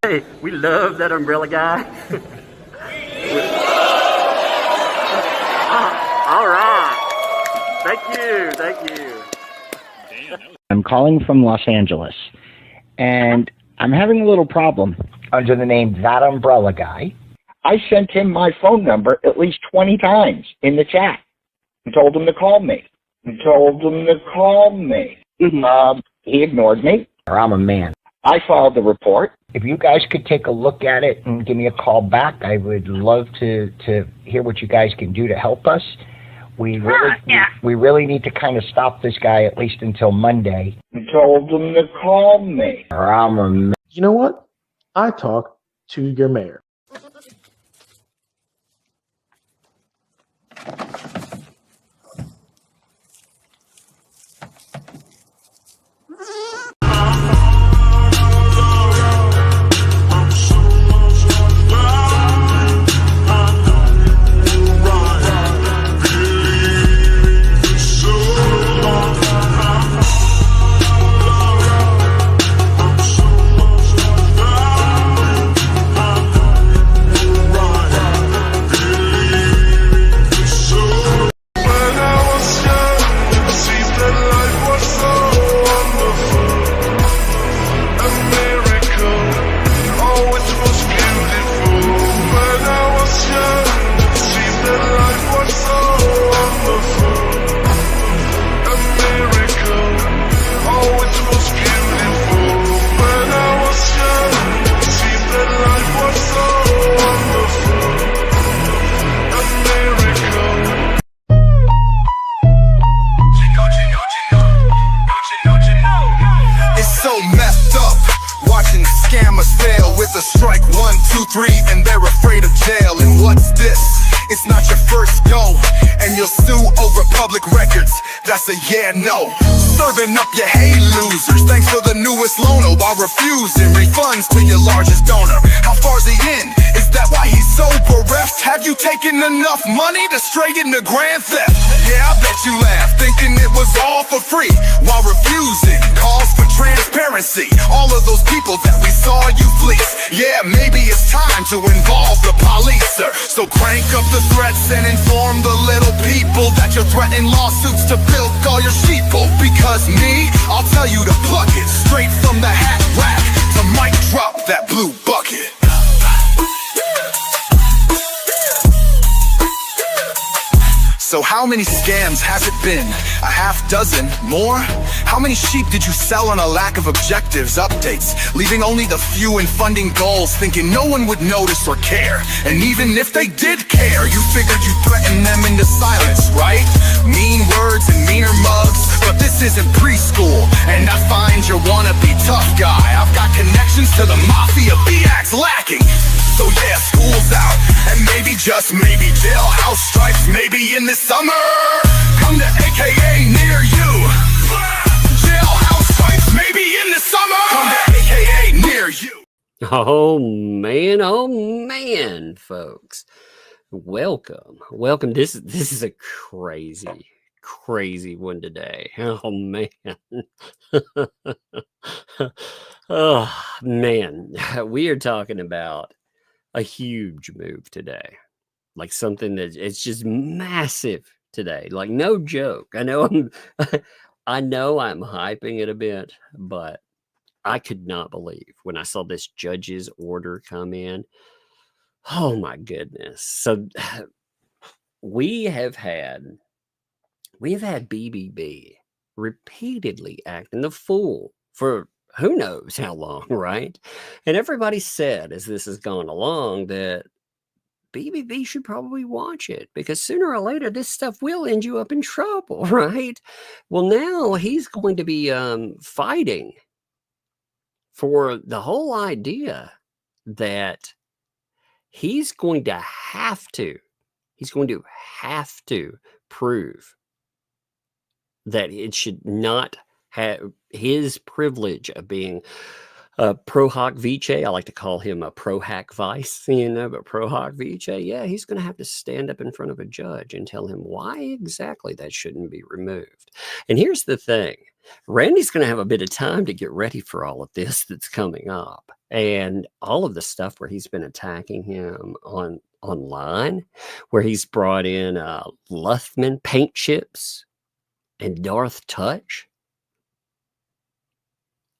Hey, we love that umbrella guy. All right. Thank you. I'm calling from Los Angeles, and I'm having a little problem under the name ThATuMBRELLAgUY. I sent him my phone number at least 20 times in the chat and told him to call me. He ignored me. I'm a man. I filed the report. If you guys could take a look at it and give me a call back, I would love to hear what you guys can do to help us. We really need to kind of stop this guy at least until Monday. I told him to call me. I'm a man. You know what? I talked to your mayor. A strike 1, 2, 3 and they're afraid of jail. And what's this? It's not your first go, and you'll sue over public records. That's a yeah, no. Serving up your Hale losers, thanks to the newest loaner, while refusing refunds to your largest donor. How far's he in? Is that why he's so bereft? Have you taken enough money to straighten the grand theft? Yeah, I bet you laugh, thinking it was all for free, while refusing calls for transparency. All of those people that we saw you fleece. Yeah, maybe it's time to involve the police, sir. So crank up the threats and inform the little people that you're threatening lawsuits to bilk all your sheeple. Because me, I'll tell you to pluck it straight from the hat rack to mic drop that blue bucket. So how many scams has it been? A half dozen? More? How many sheep did you sell on a lack of objectives, updates, leaving only the few in funding goals, thinking no one would notice or care? And even if they did care, you figured you'd threaten them into silence, right? Mean words and meaner mugs, but this isn't preschool, and I find you wanna be tough guy. I've got connections to the mafia, B-Act's lacking. So yeah, school's out, and maybe, just maybe, jailhouse stripes maybe in the summer. Come to AKA near you. Jailhouse stripes maybe in the summer. Come to AKA near you. Oh man, folks. Welcome. This is a crazy one today. Oh man. Oh man. We are talking about a huge move today, like something that it's just massive today, like no joke. I know I'm hyping it a bit, but I could not believe when I saw this judge's order come in. Oh my goodness. So we have had BBB repeatedly acting the fool for who knows how long, right? And everybody said as this has gone along that BBB should probably watch it because sooner or later this stuff will end you up in trouble, right? Well, now he's going to be fighting for the whole idea that he's going to have to prove that it should not have his privilege of being a pro hoc vice. I like to call him a pro hack vice, but pro hoc vice. Yeah, he's going to have to stand up in front of a judge and tell him why exactly that shouldn't be removed. And here's the thing. Randy's going to have a bit of time to get ready for all of this that's coming up, and all of the stuff where he's been attacking him online, where he's brought in Luthman paint chips and Darth Touch.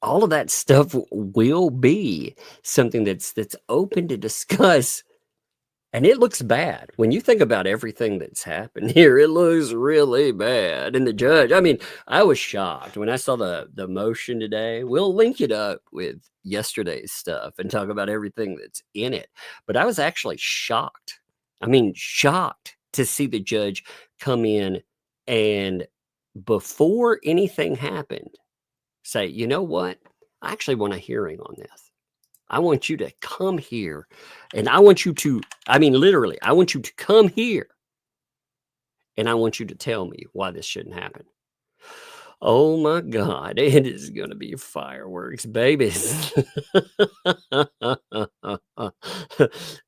All of that stuff will be something that's open to discuss. And it looks bad. When you think about everything that's happened here, it looks really bad. And the judge, I mean, I was shocked when I saw the motion today. We'll link it up with yesterday's stuff and talk about everything that's in it. But I was actually shocked. I mean, shocked to see the judge come in and before anything happened, say, you know what? I actually want a hearing on this. I want you to come here, and I want you to, I mean, literally, I want you to come here, and I want you to tell me why this shouldn't happen. Oh my God, it is going to be fireworks, babies.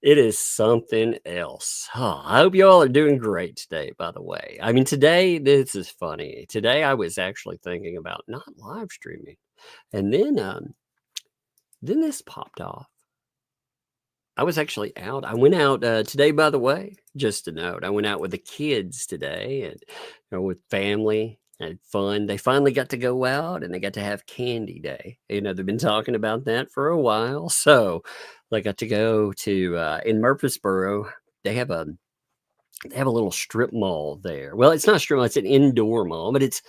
It is something else. Oh, I hope you all are doing great today, by the way. I mean, today, this is funny. Today, I was actually thinking about not live streaming, and then this popped off. I was actually out. I went out today, by the way, just a note. I went out with the kids today and with family. Had fun. They finally got to go out and they got to have candy day. They've been talking about that for a while. So they got to go to in Murfreesboro. They have a little strip mall there. Well, it's not a strip mall, it's an indoor mall, but it's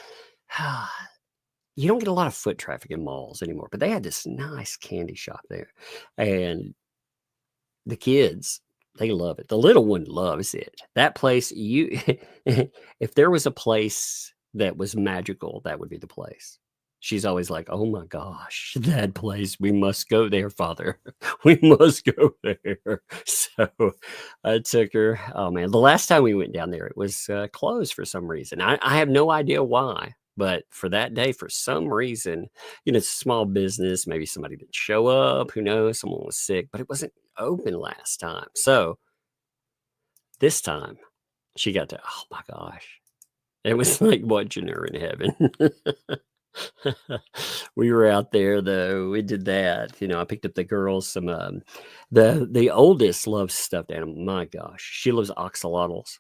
you don't get a lot of foot traffic in malls anymore. But they had this nice candy shop there. And the kids, they love it. The little one loves it. That place, if there was a place that was magical, that would be the place. She's always like, oh my gosh, that place, we must go there, Father. We must go there. So I took her. Oh man, the last time we went down there, it was closed for some reason. I have no idea why, but for that day, for some reason, it's a small business. Maybe somebody didn't show up. Who knows? Someone was sick, but it wasn't open last time. So this time she got to, oh my gosh. It was like watching her in heaven. We were out there though. We did that. I picked up the girls some the oldest loves stuffed animal. My gosh. She loves axolotls.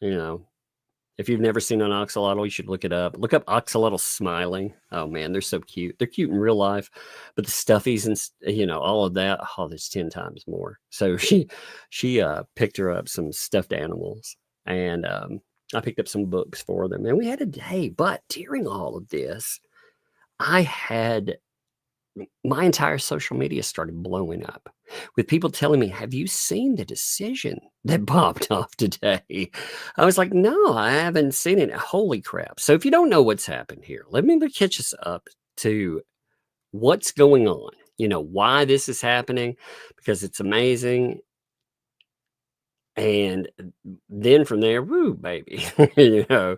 If you've never seen an axolotl, you should look it up. Look up axolotl smiling. Oh man, they're so cute. They're cute in real life, but the stuffies and all of that, oh, there's 10 times more. So she picked her up some stuffed animals, and I picked up some books for them, and we had a day. But during all of this, I had my entire social media started blowing up with people telling me, have you seen the decision that popped off today? I was like, no, I haven't seen it. Holy crap. So if you don't know what's happened here, let me catch us up to what's going on, why this is happening, because it's amazing. And then from there, woo, baby, I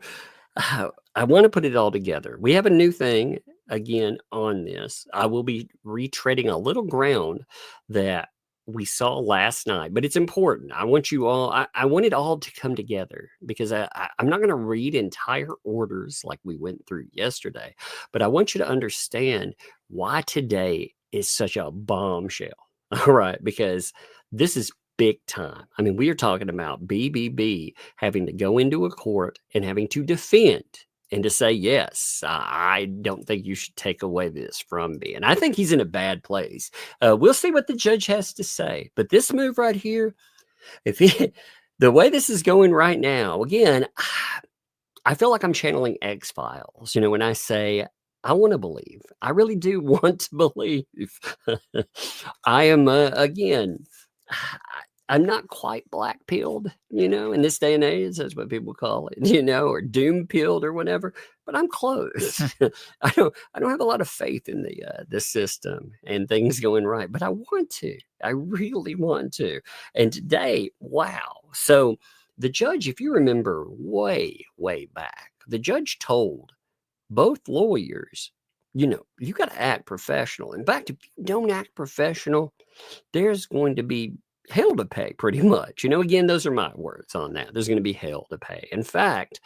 want to put it all together. We have a new thing again on this. I will be retreading a little ground that we saw last night, but it's important. I want you all, I want it all to come together, because I'm not going to read entire orders like we went through yesterday, but I want you to understand why today is such a bombshell. All right. Because this is big time. I mean, we are talking about BBB having to go into a court and having to defend and to say, yes, I don't think you should take away this from me. And I think he's in a bad place. We'll see what the judge has to say. But this move right here, the way this is going right now, again, I feel like I'm channeling X-Files, when I say, I want to believe. I really do want to believe. I am, again, I'm not quite black pilled, in this day and age, that's what people call it, or doom pilled or whatever, but I'm close. I don't have a lot of faith in the system and things going right, but I want to. I really want to. And today, wow. So the judge, if you remember way, way back, the judge told both lawyers, you got to act professional. In fact, if you don't act professional, there's going to be hell to pay, pretty much. Again, those are my words on that. There's going to be hell to pay. In fact,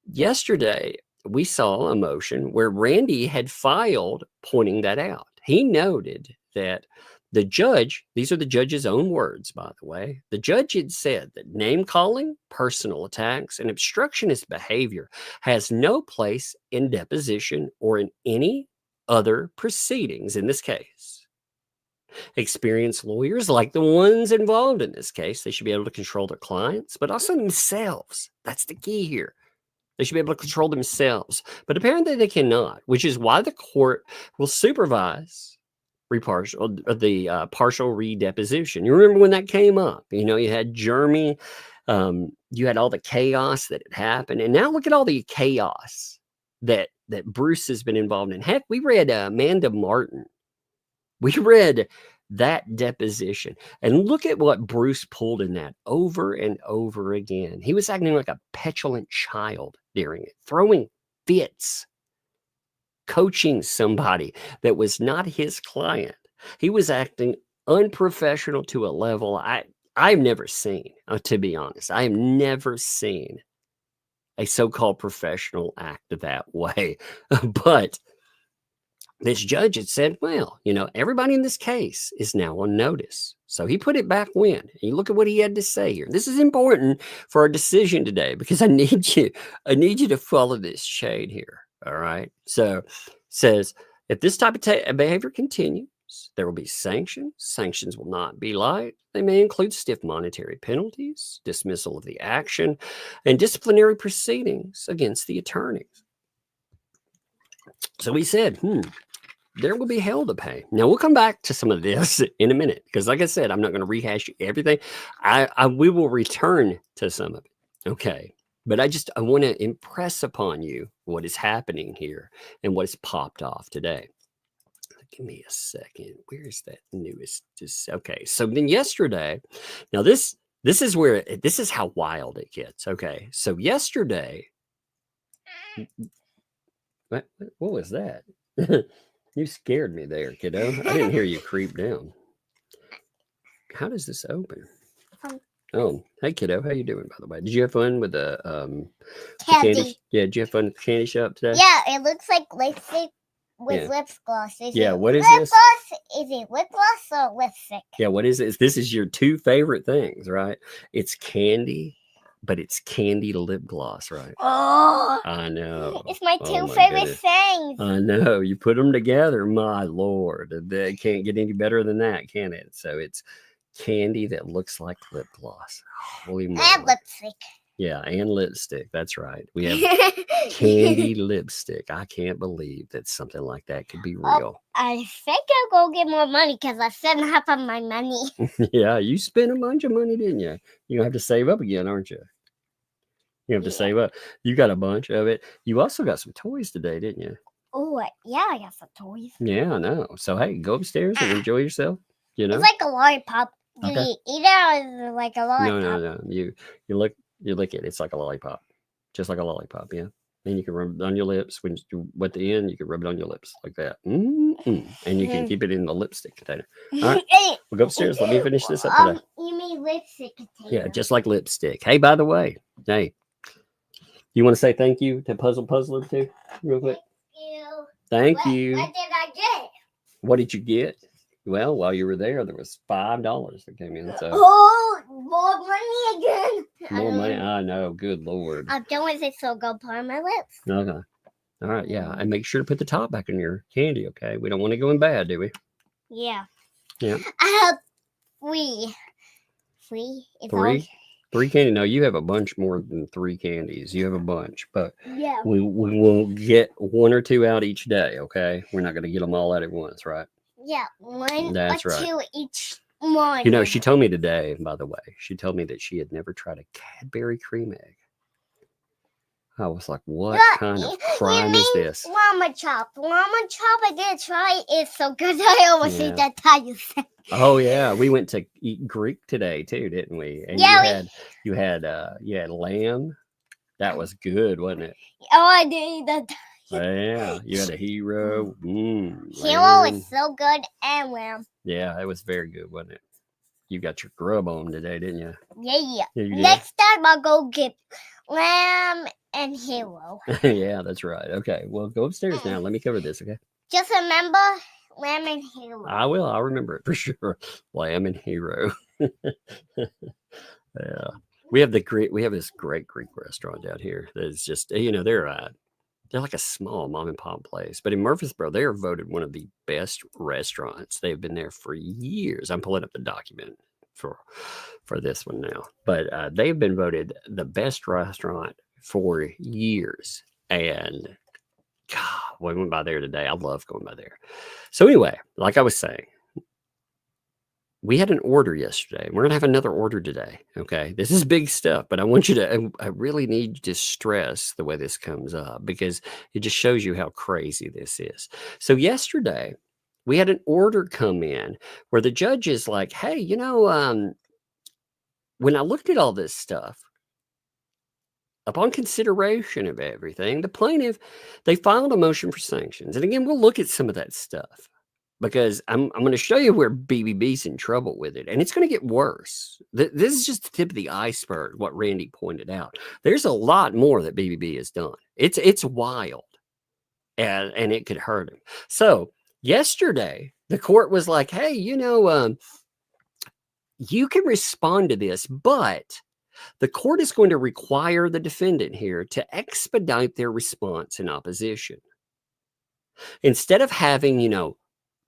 yesterday, we saw a motion where Randy had filed pointing that out. He noted that the judge, these are the judge's own words, by the way, the judge had said that name calling, personal attacks, and obstructionist behavior has no place in deposition or in any other proceedings in this case. Experienced lawyers like the ones involved in this case, they should be able to control their clients, but also themselves. That's the key here. They should be able to control themselves, but apparently they cannot, which is why the court will supervise the partial redeposition. You remember when that came up? You know, you had Jeremy, you had all the chaos that had happened, and now look at all the chaos that Bruce has been involved in. Heck, we read Amanda Martin. We read that deposition, and look at what Bruce pulled in that over and over again. He was acting like a petulant child during it, throwing fits, coaching somebody that was not his client. He was acting unprofessional to a level I've never seen, to be honest. I have never seen a so-called professional act that way. But this judge had said, well, you know, everybody in this case is now on notice. So he put it back when. You look at what he had to say here. This is important for our decision today because I need you to follow this chain here. All right. So it says, if this type of behavior continues, there will be sanctions. Sanctions will not be light. They may include stiff monetary penalties, dismissal of the action, and disciplinary proceedings against the attorneys. So he said, there will be hell to pay. Now, we'll come back to some of this in a minute because, like I said, I'm not going to rehash everything. We will return to some of it. Okay. But I want to impress upon you what is happening here and what has popped off today. Give me a second. Where is that newest? Okay. So then yesterday, now this is how wild it gets. Okay. So yesterday, what was that? You scared me there, kiddo. I didn't hear you creep down. How does this open? Oh, hey, kiddo. How you doing, by the way? Did you have fun with the candy? Yeah, did you have fun at the candy shop today? Yeah, it looks like lipstick with lip gloss. What is lip this? Gloss? Is it lip gloss or lipstick? Yeah, what is this? This is your two favorite things, right? It's candy, but it's candy lip gloss, right? Oh, I know. it's my two my favorite goodness. things. I know. You put them together, my Lord. They can't get any better than that, can it? So it's candy that looks like lip gloss. Holy moly. And lipstick. Yeah, and lipstick. That's right. We have candy lipstick. I can't believe that something like that could be real. I think I'll go get more money because I spent half of my money. Yeah, you spent a bunch of money, didn't you? You're going to have to save up again, aren't you? You have to save up. You got a bunch of it. You also got some toys today, didn't you? Oh, yeah, I got some toys. Yeah, I know. So, hey, go upstairs and enjoy yourself. You know? It's like a lollipop. Do Okay. you eat it or is it like a lollipop? No. You lick it. It's like a lollipop. Just like a lollipop, yeah. And you can rub it on your lips. When you at the end, you can rub it on your lips like that. And you can keep it in the lipstick container. All right. We'll go upstairs. Let me finish this up today. You mean lipstick container? Yeah, just like lipstick. Hey, by the way, you want to say thank you to Puzzler too, real quick? Thank you. What did I get? What did you get? Well, while you were there was $5 that came in. So Oh, more money again. more money. I know. Good Lord. I'm done with it, so go put on my lips. Okay. All right. Yeah. And make sure to put the top back in your candy. Okay. We don't want to go in bad, do we? Yeah. Yeah. I have three. Three? Three candy. No, you have a bunch more than 3 candies. You have a bunch, but Yeah. we will get 1 or 2 out each day. Okay. We're not going to get them all out at once, right? Yeah. 1 That's or right. 2 each morning. You know, she told me today, by the way, she told me that she had never tried a Cadbury cream egg. I was like, what kind of crime is this? Llama chop. Llama chop, I did try it. It's so good. I almost ate that time. Oh yeah, we went to eat Greek today too, didn't we? And you had lamb. That was good, wasn't it? Oh, I did eat that. Yeah, you had a hero. Hero is so good and lamb. Yeah, it was very good, wasn't it? You got your grub on today, didn't you? Yeah. Yeah, you did. Next time I'll go get lamb and Halo. Yeah, that's right. Okay, well, go upstairs now. Let me cover this, okay? Just remember Lamb and Halo. I will. I'll remember it for sure. Lamb and Hero. Yeah. We have this great Greek restaurant down here that's just, they're like a small mom and pop place. But in Murfreesboro, they are voted one of the best restaurants. They've been there for years. I'm pulling up the document for this one now. But they've been voted the best restaurant for years. And God, we went by there today. I love going by there. So anyway, like I was saying, we had an order yesterday. We're going to have another order today. Okay. This is big stuff, but I want you to, I really need you to stress the way this comes up because it just shows you how crazy this is. So yesterday we had an order come in where the judge is like, hey, when I looked at all this stuff, upon consideration of everything, the plaintiff, they filed a motion for sanctions. And again, we'll look at some of that stuff. Because I'm going to show you where BBB's in trouble with it. And it's going to get worse. This is just the tip of the iceberg, what Randy pointed out. There's a lot more that BBB has done. It's wild. And it could hurt him. So yesterday, the court was like, hey, you can respond to this, but the court is going to require the defendant here to expedite their response in opposition. Instead of having,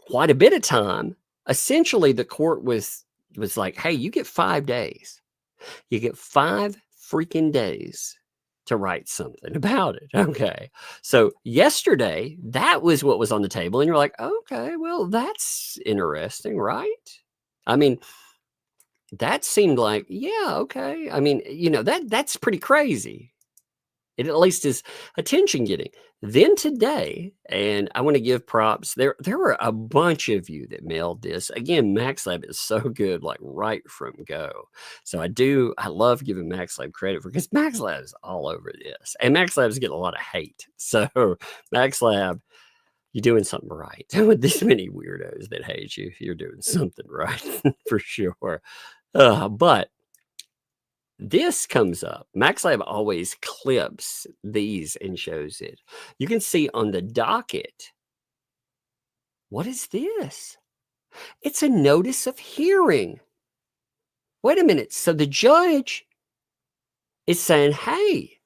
quite a bit of time, essentially the court was like, hey, you get 5 days. You get 5 freaking days to write something about it. Okay. So yesterday, that was what was on the table. And you're like, okay, well, that's interesting, right? I mean, that seemed like, yeah, okay. I mean, that's pretty crazy. It at least is attention getting. Then today, and I want to give props. There were a bunch of you that mailed this. Again, MaxLab is so good, like right from go. So I love giving MaxLab credit because MaxLab is all over this. And MaxLab is getting a lot of hate. So MaxLab, you're doing something right. With this many weirdos that hate you, you're doing something right for sure. But this comes up. MaxLab always clips these and shows it. You can see on the docket. What is this? It's a notice of hearing. Wait a minute. So the judge is saying, hey,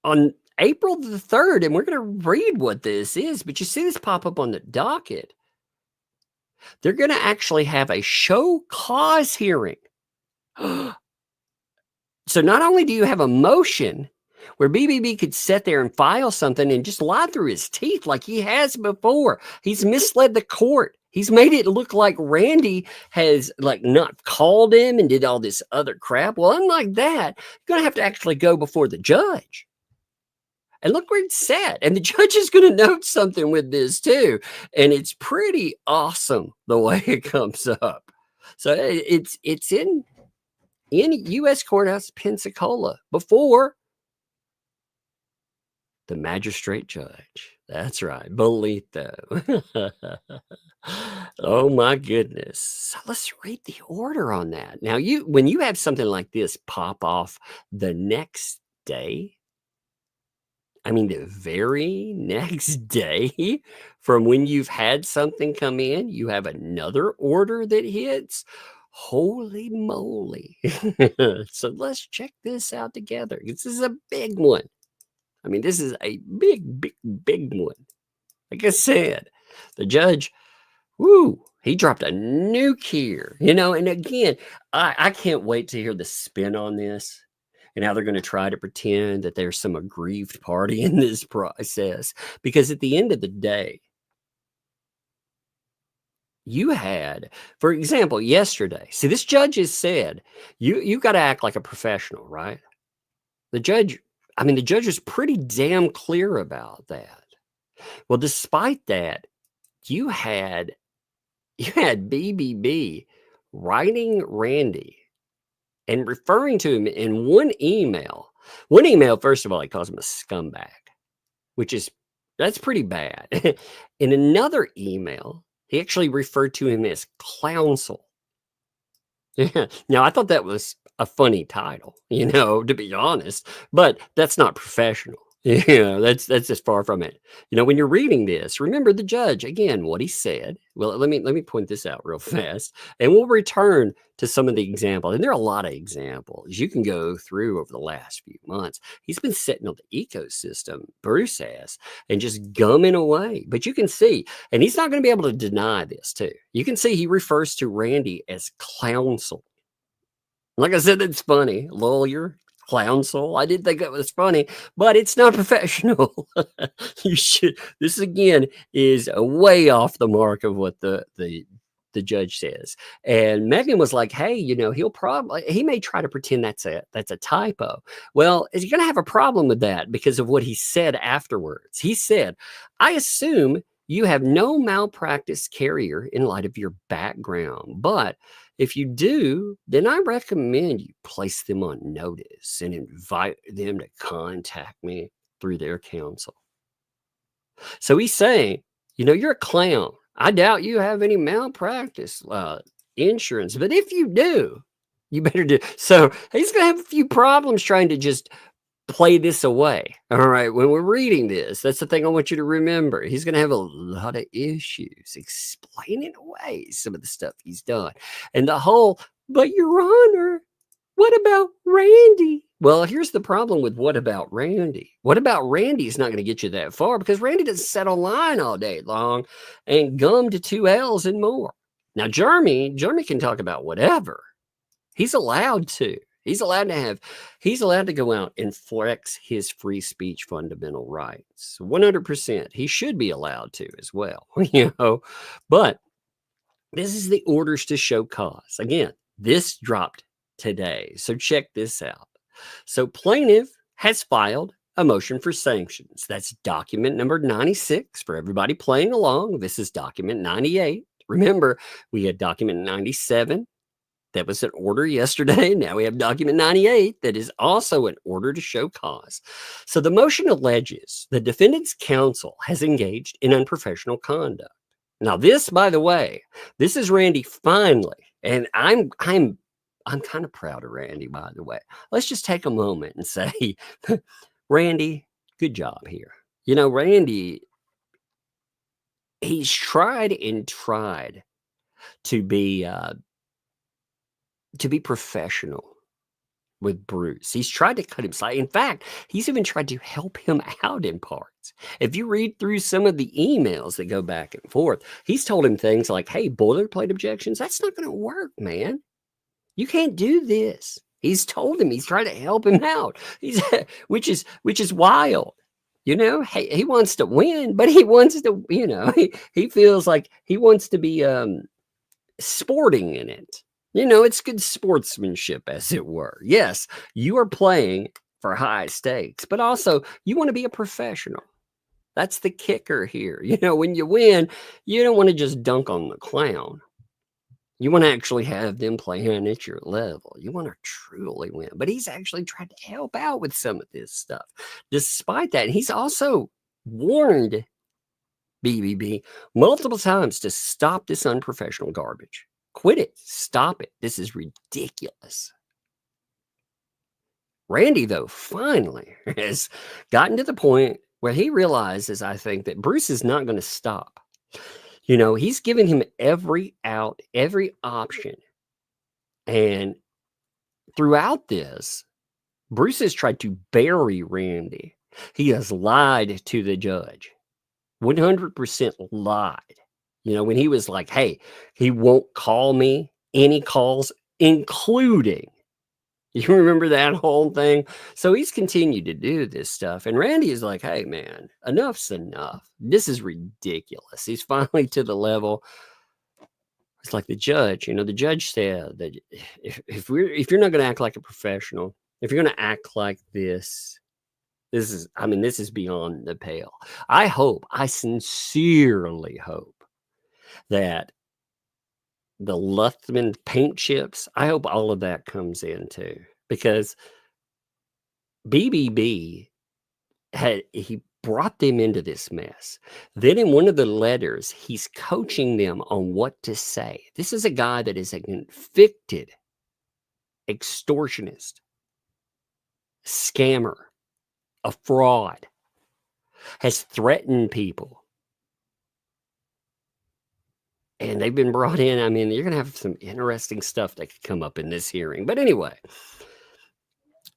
on April the 3rd, and we're going to read what this is, but you see this pop up on the docket. They're going to actually have a show cause hearing. So not only do you have a motion where BBB could sit there and file something and just lie through his teeth like he has before. He's misled the court. He's made it look like Randy has not called him and did all this other crap. Well, unlike that, you're going to have to actually go before the judge. And look where it's set. And the judge is going to note something with this too. And it's pretty awesome the way it comes up. So it's in U.S. Courthouse, Pensacola, before the magistrate judge. That's right, Bolito. Oh my goodness. So let's read the order on that. Now, when you have something like this pop off the next day, I mean, the very next day from when you've had something come in, you have another order that hits. Holy moly. So let's check this out together. This is a big one. I mean, this is a big one. Like I said, the judge, he dropped a nuke here, and again, I can't wait to hear the spin on this and how they're going to try to pretend that there's some aggrieved party in this process. Because at the end of the day, you had, for example, yesterday, see, this judge has said, you got to act like a professional, right? The judge was pretty damn clear about that. Well, despite that, you had BBB writing Randy and referring to him in one email. One email, first of all, he calls him a scumbag, that's pretty bad. In another email, he actually referred to him as clownsel. Yeah. Now, I thought that was a funny title, to be honest, but that's not professional. That's as far from it. When you're reading this, remember the judge again, what he said. Well, let me point this out real fast, and we'll return to some of the examples. And there are a lot of examples you can go through over the last few months. He's been sitting on the ecosystem, Bruce has, and just gumming away. But you can see, and he's not going to be able to deny this too. You can see he refers to Randy as clownsel. Like I said, it's funny. Lulyer, clownsel. I did think that was funny, but it's not professional. This again is way off the mark of what the judge says. And Megan was like, hey, he may try to pretend that's a typo. Well, is he going to have a problem with that because of what he said afterwards? He said, I assume you have no malpractice carrier in light of your background, but if you do, then I recommend you place them on notice and invite them to contact me through their counsel. So he's saying, you're a clown. I doubt you have any malpractice insurance, but if you do, you better do. So he's going to have a few problems trying to just play this away. All right. When we're reading this, that's the thing I want you to remember. He's going to have a lot of issues explaining away some of the stuff he's done. And but Your Honor, what about Randy? Well, here's the problem with what about Randy? What about Randy is not going to get you that far because Randy doesn't sit online all day long and gum to 2 L's and more. Now, Jeremy can talk about whatever. He's allowed to. He's allowed to go out and flex his free speech fundamental rights. 100%. He should be allowed to as well, But this is the orders to show cause. Again, this dropped today. So check this out. So plaintiff has filed a motion for sanctions. That's document number 96 for everybody playing along. This is document 98. Remember, we had document 97. That was an order yesterday. Now we have document 98 that is also an order to show cause. So the motion alleges the defendant's counsel has engaged in unprofessional conduct. Now this, by the way, this is Randy finally, and I'm kind of proud of Randy, by the way. Let's just take a moment and say, Randy, good job here. Randy, he's tried and tried to be professional with Bruce. He's tried to cut him slack. In fact, he's even tried to help him out in parts. If you read through some of the emails that go back and forth, he's told him things like, hey, boilerplate objections, that's not going to work, man. You can't do this. He's told him, he's trying to help him out. Which is wild. He wants to win, but he wants to, he feels like he wants to be sporting in it. It's good sportsmanship, as it were. Yes, you are playing for high stakes, but also you want to be a professional. That's the kicker here. When you win, you don't want to just dunk on the clown. You want to actually have them playing at your level. You want to truly win. But he's actually tried to help out with some of this stuff. Despite that, he's also warned BBB multiple times to stop this unprofessional garbage. Quit it. Stop it. This is ridiculous. Randy, though, finally has gotten to the point where he realizes, I think, that Bruce is not going to stop. He's given him every out, every option. And throughout this, Bruce has tried to bury Randy. He has lied to the judge. 100% lied. When he was like, hey, he won't call me any calls, including. You remember that whole thing? So he's continued to do this stuff. And Randy is like, hey, man, enough's enough. This is ridiculous. He's finally to the level. It's like the judge. The judge said that if you're not going to act like a professional, if you're going to act like this is beyond the pale. I sincerely hope that the Luthman paint chips, I hope all of that comes in too, because BBB he brought them into this mess. Then in one of the letters, he's coaching them on what to say. This is a guy that is a convicted extortionist, scammer, a fraud, has threatened people. And they've been brought in. I mean, you're going to have some interesting stuff that could come up in this hearing. But anyway,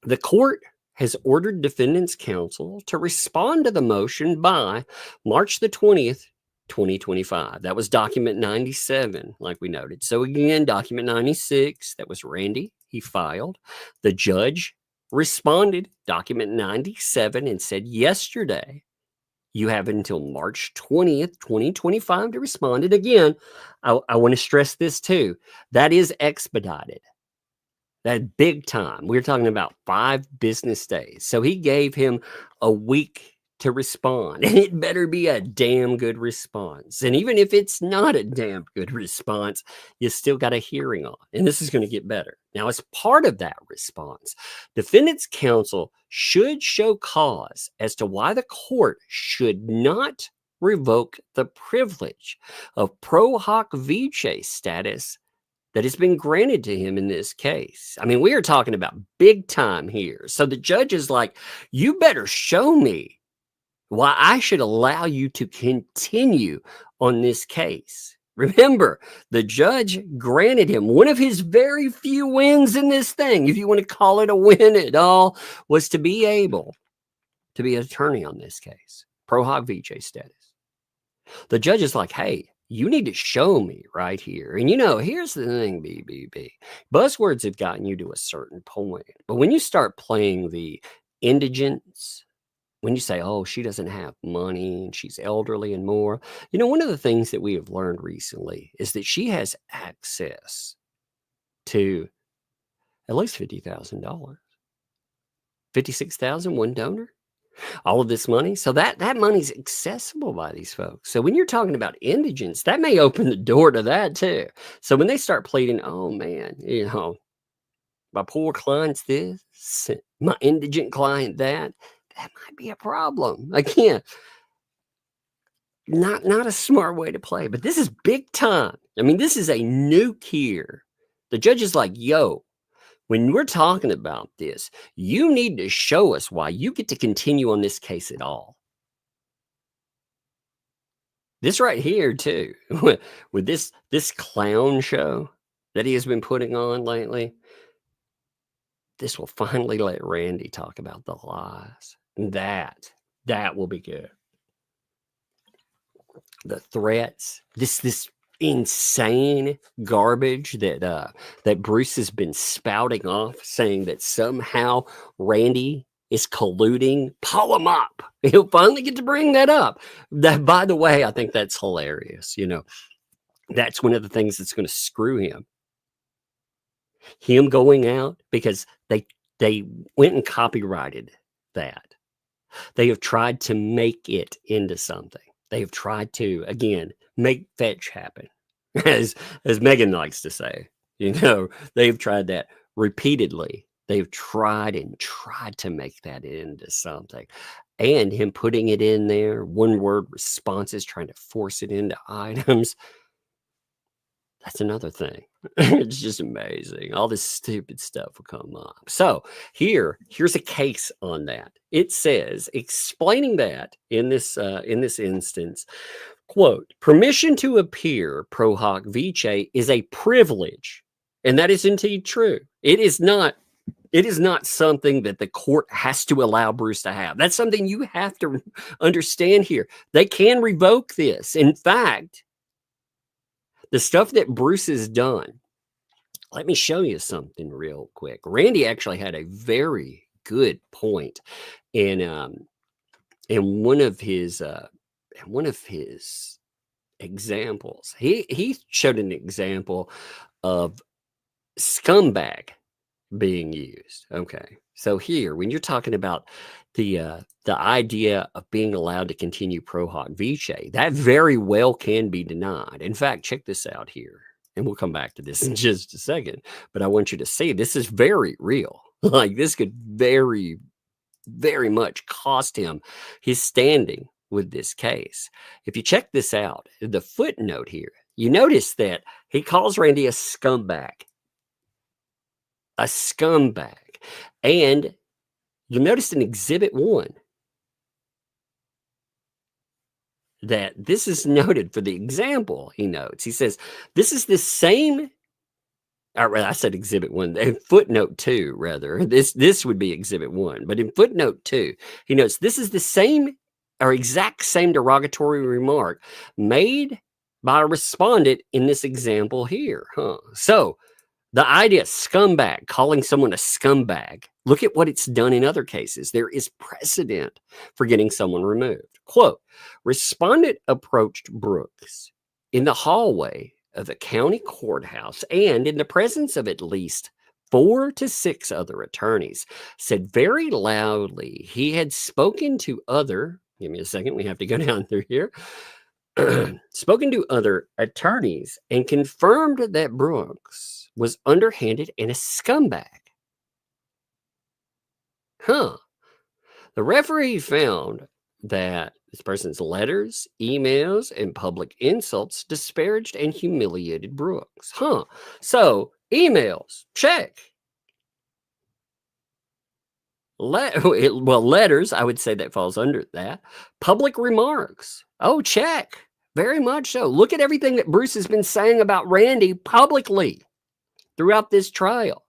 the court has ordered defendants' counsel to respond to the motion by March the 20th, 2025. That was document 97, like we noted. So again, document 96, that was Randy. He filed. The judge responded, document 97, and said yesterday, you have until March 20th, 2025 to respond. And again, I want to stress this too. That is expedited. That big time. We're talking about 5 business days. So he gave him a week to respond. And it better be a damn good response. And even if it's not a damn good response, you still got a hearing on. And this is going to get better. Now, as part of that response, defendants' counsel should show cause as to why the court should not revoke the privilege of pro hoc vice status that has been granted to him in this case. I mean, we are talking about big time here. So the judge is like, you better show me why I should allow you to continue on this case. Remember, the judge granted him one of his very few wins in this thing, if you want to call it a win at all, was to be able to be an attorney on this case, pro hoc vice status. The judge is like, hey, you need to show me right here. And here's the thing, BBB. Buzzwords have gotten you to a certain point. But when you start playing the indigents, when you say, oh, she doesn't have money and she's elderly and more, one of the things that we have learned recently is that she has access to at least $50,000. $56,000, one donor. All of this money. So that money's accessible by these folks. So when you're talking about indigents, that may open the door to that too. So when they start pleading, oh man, my poor client's this, my indigent client that might be a problem. Again, not a smart way to play, but this is big time. I mean, this is a nuke here. The judge is like, yo, when we're talking about this, you need to show us why you get to continue on this case at all. This right here, too, with this clown show that he has been putting on lately, this will finally let Randy talk about the lies. That will be good. The threats, this insane garbage that Bruce has been spouting off, saying that somehow Randy is colluding. Pull him up. He'll finally get to bring that up. That, by the way, I think that's hilarious. That's one of the things that's going to screw him. Him going out because they went and copyrighted that. They have tried to make it into something. They have tried to, again, make fetch happen, as Megan likes to say. They've tried that repeatedly. They've tried to make that into something. And him putting it in there, one-word responses, trying to force it into items. That's another thing. It's just amazing. All this stupid stuff will come up. So here's a case on that. It says, explaining that in this instance, quote, permission to appear pro hoc vice is a privilege. And that is indeed true. It is not something that the court has to allow Bruce to have. That's something you have to understand here. They can revoke this. In fact, the stuff that Bruce has done, let me show you something real quick. Randy actually had a very good point in one of his examples. He showed an example of scumbag being used. Okay, so here, when you're talking about the idea of being allowed to continue pro hoc vice, that very well can be denied. In fact, check this out here, and we'll come back to this in just a second. But I want you to see this is very real. Like this could very, very much cost him his standing with this case. If you check this out, the footnote here, you notice that he calls Randy a scumbag. a scumbag. And you'll notice in Exhibit 1 that this is noted for the example he notes. He says, this is the same, or I said Exhibit 1, footnote 2, rather. This would be Exhibit 1. But in footnote 2, he notes, this is the same or exact same derogatory remark made by a respondent in this example here. So the idea, scumbag, calling someone a scumbag, look at what it's done in other cases. There is precedent for getting someone removed. Quote, respondent approached Brooks in the hallway of the county courthouse and in the presence of at least 4 to 6 other attorneys, said very loudly he had spoken to other, give me a second, we have to go down through here, spoken to other attorneys and confirmed that Brooks was underhanded and a scumbag. The referee found that this person's letters, emails, and public insults disparaged and humiliated Brooks. So, emails, check. Letters, I would say that falls under that. Public remarks. Oh, check. Very much so. Look at everything that Bruce has been saying about Randy publicly throughout this trial.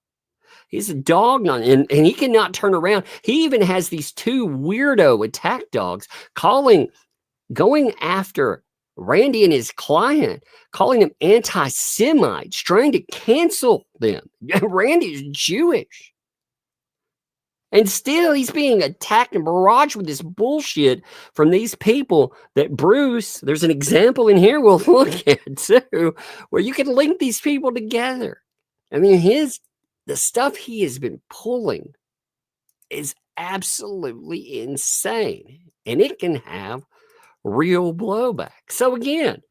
He's a dog on, and he cannot turn around. He even has these 2 weirdo attack dogs going after Randy and his client, calling them anti-Semites, trying to cancel them. Randy's Jewish. And still he's being attacked and barraged with this bullshit from these people that Bruce, there's an example in here we'll look at too, where you can link these people together. I mean, the stuff he has been pulling is absolutely insane, and it can have real blowback. So again,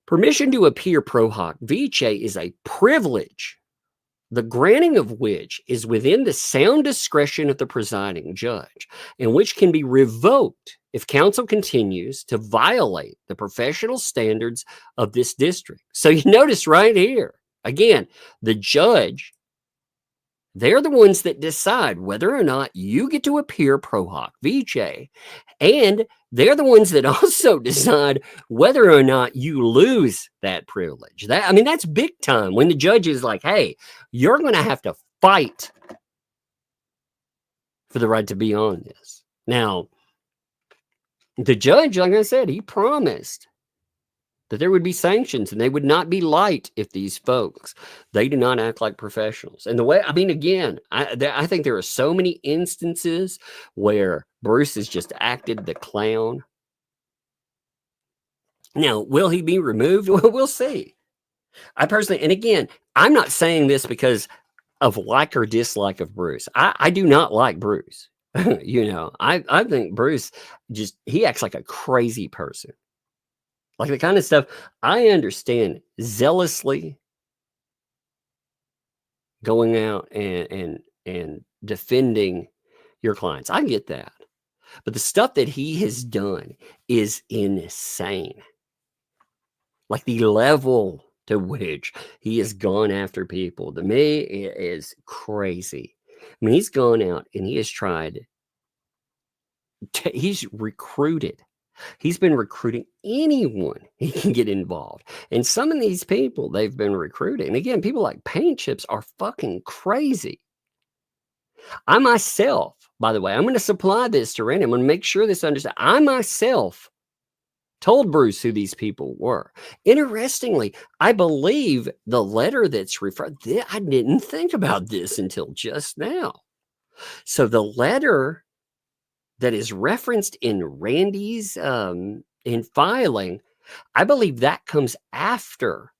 permission to appear pro hoc vice is a privilege, the granting of which is within the sound discretion of the presiding judge, and which can be revoked if counsel continues to violate the professional standards of this district. So you notice right here, again, the judge, they're the ones that decide whether or not you get to appear pro hoc vice, and they're the ones that also decide whether or not you lose that privilege. That's big time when the judge is like, hey, you're going to have to fight for the right to be on this. Now, the judge, like I said, he promised that there would be sanctions and they would not be light if these folks, they do not act like professionals. And the way, again, I think there are so many instances where Bruce has just acted the clown. Now, will he be removed? Well, we'll see. I personally, and again, I'm not saying this because of like or dislike of Bruce. I do not like Bruce. I think Bruce he acts like a crazy person. Like the kind of stuff I understand, zealously going out and defending your clients. I get that. But the stuff that he has done is insane. Like the level to which he has gone after people, to me, it is crazy. He's gone out and he has tried, he's recruited. He's been recruiting anyone he can get involved. And some of these people they've been recruiting, and again, people like Paint Chips are fucking crazy. I myself, by the way, I'm going to supply this to Randy. I'm going to make sure this understands. I myself told Bruce who these people were. Interestingly, I believe the letter that's referred, I didn't think about this until just now. So the letter that is referenced in Randy's in filing, I believe that comes after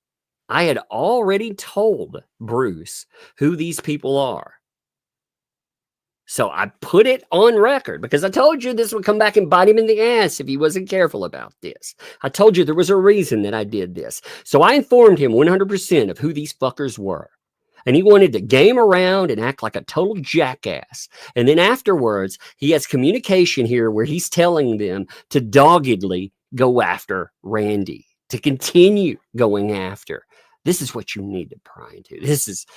I had already told Bruce who these people are. So I put it on record because I told you this would come back and bite him in the ass if he wasn't careful about this. I told you there was a reason that I did this. So I informed him 100% of who these fuckers were. And he wanted to game around and act like a total jackass. And then afterwards, he has communication here where he's telling them to doggedly go after Randy, to continue going after This is what you need to pry into.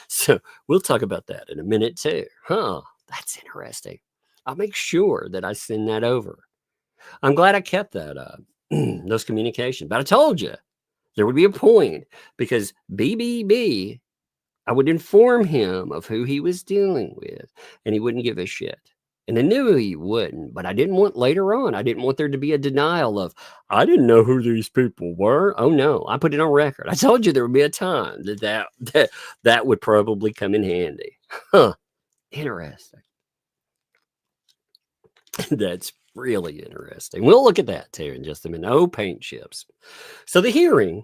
So we'll talk about that in a minute too. Huh, that's interesting. I'll make sure that I send that over. I'm glad I kept that those communications. But I told you there would be a point because BBB, I would inform him of who he was dealing with, and he wouldn't give a shit. And I knew he wouldn't, but I didn't want later on, I didn't want there to be a denial of, I didn't know who these people were. Oh no, I put it on record. I told you there would be a time that would probably come in handy. Huh, interesting. That's really interesting. We'll look at that too in just a minute. Oh, paint chips. So the hearing,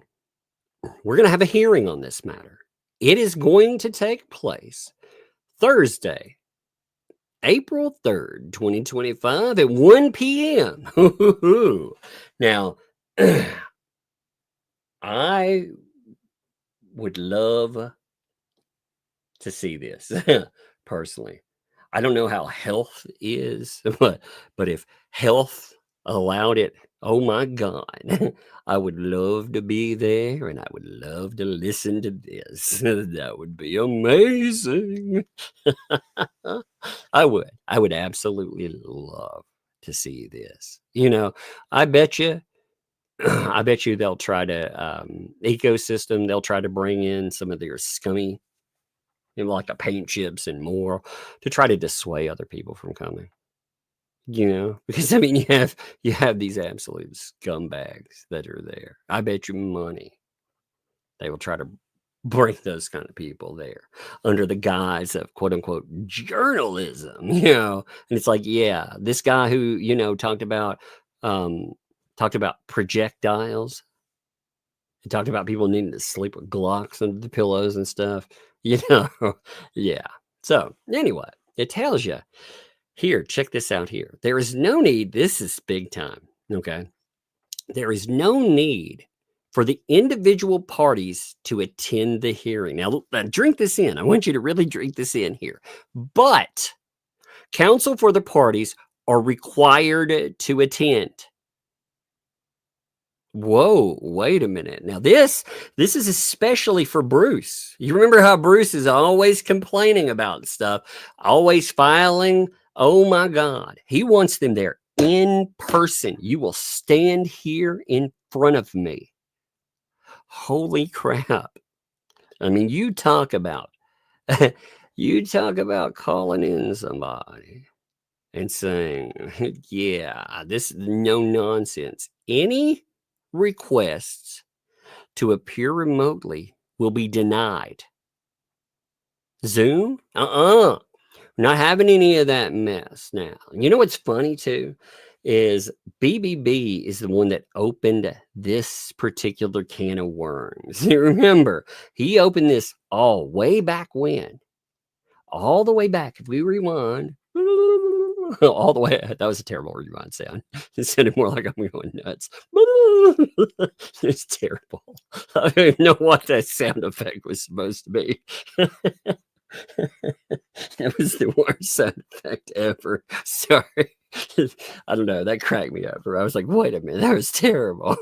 we're going to have a hearing on this matter. It is going to take place Thursday, April 3rd, 2025 at 1 p.m. Now, I would love to see this personally. I don't know how health is, but if health allowed it, oh my God, I would love to be there and I would love to listen to this. That would be amazing. I would absolutely love to see this. You know, I bet you they'll try to ecosystem. They'll try to bring in some of their scummy, like the paint chips and more, to try to dissuade other people from coming. You know, because I mean, you have these absolute scumbags that are there. I bet you money they will try to bring those kind of people there under the guise of quote unquote journalism. You know, and it's like, yeah, this guy who talked about projectiles. He talked about people needing to sleep with Glocks under the pillows and stuff. Yeah. So anyway, it tells you here, check this out here. There is no need. This is big time. Okay. There is no need for the individual parties to attend the hearing. Now, drink this in. I want you to really drink this in here. But counsel for the parties are required to attend. Whoa, wait a minute. Now this is especially for Bruce. You remember how Bruce is always complaining about stuff, always filing. Oh my God. He wants them there in person. You will stand here in front of me. Holy crap. I mean, you talk about calling in somebody and saying, yeah, this is no nonsense. Any requests to appear remotely will be denied. Zoom? We're not having any of that mess now. You know what's funny too is BBB is the one that opened this particular can of worms. You remember, he opened this all way back when. All the way back, if we rewind, all the way. That was a terrible rewind sound. It sounded more like I'm going nuts. It's terrible. I don't even know what that sound effect was supposed to be. That was the worst sound effect ever. Sorry. I don't know. That cracked me up. I was like, wait a minute. That was terrible.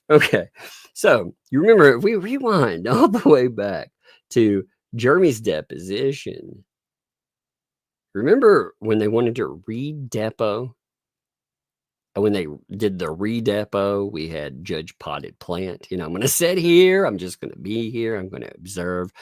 Okay. So you remember, if we rewind all the way back to Jeremy's deposition, remember when they wanted to re-depo? When they did the re-depo, we had Judge Potted Plant. I'm going to sit here. I'm just going to be here. I'm going to observe.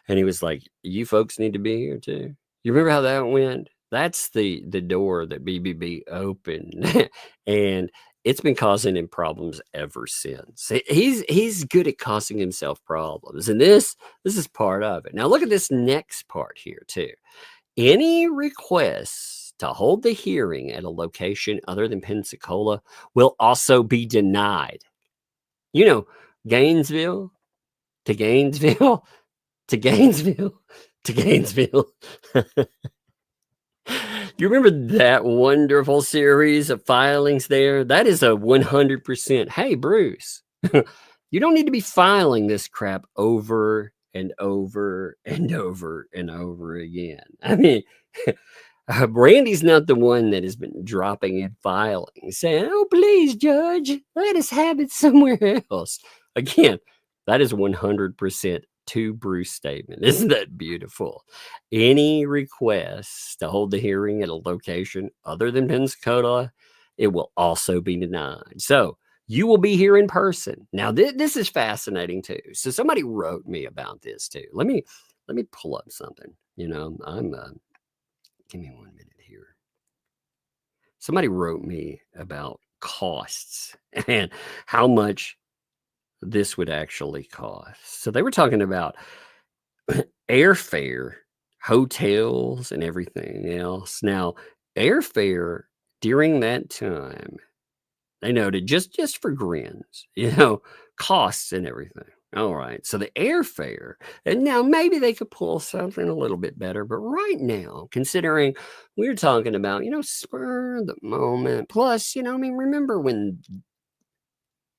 And he was like, you folks need to be here too. You remember how that went? That's the door that BBB opened. And it's been causing him problems ever since. He's good at causing himself problems. And this is part of it. Now look at this next part here too. Any requests to hold the hearing at a location other than Pensacola will also be denied. Gainesville to Gainesville to Gainesville to Gainesville. You remember that wonderful series of filings there? That is a 100%. Hey, Bruce, you don't need to be filing this crap over and over and over and over again. I mean, Brandy's not the one that has been dropping in filing, saying, oh, please, Judge, let us have it somewhere else. Again, that is 100% to Bruce statement. Isn't that beautiful? Any requests to hold the hearing at a location other than Pensacola, it will also be denied. So you will be here in person. Now, this is fascinating too. So somebody wrote me about this too. Let me pull up something. You know, give me 1 minute here. Somebody wrote me about costs and how much this would actually cost. So they were talking about airfare, hotels, and everything else. Now, airfare during that time, they noted just for grins, costs and everything. All right. So the airfare, and now maybe they could pull something a little bit better, but right now, considering we're talking about, spur of the moment, plus, remember when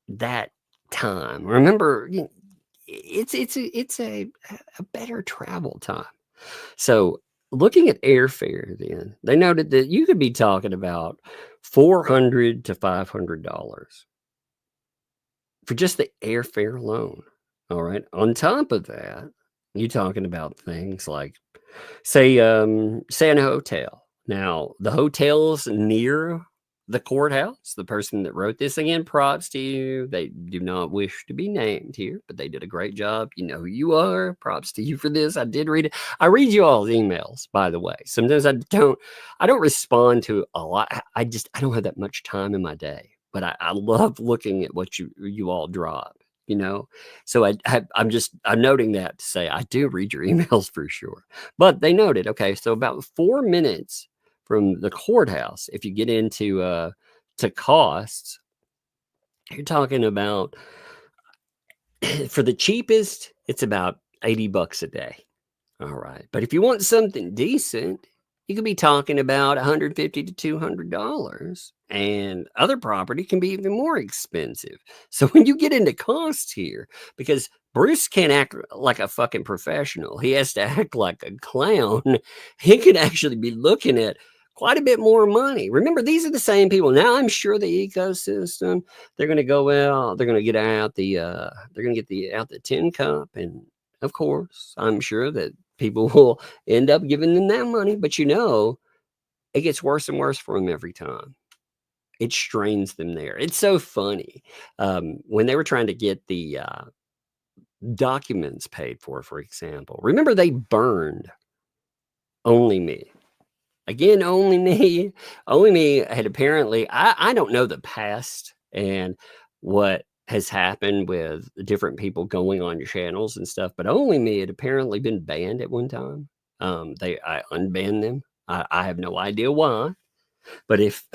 that time, remember, it's a better travel time. So looking at airfare, then they noted that you could be talking about $400 to $500 for just the airfare alone. All right. On top of that, you're talking about things like, say an hotel. Now, the hotels near the courthouse, the person that wrote this, again, props to you. They do not wish to be named here, but they did a great job. You know who you are. Props to you for this. I did read it. I read you all's emails, by the way. Sometimes I don't respond to a lot. I don't have that much time in my day, but I love looking at what you all drop. So I'm noting that to say I do read your emails for sure. But they noted, okay, so about 4 minutes from the courthouse, if you get into to costs, you're talking about for the cheapest, it's about $80 a day. All right. But if you want something decent, you could be talking about $150 to $200, and other property can be even more expensive. So when you get into costs here, because Bruce can't act like a fucking professional, he has to act like a clown. He could actually be looking at quite a bit more money. Remember, these are the same people. Now I'm sure the ecosystem, they're going to go out, they're going to get out the tin cup, and of course, I'm sure that people will end up giving them that money, but it gets worse and worse for them every time. It strains them there. It's so funny. When they were trying to get the documents paid for example, remember they burned Only Me. Again, Only Me. Only Me had apparently, I don't know the past and what has happened with different people going on your channels and stuff, but Only Me had apparently been banned at one time. I unbanned them. I have no idea why, but if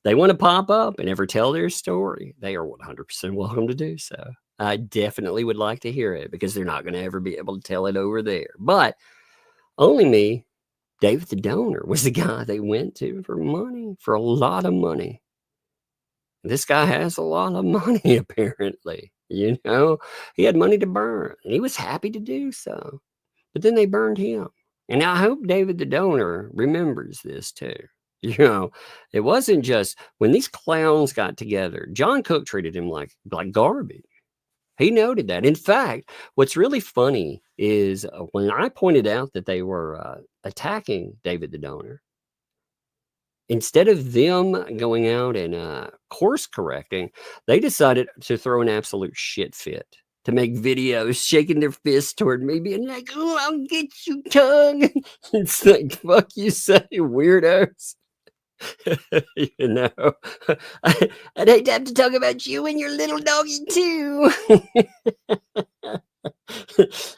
they want to pop up and ever tell their story, they are 100% welcome to do so. I definitely would like to hear it because they're not going to ever be able to tell it over there. But Only Me, David the Donor was the guy they went to for money, for a lot of money. This guy has a lot of money, apparently. He had money to burn, and he was happy to do so. But then they burned him. And I hope David the Donor remembers this too. It wasn't just when these clowns got together, John Cook treated him like garbage. He noted that. In fact, what's really funny is when I pointed out that they were attacking David the Donor, instead of them going out and course correcting, they decided to throw an absolute shit fit, to make videos shaking their fists toward me, being like, "Oh, I'll get you, tongue." It's like, fuck you, say, weirdos. I'd hate to have to talk about you and your little doggy too.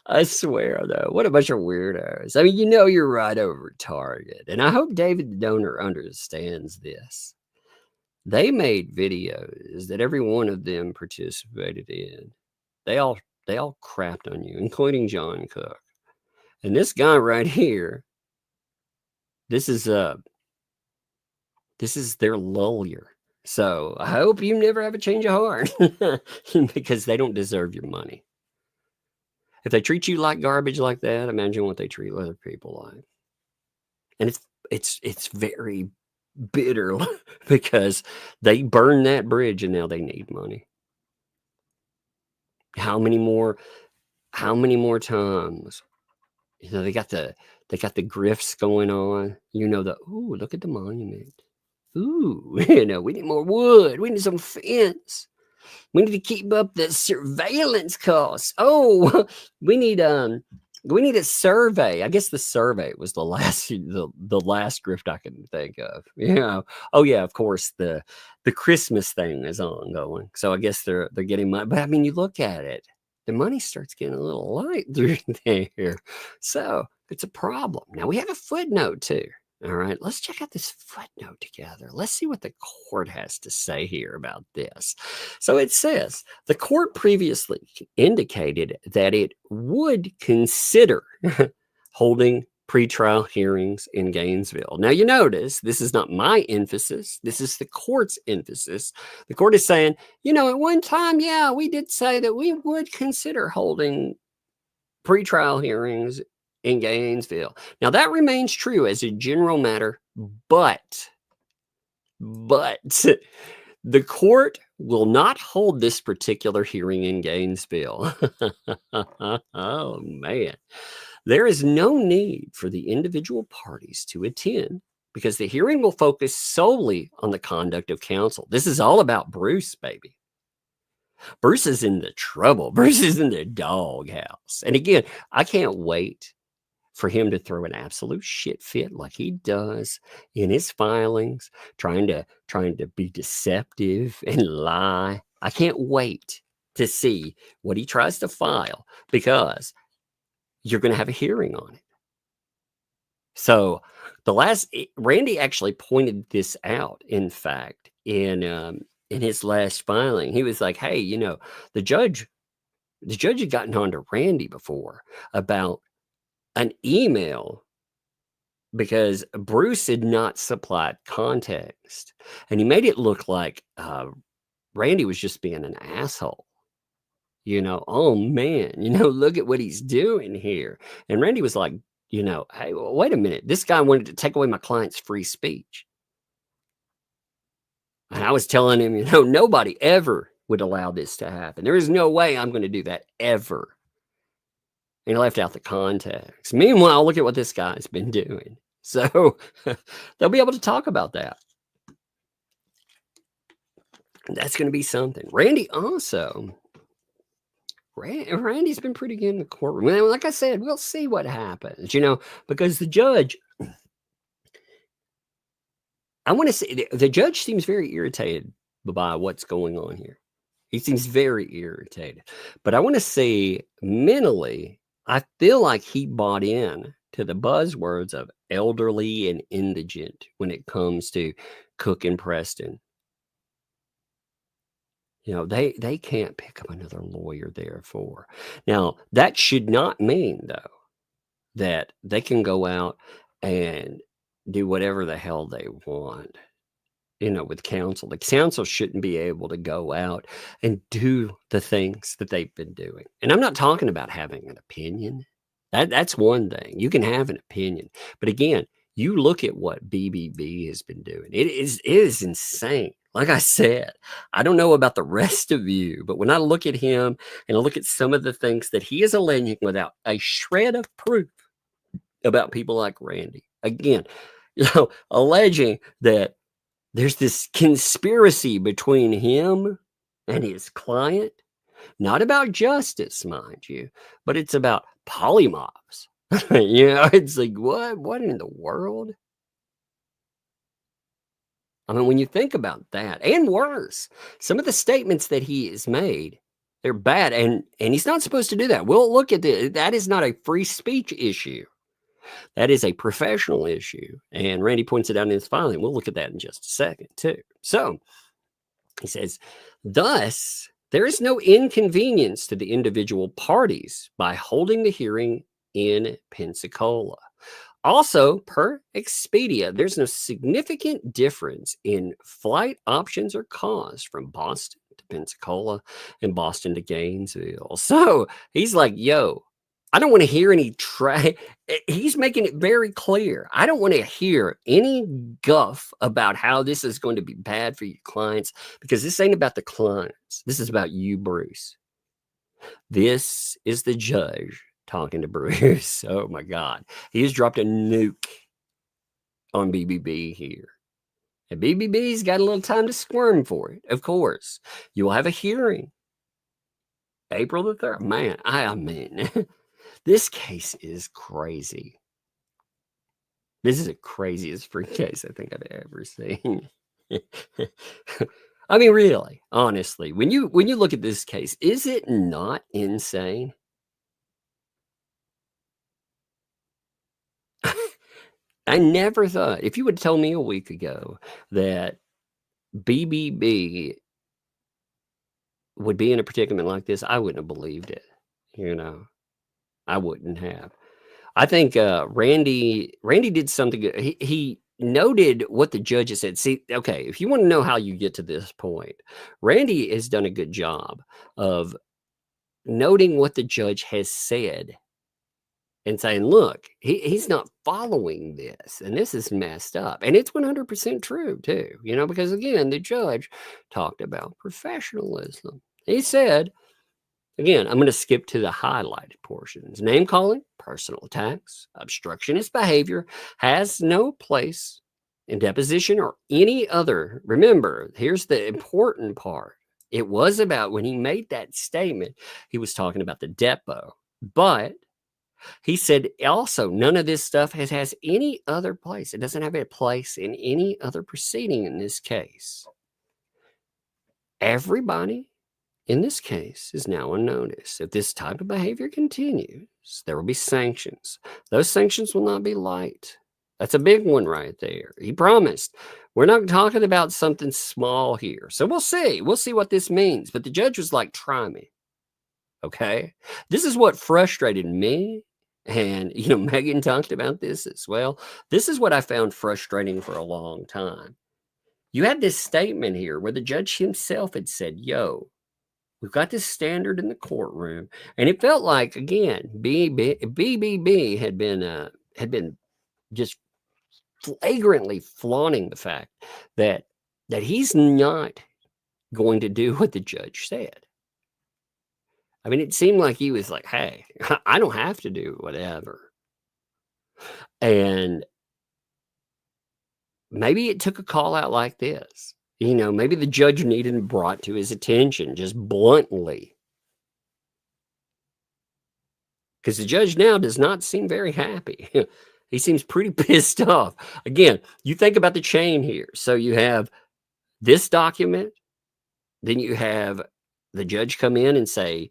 I swear, though, what a bunch of weirdos. I mean, you're right over target. And I hope David the Donor understands this. They made videos that every one of them participated in. They all crapped on you, including John Cook. And this guy right here, this is their Lulyer. So I hope you never have a change of heart because they don't deserve your money. If they treat you like garbage like that, imagine what they treat other people like. And it's very bitter because they burned that bridge and now they need money. How many more times? You know, they got the grifts going on. You know, ooh, look at the monument. Ooh, you know, we need more wood. We need some fence. We need to keep up the surveillance costs. Oh, we need a survey. I guess the survey was the last grift I can think of. You know. Oh yeah, of course the Christmas thing is ongoing. So I guess they're getting money. But I mean, you look at it, the money starts getting a little light through there. So it's a problem. Now we have a footnote too. All right, let's check out this footnote together. Let's see what the court has to say here about this. So it says, the court previously indicated that it would consider holding pretrial hearings in Gainesville. Now you notice this is not my emphasis. This is the court's emphasis. The court is saying, you know, at one time, yeah, we did say that we would consider holding pretrial hearings in Gainesville. Now that remains true as a general matter, but the court will not hold this particular hearing in Gainesville. Oh man. There is no need for the individual parties to attend because the hearing will focus solely on the conduct of counsel. This is all about Bruce, baby. Bruce is in the trouble. Bruce is in the doghouse. And again, I can't wait for him to throw an absolute shit fit like he does in his filings, trying to be deceptive and lie. I can't wait to see what he tries to file because you're going to have a hearing on it. So Randy actually pointed this out, in fact, in his last filing. He was like, hey, you know, the judge had gotten on to Randy before about an email because Bruce had not supplied context, and he made it look like Randy was just being an asshole. You know, oh man, you know, look at what he's doing here. And Randy was like, you know, hey, well, wait a minute. This guy wanted to take away my client's free speech. And I was telling him, you know, nobody ever would allow this to happen. There is no way I'm going to do that ever. And he left out the context. Meanwhile, look at what this guy's been doing. So they'll be able to talk about that. That's going to be something. Randy's been pretty good in the courtroom. Like I said, we'll see what happens, you know, because the judge, I want to say the judge seems very irritated by what's going on here. He seems very irritated. But I want to say mentally, I feel like he bought in to the buzzwords of elderly and indigent when it comes to Cook and Preston. You know, they can't pick up another lawyer, therefore. Now, that should not mean, though, that they can go out and do whatever the hell they want, you know, with counsel. The counsel shouldn't be able to go out and do the things that they've been doing. And I'm not talking about having an opinion. That's one thing. You can have an opinion. But again, you look at what BBB has been doing. It is insane. Like I said, I don't know about the rest of you, but when I look at him and I look at some of the things that he is alleging without a shred of proof about people like Randy, again, you know, alleging that there's this conspiracy between him and his client, not about justice, mind you, but it's about polymorphs. You know, it's like, what in the world? I mean, when you think about that, and worse, some of the statements that he has made, they're bad, and he's not supposed to do that. We'll look at that is not a free speech issue. That is a professional issue, and Randy points it out in his filing. We'll look at that in just a second, too. So, he says, thus, there is no inconvenience to the individual parties by holding the hearing in Pensacola. Also, per Expedia, there's no significant difference in flight options or costs from Boston to Pensacola and Boston to Gainesville. So he's like, yo, I don't want to hear any he's making it very clear. I don't want to hear any guff about how this is going to be bad for your clients, because this ain't about the clients. This is about you, Bruce. This is the judge talking to Bruce. Oh my God. He has dropped a nuke on BBB here. And BBB's got a little time to squirm for it, of course. You will have a hearing April the 3rd. Man, I mean, this case is crazy. This is the craziest free case I think I've ever seen. I mean, really, honestly, when you look at this case, is it not insane? I never thought, if you would tell me a week ago that BBB would be in a predicament like this, I wouldn't have believed it. You know, I wouldn't have. I think Randy did something good. He noted what the judges said. See, okay, if you want to know how you get to this point, Randy has done a good job of noting what the judge has said and saying, look, he's not following this, and this is messed up. And it's 100% true, too, you know, because, again, the judge talked about professionalism. He said, again, I'm going to skip to the highlighted portions. Name calling, personal attacks, obstructionist behavior has no place in deposition or any other. Remember, here's the important part. It was about when he made that statement, he was talking about the depot. But he said also none of this stuff has any other place. It doesn't have a place in any other proceeding in this case. Everybody in this case is now on notice. If this type of behavior continues, there will be sanctions. Those sanctions will not be light. That's a big one right there. He promised. We're not talking about something small here. So we'll see. We'll see what this means. But the judge was like, try me. Okay? This is what frustrated me. And, you know, Megan talked about this as well. This is what I found frustrating for a long time. You had this statement here where the judge himself had said, yo, we've got this standard in the courtroom. And it felt like, again, BBB had been just flagrantly flaunting the fact that he's not going to do what the judge said. I mean, it seemed like he was like, hey, I don't have to do whatever. And maybe it took a call out like this. You know, maybe the judge needed it brought to his attention just bluntly. Because the judge now does not seem very happy. He seems pretty pissed off. Again, you think about the chain here. So you have this document, then you have the judge come in and say,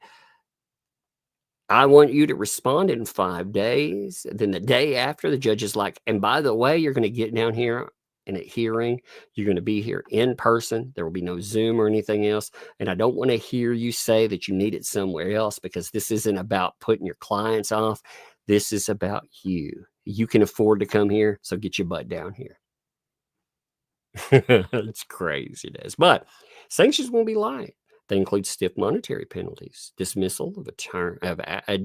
I want you to respond in 5 days. Then the day after, the judge is like, and by the way, you're going to get down here in a hearing. You're going to be here in person. There will be no Zoom or anything else. And I don't want to hear you say that you need it somewhere else, because this isn't about putting your clients off. This is about you. You can afford to come here, so get your butt down here. It's craziness. But sanctions won't be light. They include stiff monetary penalties, dismissal of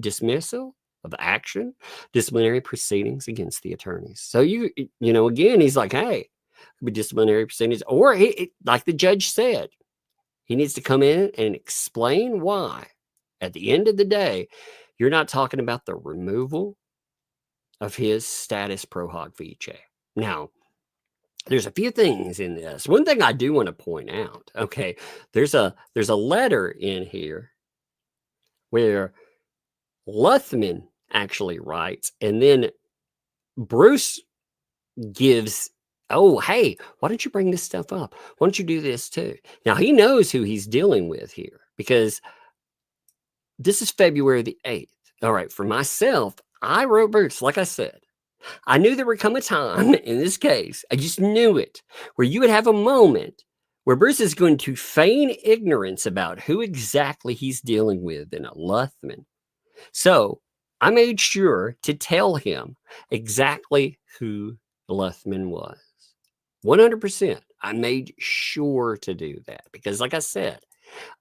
dismissal of action, disciplinary proceedings against the attorneys. So you know, again, he's like, hey, it could be disciplinary proceedings, or like the judge said, he needs to come in and explain why. At the end of the day, you're not talking about the removal of his status pro hoc vice. Now, there's a few things in this. One thing I do want to point out, okay, there's a letter in here where Luthman actually writes, and then Bruce gives, oh, hey, why don't you bring this stuff up? Why don't you do this too? Now, he knows who he's dealing with here, because this is February the 8th. All right, for myself, I wrote Bruce, like I said. I knew there would come a time in this case, I just knew it, where you would have a moment where Bruce is going to feign ignorance about who exactly he's dealing with in a Luthman. So I made sure to tell him exactly who Luthman was. 100%. I made sure to do that because, like I said,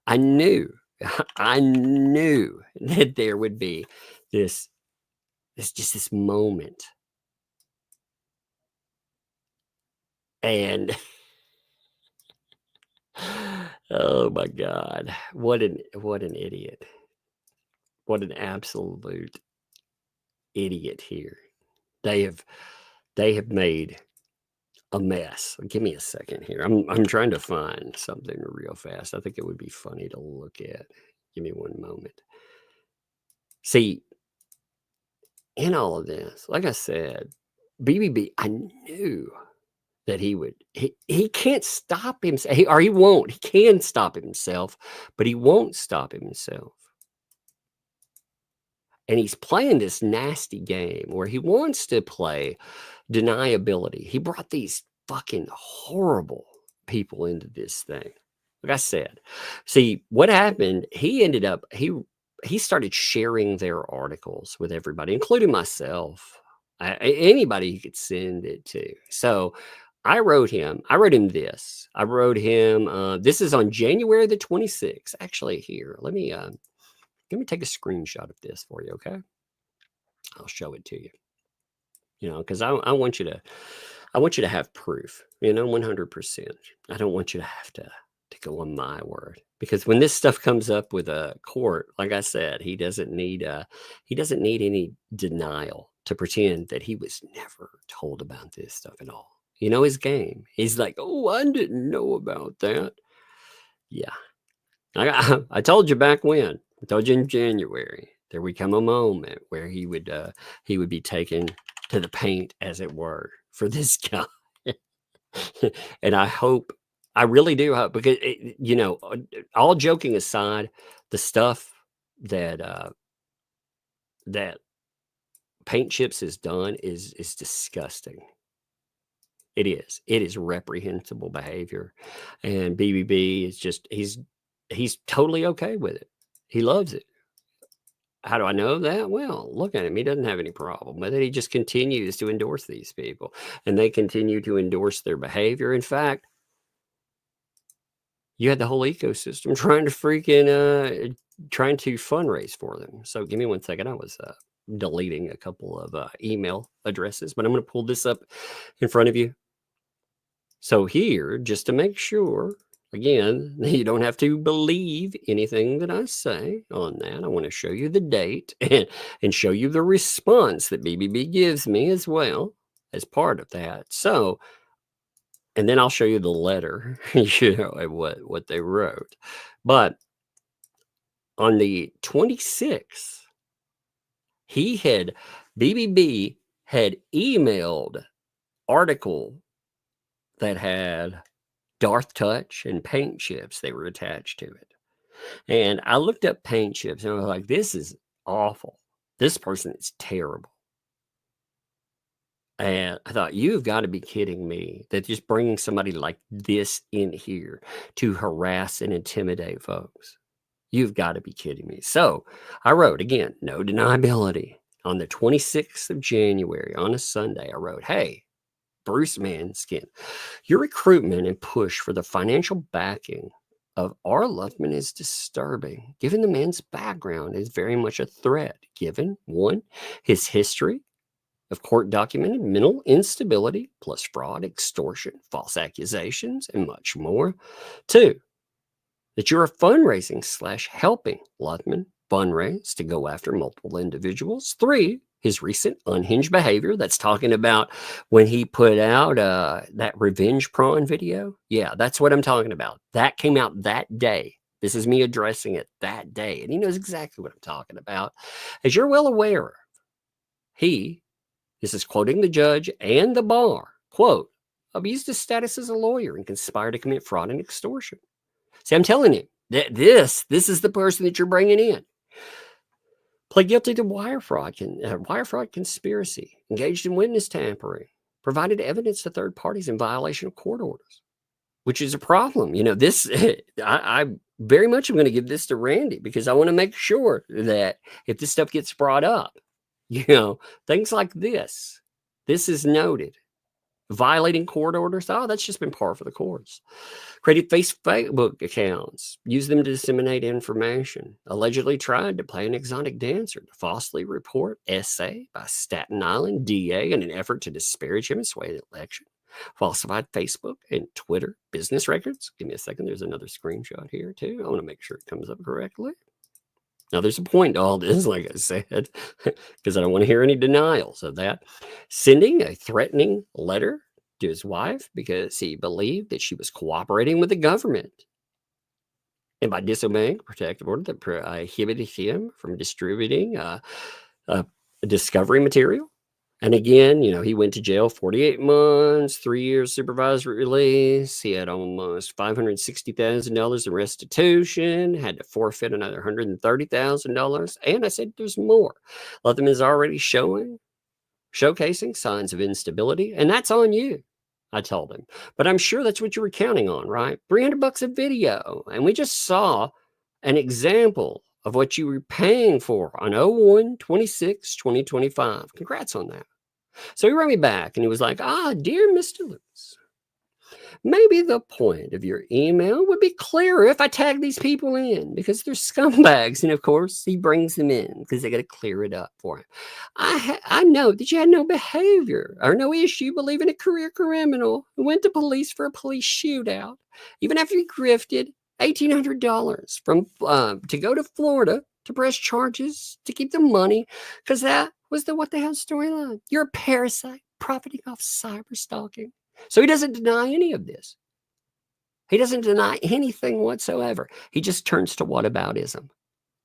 I knew that there would be this moment. And oh my God, what an idiot. What an absolute idiot here. They have made a mess. Give me a second here. I'm trying to find something real fast. I think it would be funny to look at. Give me one moment. See, in all of this, like I said, BBB, I knew that he can't stop himself, or he won't. He can stop himself, but he won't stop himself. And he's playing this nasty game where he wants to play deniability. He brought these fucking horrible people into this thing. Like I said, see what happened. He ended up, he started sharing their articles with everybody, including myself. Anybody he could send it to. So I wrote him this. I wrote him, this is on January the 26th. Actually, here, let me take a screenshot of this for you, okay? I'll show it to you. You know, because I want you to have proof, 100%. I don't want you to have to go on my word, because when this stuff comes up with a court, like I said, he doesn't need any denial to pretend that he was never told about this stuff at all. You know his game. He's like, oh, I didn't know about that. Yeah. I told you back when. I told you in January. There would come a moment where he would be taken to the paint, as it were, for this guy. And I really do hope, because all joking aside, the stuff that that Paint Chips has done is disgusting. It is reprehensible behavior, and BBB is just he's totally okay with it. He loves it. How do I know that? Well, look at him. He doesn't have any problem with it. He just continues to endorse these people, and they continue to endorse their behavior. In fact, you had the whole ecosystem trying to fundraise for them. So give me one second. I was deleting a couple of email addresses, but I'm going to pull this up in front of you. So here, just to make sure, again, you don't have to believe anything that I say on that. I want to show you the date and show you the response that BBB gives me as well as part of that. So, and then I'll show you the letter, what they wrote. But on the 26th, BBB had emailed article that had Darth Touch and Paint Chips. They were attached to it. And I looked up Paint Chips and I was like, this is awful. This person is terrible. And I thought, you've got to be kidding me that just bringing somebody like this in here to harass and intimidate folks. You've got to be kidding me. So I wrote, again, no deniability. On the 26th of January, on a Sunday, I wrote, hey, Bruce Manskin, your recruitment and push for the financial backing of R. Luffman is disturbing, given the man's background is very much a threat, given, one, his history of court-documented mental instability, plus fraud, extortion, false accusations, and much more. Two, that you're fundraising / helping Luffman fundraise to go after multiple individuals. Three, his recent unhinged behavior. That's talking about when he put out that revenge prawn video. Yeah, that's what I'm talking about. That came out that day. This is me addressing it that day. And he knows exactly what I'm talking about. As you're well aware, this is quoting the judge and the bar, quote, abused his status as a lawyer and conspired to commit fraud and extortion. See, I'm telling you, that this is the person that you're bringing in. Pled guilty to wire fraud conspiracy, engaged in witness tampering, provided evidence to third parties in violation of court orders, which is a problem. This, I very much am going to give this to Randy, because I want to make sure that if this stuff gets brought up, things like this is noted. Violating court orders, that's just been par for the course. Created Facebook accounts, used them to disseminate information, allegedly tried to play an exotic dancer to falsely report essay by Staten Island DA in an effort to disparage him and sway the election, falsified Facebook and Twitter business records. Give me a second, there's another screenshot here too. I want to make sure it comes up correctly. Now, there's a point to all this, like I said, because I don't want to hear any denials of that. Sending a threatening letter to his wife because he believed that she was cooperating with the government. And by disobeying a protective order that prohibited him from distributing discovery material. And again, he went to jail 48 months, 3 years supervised release. He had almost $560,000 in restitution, had to forfeit another $130,000. And I said, there's more. Luthman is already showcasing signs of instability, and that's on you, I told him. But I'm sure that's what you were counting on, right? $300 a video. And we just saw an example of what you were paying for on 01/26/2025. Congrats on that. So he wrote me back and he was like, dear Mr. Lewis, maybe the point of your email would be clearer if I tag these people in because they're scumbags. And of course, he brings them in because they got to clear it up for him. I know that you had no behavior or no issue believing a career criminal who went to police for a police shootout, even after he grifted $1,800 from to go to Florida to press charges to keep the money, because that was the What the Hell storyline. You're a parasite profiting off cyber stalking. So he doesn't deny any of this. He doesn't deny anything whatsoever. He just turns to whataboutism.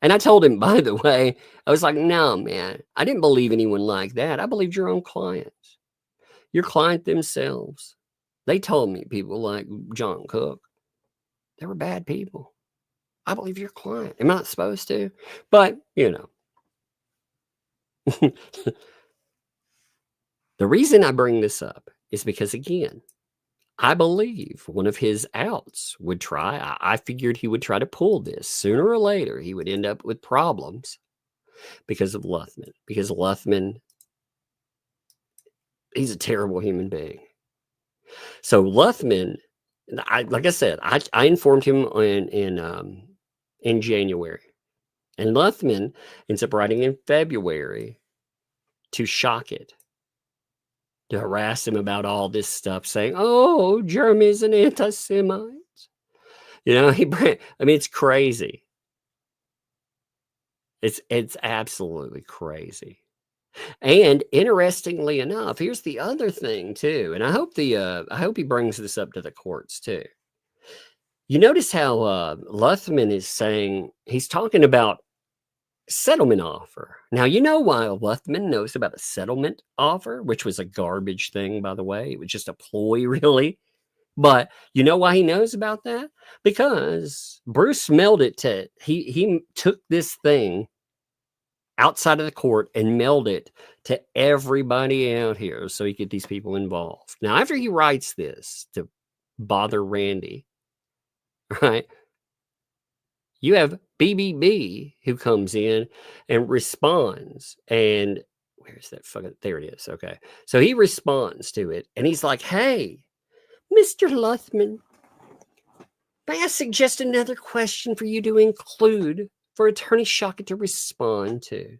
And I told him, by the way, I was like, no, man, I didn't believe anyone like that. I believed your own clients, your client themselves. They told me people like John Cook, they were bad people. I believe your client. Am I not supposed to? But, the reason I bring this up is because, again, I believe one of his outs would try. I figured he would try to pull this. Sooner or later, he would end up with problems because of Luthman. Because Luthman, he's a terrible human being. So Luthman, like I said, I informed him in January. And Luthman ends up writing in February to shock it, to harass him about all this stuff, saying, oh, Jeremy's an anti-Semite. It's crazy. It's absolutely crazy. And interestingly enough, here's the other thing too, and I hope he brings this up to the courts too. You notice how Luthman is saying, he's talking about settlement offer. Now, you know why Luthman knows about a settlement offer, which was a garbage thing, by the way. It was just a ploy, really. But you know why he knows about that? Because Bruce mailed it to, he took this thing outside of the court and mailed it to everybody out here so he could get these people involved. Now, after he writes this to bother Randy, right, you have BBB who comes in and responds. And where's that fucking, there it is. Okay. So he responds to it and he's like, hey, Mr. Luthman, may I suggest another question for you to include for Attorney Shockett to respond to?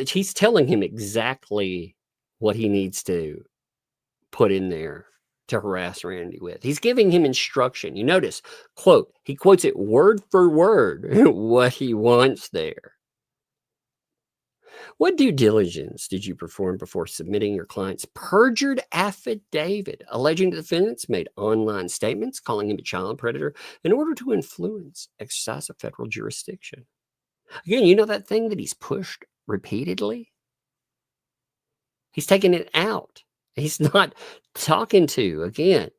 He's telling him exactly what he needs to put in there to harass Randy with. He's giving him instruction. You notice, quote, he quotes it word for word, what he wants there. What due diligence did you perform before submitting your client's perjured affidavit alleging the defendants made online statements calling him a child predator in order to influence exercise of federal jurisdiction? Again, you know that thing that he's pushed repeatedly? He's taking it out. He's not talking to, again,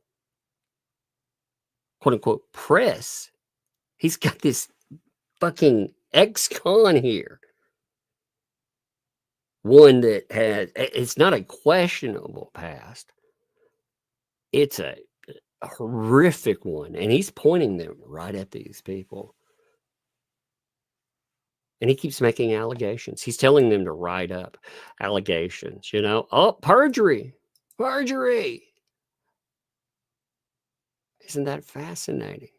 quote unquote, press. He's got this fucking ex-con here. One that it's not a questionable past. It's a horrific one. And he's pointing them right at these people. And he keeps making allegations. He's telling them to write up allegations, Oh, perjury. Perjury. Isn't that fascinating?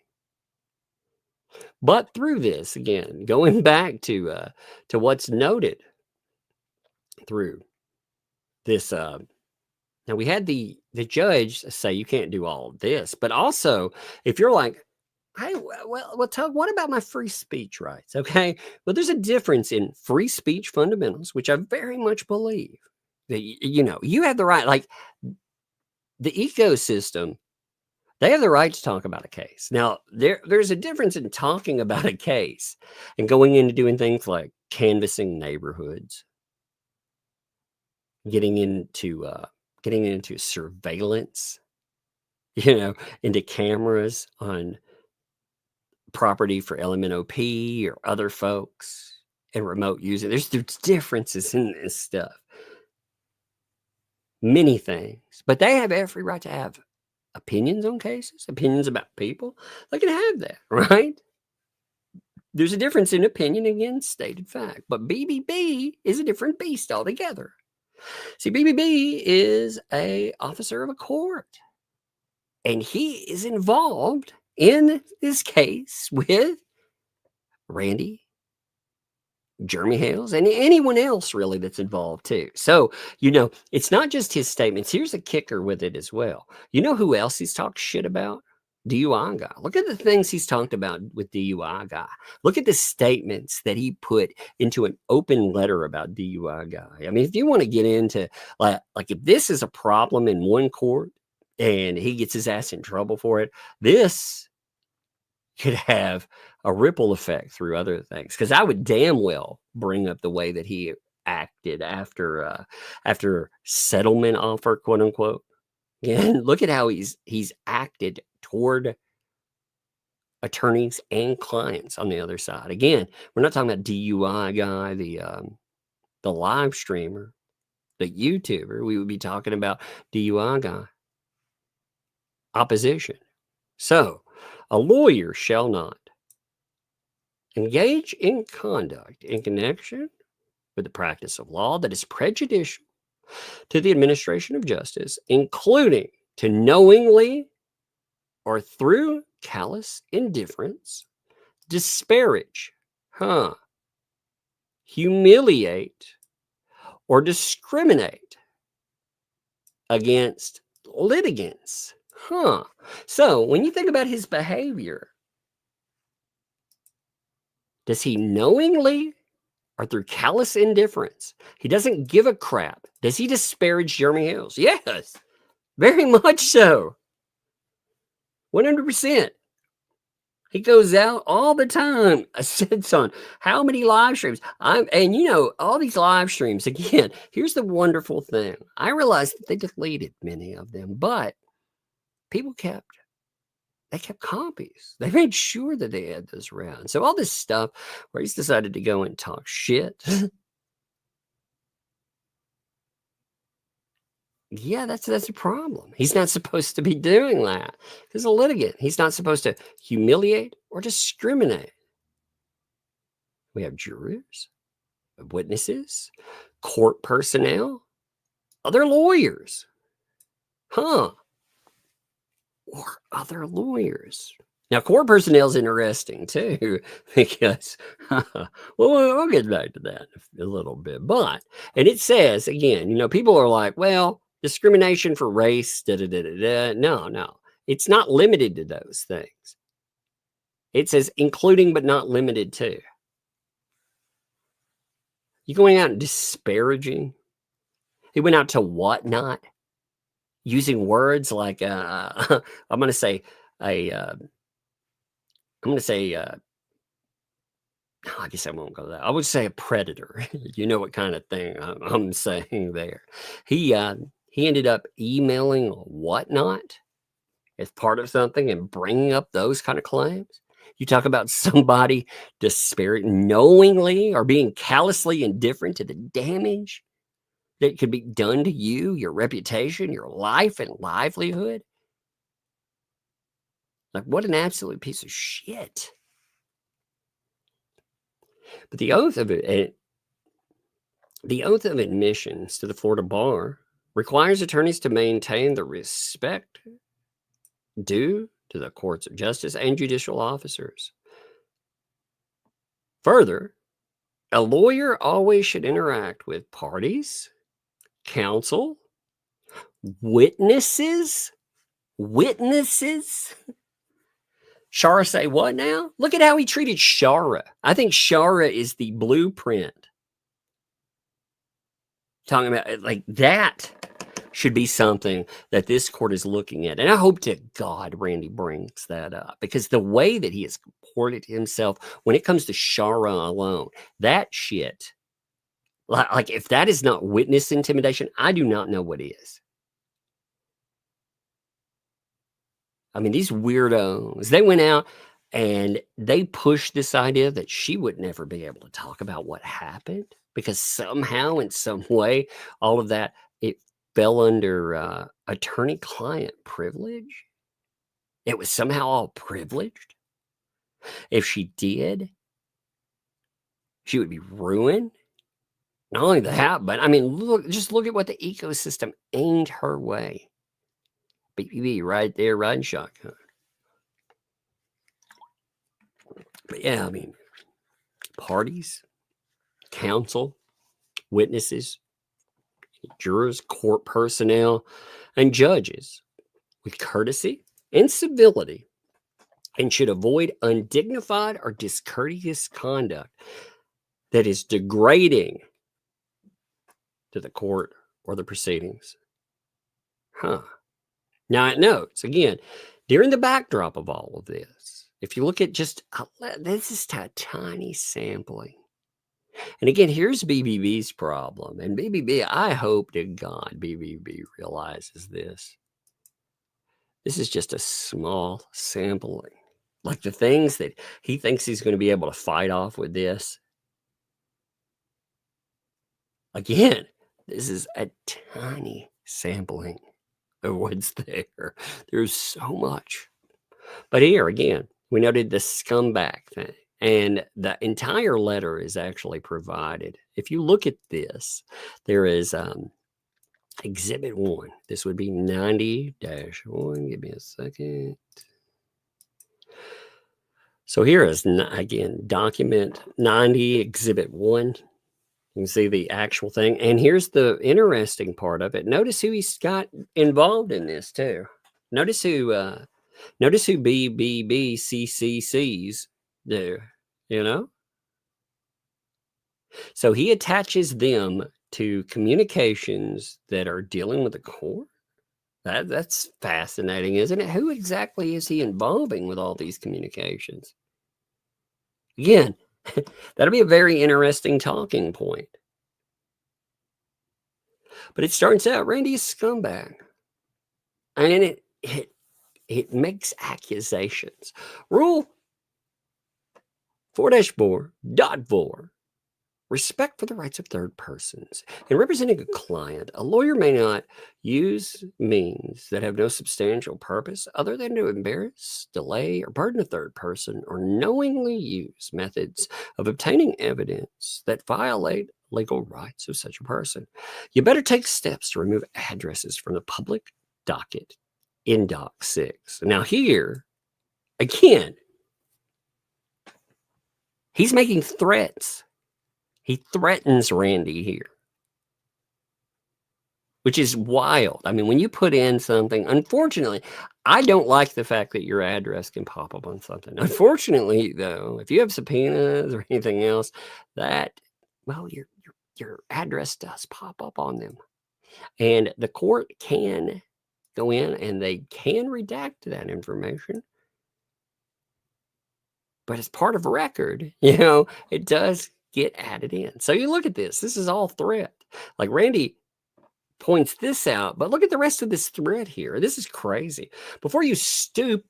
But through this, again, going back to what's noted through this, now we had the judge say you can't do all of this, but also if you're like, Hey, well, Tug, what about my free speech rights? Okay. Well, there's a difference in free speech fundamentals, which I very much believe that, you have the right, like the ecosystem, they have the right to talk about a case. Now, there's a difference in talking about a case and going into doing things like canvassing neighborhoods, getting into surveillance, into cameras on property for LMNOP or other folks and remote using. There's differences in this stuff. Many things. But they have every right to have opinions on cases, opinions about people. They can have that, right? There's a difference in opinion against stated fact. But BBB is a different beast altogether. See, BBB is a officer of a court. And he is involved in this case with Randy, Jeremy Hales, and anyone else really that's involved too. So, it's not just his statements. Here's a kicker with it as well. You know who else he's talked shit about? DUI guy. Look at the things he's talked about with DUI guy. Look at the statements that he put into an open letter about DUI guy. I mean, if you want to get into like if this is a problem in one court and he gets his ass in trouble for it, this could have a ripple effect through other things. Because I would damn well bring up the way that he acted after settlement offer, quote unquote. And look at how he's acted toward attorneys and clients on the other side. Again, we're not talking about DUI guy, the live streamer, the YouTuber. We would be talking about DUI guy. Opposition. So, a lawyer shall not engage in conduct in connection with the practice of law that is prejudicial to the administration of justice, including to knowingly or through callous indifference disparage, humiliate, or discriminate against litigants. So when you think about his behavior, does he knowingly or through callous indifference? He doesn't give a crap. Does he disparage Jeremy Hales? Yes, very much so. 100%. He goes out all the time, sits on how many live streams. All these live streams, again, here's the wonderful thing. I realized that they deleted many of them, but people kept copies. They made sure that they had those around. So all this stuff where he's decided to go and talk shit. Yeah, that's a problem. He's not supposed to be doing that. He's a litigant. He's not supposed to humiliate or discriminate. We have jurors, witnesses, court personnel, other lawyers. Or other lawyers. Now, court personnel is interesting too, because, we'll get back to that in a little bit. But, and it says, again, people are like, well, discrimination for race, No, it's not limited to those things. It says including but not limited to. You going out and disparaging? He went out to whatnot, using words like I guess I won't go there. I would say a predator. You know what kind of thing I'm saying there. He ended up emailing whatnot as part of something and bringing up those kind of claims. You talk about somebody disparaging knowingly or being callously indifferent to the damage that could be done to you, your reputation, your life and livelihood. Like, what an absolute piece of shit. But the oath of admissions to the Florida bar requires attorneys to maintain the respect due to the courts of justice and judicial officers. Further, a lawyer always should interact with parties, counsel, witnesses, Shara say what now? Look at how he treated Shara. I think Shara is the blueprint. Talking about like that should be something that this court is looking at. And I hope to God Randy brings that up, because the way that he has comported himself when it comes to Shara alone, that shit, like if that is not witness intimidation, I do not know what is. I mean, these weirdos, they went out and they pushed this idea that she would never be able to talk about what happened because somehow, in some way, all of that, it fell under attorney-client privilege. It was somehow all privileged. If she did, she would be ruined. Not only that, but I mean, just look at what the ecosystem aimed her way. BB right there, riding shotgun. But yeah, I mean, parties, counsel, witnesses, jurors, court personnel, and judges with courtesy and civility, and should avoid undignified or discourteous conduct that is degrading to the court or the proceedings. Now it notes, again, during the backdrop of all of this, if you look at just, this is a tiny sampling. And again, here's BBB's problem. And BBB, I hope to God BBB realizes this. This is just a small sampling. Like the things that he thinks he's going to be able to fight off with this. Again, this is a tiny sampling of what's there. There's so much. But here, again, we noted the scumbag thing. And the entire letter is actually provided. If you look at this, there is Exhibit 1. This would be 90-1. Give me a second. So here is, again, document 90, Exhibit 1. You can see the actual thing. And here's the interesting part of it. Notice who he's got involved in this, too. Notice who BBBCCCs do, you know? So he attaches them to communications that are dealing with the court. That's fascinating, isn't it? Who exactly is he involving with all these communications? Again, that'll be a very interesting talking point. But it starts out, Randy is a scumbag. And it makes accusations. Rule 4-4.4. Respect for the rights of third persons. In representing a client, a lawyer may not use means that have no substantial purpose other than to embarrass, delay, or burden a third person, or knowingly use methods of obtaining evidence that violate legal rights of such a person. You better take steps to remove addresses from the public docket in Doc 6. Now here, again, he's making threats. He threatens Randy here, which is wild. I mean, when you put in something, unfortunately, I don't like the fact that your address can pop up on something. Unfortunately, though, if you have subpoenas or anything else, that, well, your address does pop up on them. And the court can go in and they can redact that information. But as part of a record, it does get added in. So you look at this. This is all threat. Like Randy points this out, but look at the rest of this thread here. This is crazy. Before you stupidly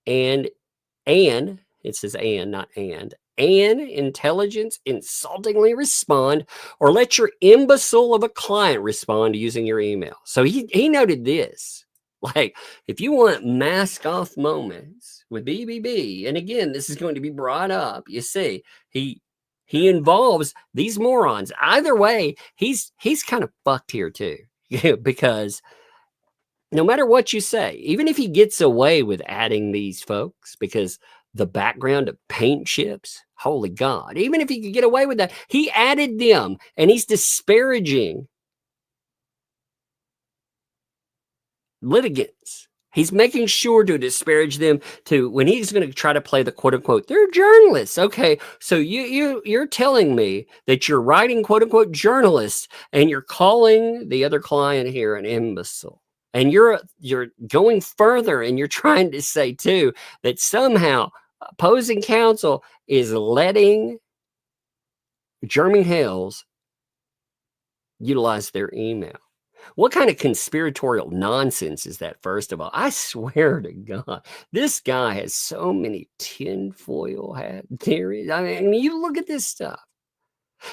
and it says and, not and intelligence insultingly respond, or let your imbecile of a client respond using your email. So he noted this. Like, if you want mask off moments with BBB, and again, this is going to be brought up, you see, he involves these morons. Either way, he's kind of fucked here too, because no matter what you say, even if he gets away with adding these folks, because the background of paint chips, holy God, even if he could get away with that, he added them, and he's disparaging litigants. He's making sure to disparage them to when he's going to try to play the quote unquote, they're journalists. Okay. So you're telling me that you're writing quote unquote journalists and you're calling the other client here an imbecile. And you're going further and you're trying to say too that somehow opposing counsel is letting Jeremy Hales utilize their email. What kind of conspiratorial nonsense is that, first of all? I swear to God, this guy has so many tinfoil hat theories. I mean, you look at this stuff.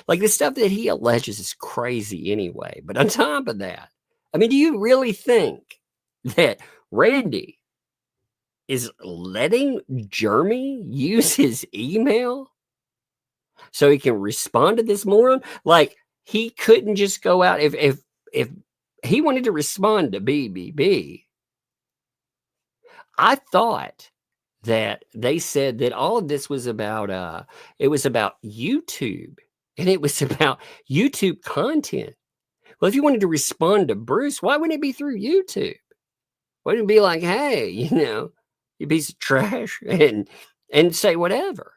Like the stuff that he alleges is crazy anyway. But on top of that, I mean, do you really think that Randy is letting Jeremy use his email so he can respond to this moron? Like, he couldn't just go out if he wanted to respond to BBB. I thought that they said that all of this was about it was about YouTube and it was about YouTube content. Well, if you wanted to respond to Bruce, why wouldn't it be through YouTube? Wouldn't it be like, hey, you piece of trash, and say whatever?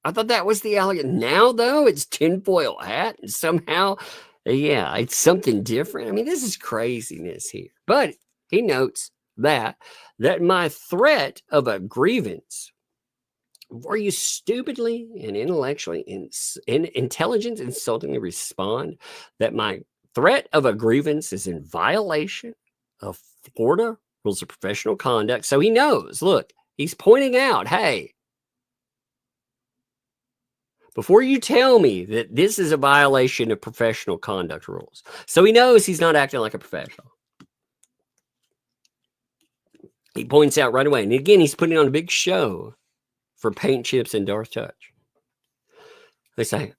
I thought that was the allegation. Now, though, it's tinfoil hat, and somehow, yeah, it's something different. I mean, this is craziness here. But he notes that my threat of a grievance, where you stupidly and intellectually intelligent insultingly respond that my threat of a grievance is in violation of Florida rules of professional conduct. So he knows, look, he's pointing out, hey, before you tell me that this is a violation of professional conduct rules. So he knows he's not acting like a professional. He points out right away. And again, he's putting on a big show for Paint Chips and Darth Touch. They say,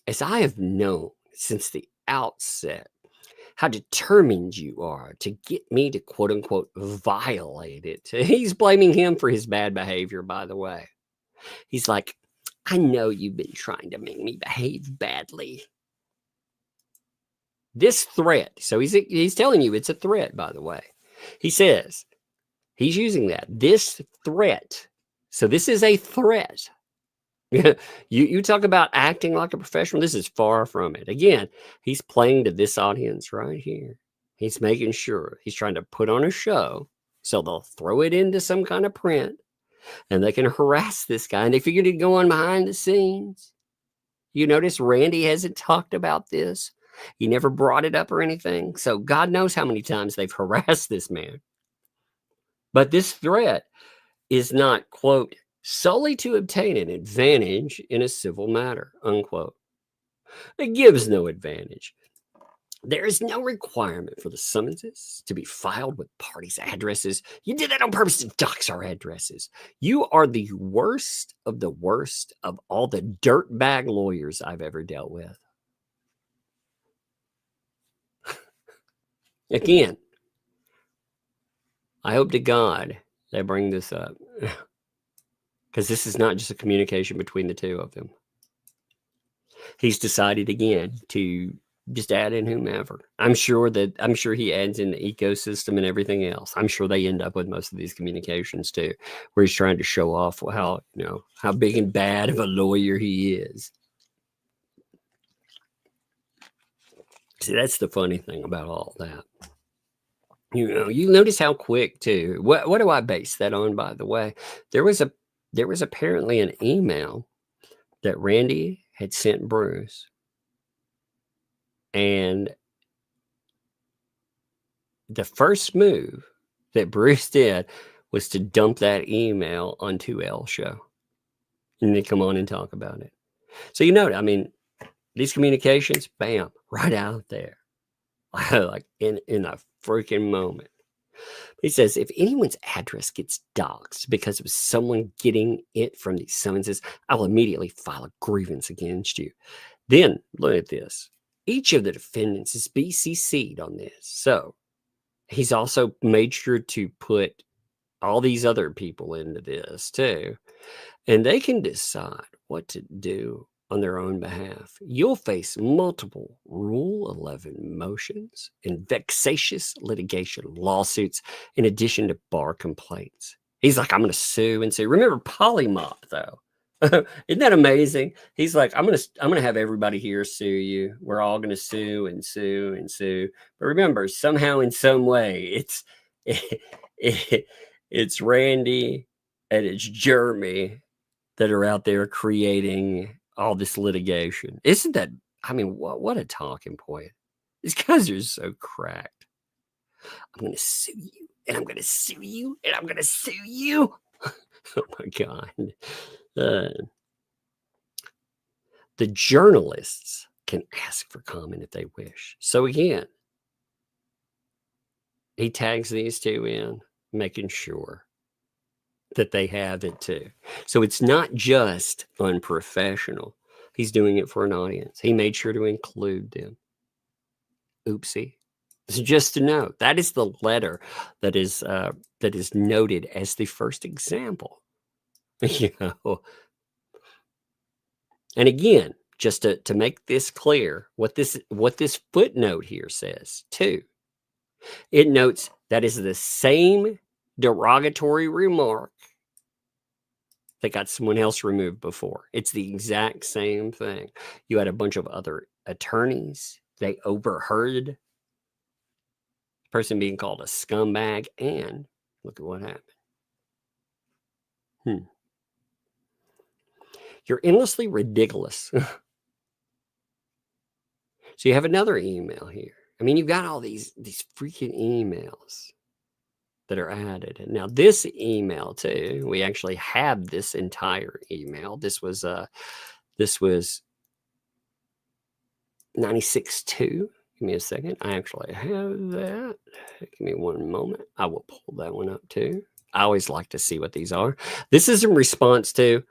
as I have known since the outset how determined you are to get me to quote unquote violate it. He's blaming him for his bad behavior, by the way. He's like, I know you've been trying to make me behave badly. This threat, so he's telling you it's a threat, by the way. He says, he's using that. This threat. So this is a threat. You talk about acting like a professional. This is far from it. Again, he's playing to this audience right here. He's making sure he's trying to put on a show. So they'll throw it into some kind of print and they can harass this guy. And they figured it'd go on behind the scenes. You notice Randy hasn't talked about this. He never brought it up or anything. So God knows how many times they've harassed this man. But this threat is not, quote, solely to obtain an advantage in a civil matter, unquote. It gives no advantage. There is no requirement for the summonses to be filed with parties' addresses. You did that on purpose to dox our addresses. You are the worst of all the dirtbag lawyers I've ever dealt with. Again, I hope to God they bring this up. Because this is not just a communication between the two of them. He's decided again to just add in whomever. I'm sure he adds in the ecosystem and everything else. I'm sure they end up with most of these communications too, where he's trying to show off how big and bad of a lawyer he is. See, that's the funny thing about all that. You notice how quick too. What do I base that on, by the way? There was apparently an email that Randy had sent Bruce. And the first move that Bruce did was to dump that email on 2L show. And then come on and talk about it. So these communications, bam, right out there. Like in a freaking moment. He says, if anyone's address gets doxxed because of someone getting it from these summonses, I will immediately file a grievance against you. Then, look at this. Each of the defendants is BCC'd on this. So, he's also made sure to put all these other people into this, too. And they can decide what to do on their own behalf. You'll face multiple Rule 11 motions and vexatious litigation lawsuits in addition to bar complaints. He's like, I'm going to sue and sue. Remember polymop, though. Isn't that amazing? He's like, I'm gonna have everybody here sue you. We're all gonna sue and sue and sue. But remember, somehow in some way, it's Randy and it's Jeremy that are out there creating all this litigation. Isn't that? I mean, what a talking point! These guys are so cracked. I'm gonna sue you, and I'm gonna sue you, and I'm gonna sue you. Oh my God. The journalists can ask for comment if they wish. So again, he tags these two in, making sure that they have it too. So it's not just unprofessional. He's doing it for an audience. He made sure to include them. Oopsie. So just to note, that is the letter that is noted as the first example. You know, and again, just to make this clear, what this footnote here says too, it notes that is the same derogatory remark that got someone else removed before. It's the exact same thing. You had a bunch of other attorneys. They overheard the person being called a scumbag, and look at what happened. You're endlessly ridiculous. So you have another email here. I mean, you've got all these freaking emails that are added. Now, this email too, we actually have this entire email. This was 96.2. Give me a second. I actually have that. Give me one moment. I will pull that one up too. I always like to see what these are. This is in response to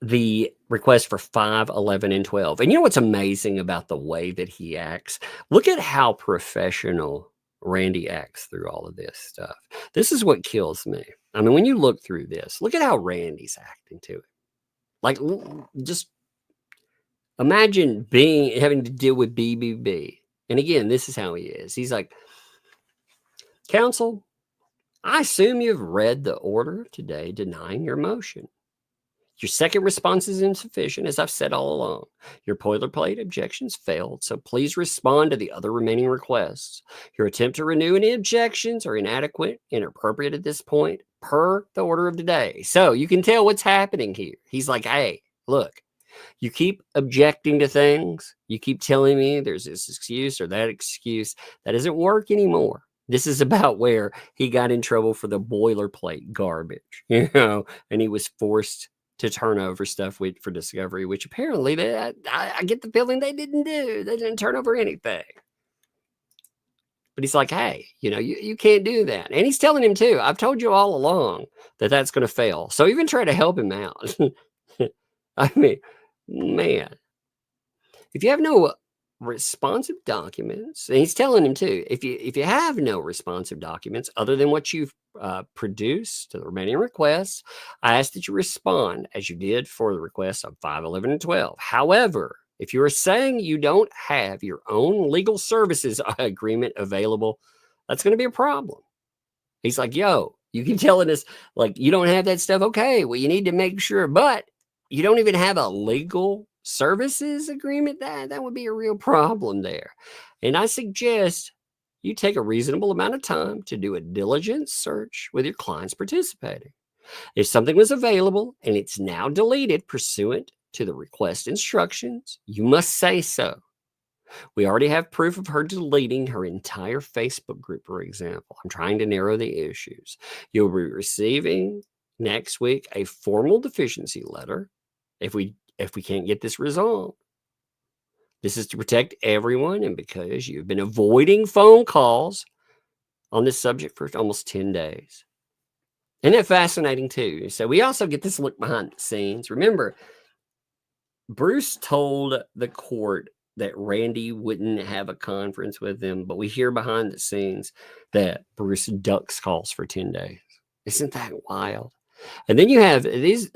the request for 5, 11, and 12. And you know what's amazing about the way that he acts? Look at how professional Randy acts through all of this stuff. This is what kills me. I mean, when you look through this, look at how Randy's acting to it. Like, just imagine having to deal with BBB. And again, this is how he is. He's like, counsel, I assume you've read the order today denying your motion. Your second response is insufficient, as I've said all along. Your boilerplate objections failed, so please respond to the other remaining requests. Your attempt to renew any objections are inadequate, inappropriate at this point, per the order of today. So you can tell what's happening here. He's like, hey, look, you keep objecting to things. You keep telling me there's this excuse or that excuse. That doesn't work anymore. This is about where he got in trouble for the boilerplate garbage, you know, and he was forced to turn over stuff for discovery, which apparently I get the feeling they didn't do. They didn't turn over anything. But he's like, hey, you know, you can't do that. And he's telling him too, I've told you all along that that's going to fail. So even try to help him out. I mean, man, if you have no responsive documents, and he's telling him too, if you have no responsive documents other than what you've produced to the remaining requests, I ask that you respond as you did for the requests of 5, 11, and 12. However, if you are saying you don't have your own legal services agreement available, that's going to be a problem. He's like, yo, you keep telling us like you don't have that stuff. Okay, well, you need to make sure, but you don't even have a legal services agreement. That would be a real problem there. And I suggest you take a reasonable amount of time to do a diligent search with your clients participating. If something was available and it's now deleted pursuant to the request instructions, you must say so. We already have proof of her deleting her entire Facebook group, for example. I'm trying to narrow the issues. You'll be receiving next week a formal deficiency letter if we can't get this resolved. This is to protect everyone, and because you've been avoiding phone calls on this subject for almost 10 days. Isn't that fascinating too? So we also get this look behind the scenes. Remember, Bruce told the court that Randy wouldn't have a conference with him, but we hear behind the scenes that Bruce ducks calls for 10 days. Isn't that wild? And then you have these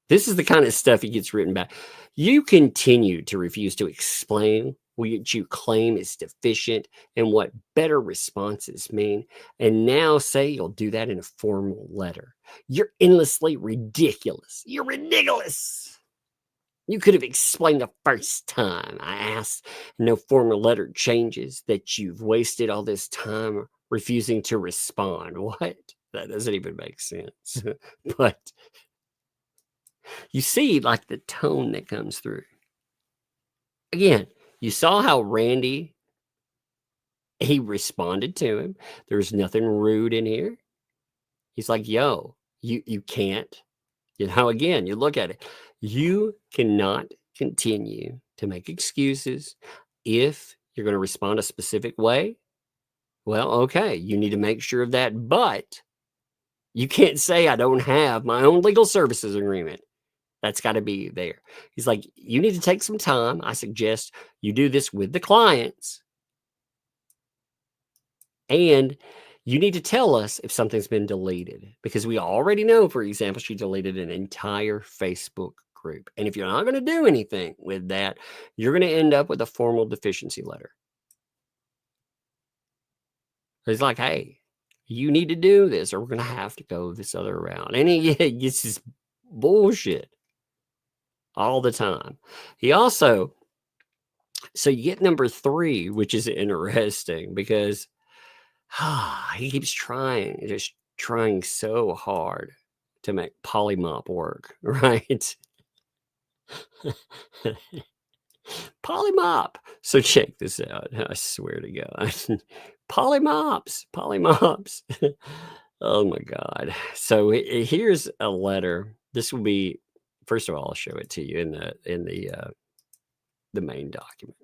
This is the kind of stuff he gets written back. You continue to refuse to explain what you claim is deficient and what better responses mean, and now say you'll do that in a formal letter. You're endlessly ridiculous. You're ridiculous. You could have explained the first time I asked. No formal letter changes that you've wasted all this time refusing to respond. What? That doesn't even make sense. But you see, like, the tone that comes through. Again, you saw how Randy, he responded to him. There's nothing rude in here. He's like, yo, you can't. You know, again, you look at it. You cannot continue to make excuses if you're going to respond a specific way. Well, okay, you need to make sure of that. But you can't say I don't have my own legal services agreement. That's got to be there. He's like, you need to take some time. I suggest you do this with the clients. And you need to tell us if something's been deleted, because we already know, for example, she deleted an entire Facebook group. And if you're not going to do anything with that, you're going to end up with a formal deficiency letter. It's like, hey, you need to do this or we're going to have to go this other route. And he gets this bullshit all the time. He also, so you get number 3, which is interesting because he keeps trying, just trying so hard to make polymop work, right? Polymop. So check this out. I swear to God. Polymops. Oh my God. So here's a letter. This will be, first of all, I'll show it to you in the main document.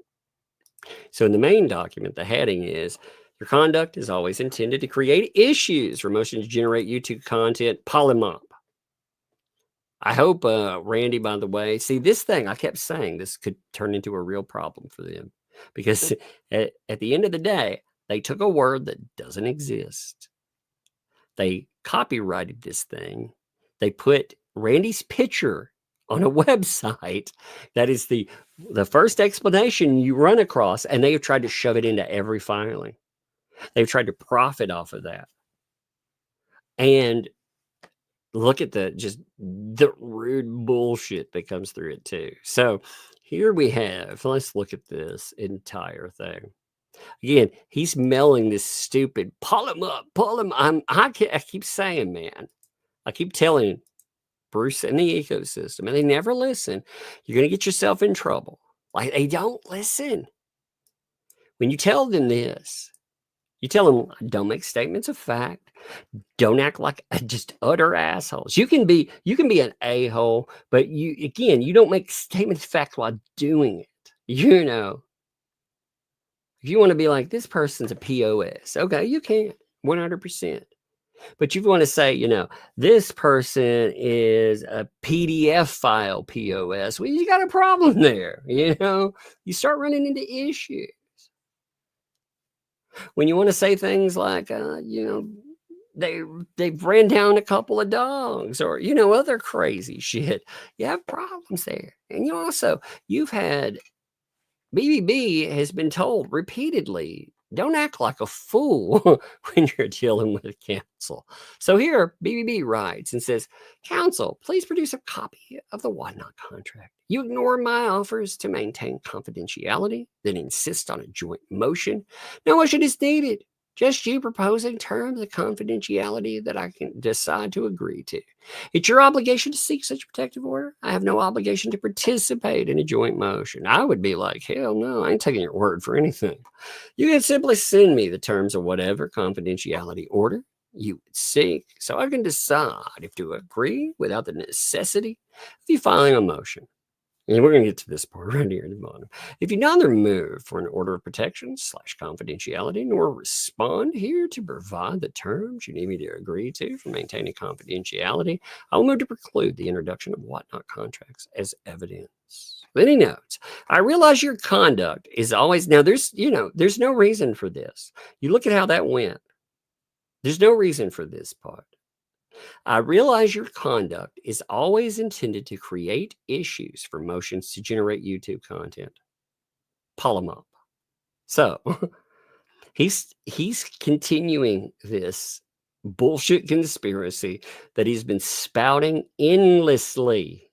So in the main document, the heading is, your conduct is always intended to create issues for motion to generate YouTube content. Polymop. I hope, Randy, by the way, see this thing, I kept saying this could turn into a real problem for them because at the end of the day, they took a word that doesn't exist. They copyrighted this thing. They put Randy's picture on a website that is the first explanation you run across, and they have tried to shove it into every filing. They've tried to profit off of that. And look at the rude bullshit that comes through it too. So here we have, let's look at this entire thing. Again, he's mailing this stupid pull him up. I keep saying, man, I keep telling Bruce and the ecosystem, and they never listen. You're going to get yourself in trouble. Like, they don't listen. When you tell them this, you tell them, don't make statements of fact. Don't act like just utter assholes. You can be an a-hole, but you don't make statements of fact while doing it. You know, if you want to be like, this person's a POS, okay, you can 100%. But you want to say, you know, this person is a PDF file POS. Well, you got a problem there. You know, you start running into issues. When you want to say things like, you know, they've ran down a couple of dogs or, you know, other crazy shit, you have problems there. And you also, you've had, BBB has been told repeatedly, don't act like a fool when you're dealing with counsel. So here, BBB writes and says, counsel, please produce a copy of the whatnot contract. You ignore my offers to maintain confidentiality, then insist on a joint motion. No motion is needed. Just you proposing terms of confidentiality that I can decide to agree to. It's your obligation to seek such a protective order. I have no obligation to participate in a joint motion. I would be like, hell no, I ain't taking your word for anything. You can simply send me the terms of whatever confidentiality order you would seek so I can decide if to agree without the necessity of you filing a motion. And we're going to get to this part right here in the bottom. If you neither move for an order of protection / confidentiality, nor respond here to provide the terms you need me to agree to for maintaining confidentiality, I will move to preclude the introduction of whatnot contracts as evidence. Then he notes, I realize your conduct is always, now there's no reason for this. You look at how that went. There's no reason for this part. I realize your conduct is always intended to create issues for motions to generate YouTube content. Pull 'em up. So he's continuing this bullshit conspiracy that he's been spouting endlessly.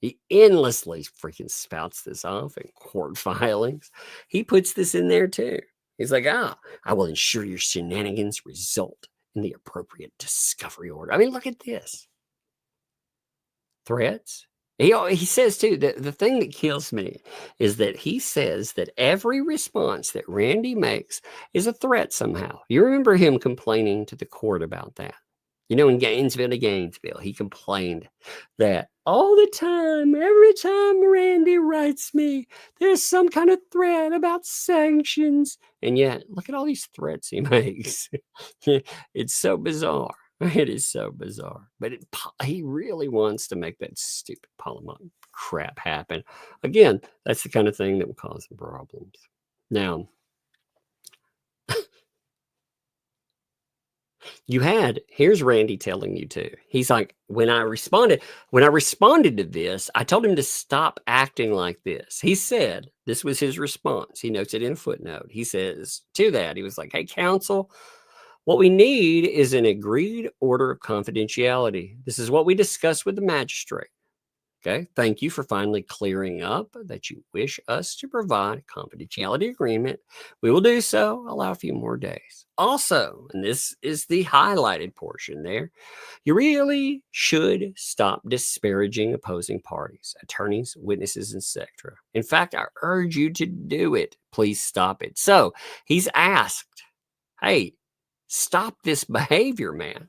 He endlessly freaking spouts this off in court filings. He puts this in there too. He's like, I will ensure your shenanigans result in the appropriate discovery order. I mean, look at this. Threats. He says too that the thing that kills me is that he says that every response that Randy makes is a threat somehow. You remember him complaining to the court about that. You know, in Gainesville, he complained that all the time, every time Randy writes me, there's some kind of threat about sanctions. And yet, look at all these threats he makes. It's so bizarre. It is so bizarre. But he really wants to make that stupid Parliament crap happen. Again, that's the kind of thing that will cause problems. Now, here's Randy telling you too. He's like, when I responded to this, I told him to stop acting like this. He said, this was his response. He notes it in a footnote. He says to that, he was like, hey, counsel, what we need is an agreed order of confidentiality. This is what we discussed with the magistrate. Okay, thank you for finally clearing up that you wish us to provide a confidentiality agreement. We will do so. Allow a few more days. Also, and this is the highlighted portion there, you really should stop disparaging opposing parties, attorneys, witnesses, etc. In fact, I urge you to do it. Please stop it. So he's asked, hey, stop this behavior, man.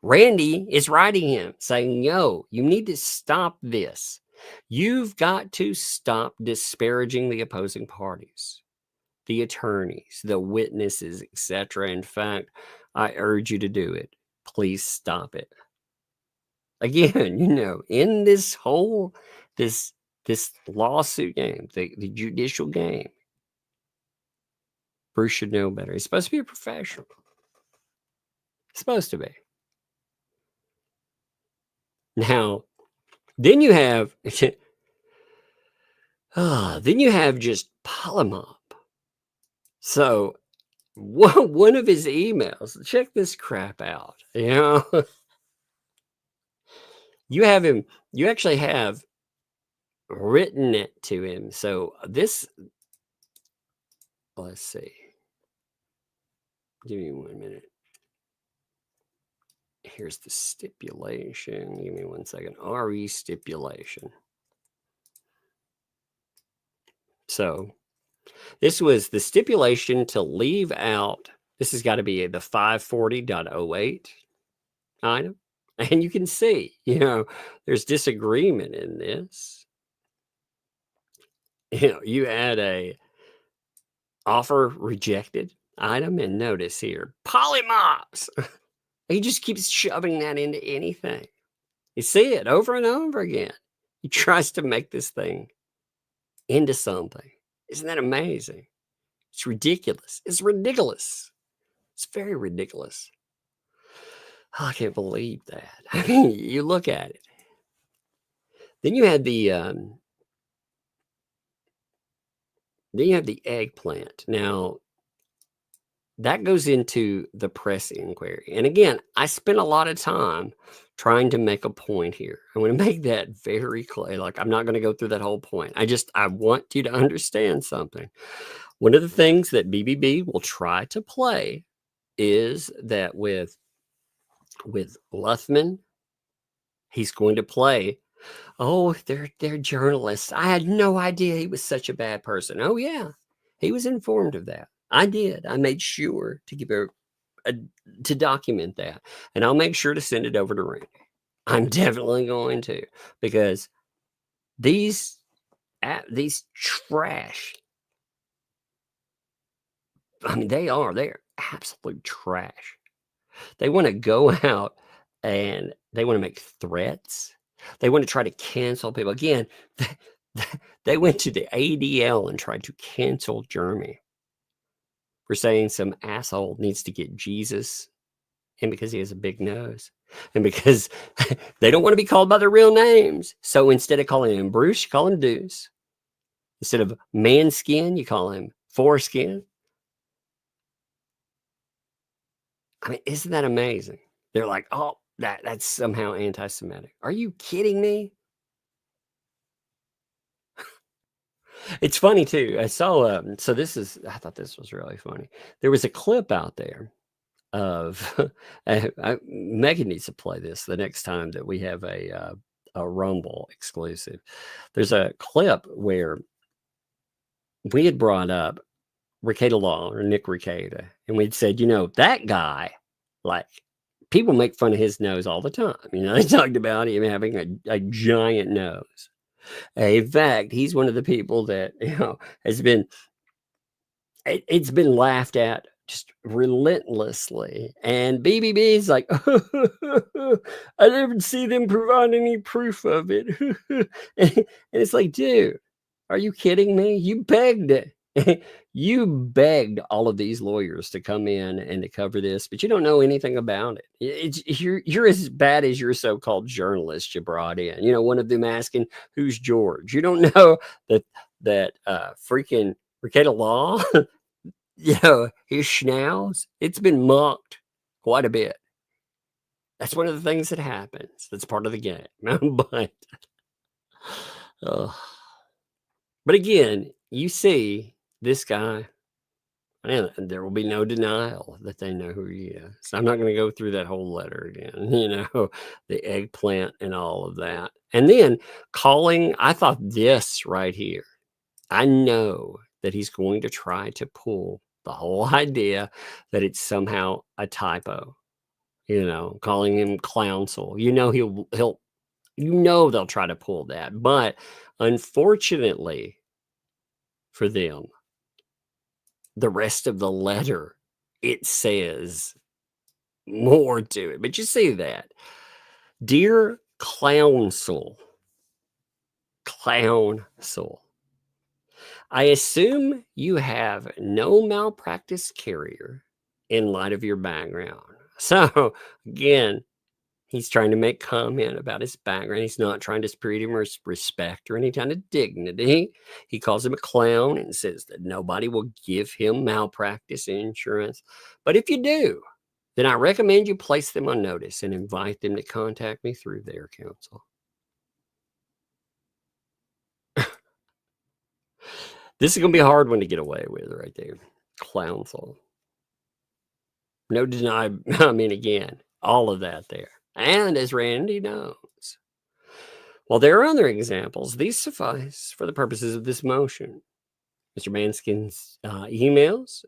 Randy is writing him saying, yo, you need to stop this. You've got to stop disparaging the opposing parties, the attorneys, the witnesses, etc. In fact, I urge you to do it. Please stop it. Again, you know, in this whole, this lawsuit game, the judicial game, Bruce should know better. He's supposed to be a professional. He's supposed to be. Now, then you have, just pull him up. So, one of his emails, check this crap out. You know, you actually have written it to him. So this, let's see. Give me 1 minute. Here's the stipulation. Give me 1 second. RE stipulation. So this was the stipulation to leave out. This has got to be the 540.08 item. And you can see, you know, there's disagreement in this. You know, you add a offer rejected item, and notice here, polymops. He just keeps shoving that into anything. You see it over and over again. He tries to make this thing into something. Isn't that amazing? It's ridiculous. It's ridiculous. It's very ridiculous. Oh, I can't believe that. I mean, you look at it. Then you had the eggplant. Now, that goes into the press inquiry. And again, I spent a lot of time trying to make a point here. I want to make that very clear. Like, I'm not going to go through that whole point. I want you to understand something. One of the things that BBB will try to play is that with Luthman, he's going to play, oh, they're journalists. I had no idea he was such a bad person. Oh, yeah. He was informed of that. I did. I made sure to give to document that, and I'll make sure to send it over to Randy. I'm definitely going to, because these trash. I mean, they're absolute trash. They want to go out and they want to make threats. They want to try to cancel people. Again, they went to the ADL and tried to cancel Jeremy for saying some asshole needs to get Jesus and because he has a big nose, and because they don't want to be called by their real names. So instead of calling him Bruce, you call him Deuce. Instead of Manskin, you call him Foreskin. I mean, isn't that amazing? They're like, oh, that's somehow anti-Semitic. Are you kidding me? It's funny too. I saw I thought this was really funny. There was a clip out there of Megan needs to play this the next time that we have a Rumble exclusive. There's a clip where we had brought up Rekieta Law, or Nick Rekieta, and we'd said, that guy, like, people make fun of his nose all the time. They talked about him having a giant nose. In fact, he's one of the people that has been. It's been laughed at just relentlessly, and BBB is like, I didn't see them provide any proof of it, and it's like, dude, are you kidding me? You begged it. You begged all of these lawyers to come in and to cover this, but you don't know anything about it. You're as bad as your so-called journalist you brought in. One of them asking, "Who's George?" You don't know that freaking Rekieta Law, his schnauz, it's been mocked quite a bit. That's one of the things that happens. That's part of the game. But again, you see this guy, and there will be no denial that they know who he is. I'm not going to go through that whole letter again, the eggplant and all of that. And then I thought this right here, I know that he's going to try to pull the whole idea that it's somehow a typo, calling him Clownsel. They'll try to pull that. But unfortunately for them, the rest of the letter, it says more to it. But you see that. Dear Clownsel, I assume you have no malpractice carrier in light of your background. So again, he's trying to make comment about his background. He's not trying to treat him with respect or any kind of dignity. He calls him a clown and says that nobody will give him malpractice insurance. But if you do, then I recommend you place them on notice and invite them to contact me through their counsel. This is going to be a hard one to get away with right there. Clownsel. No deny. Again, all of that there. And as Randy knows, while there are other examples, these suffice for the purposes of this motion. Mr. Manskin's emails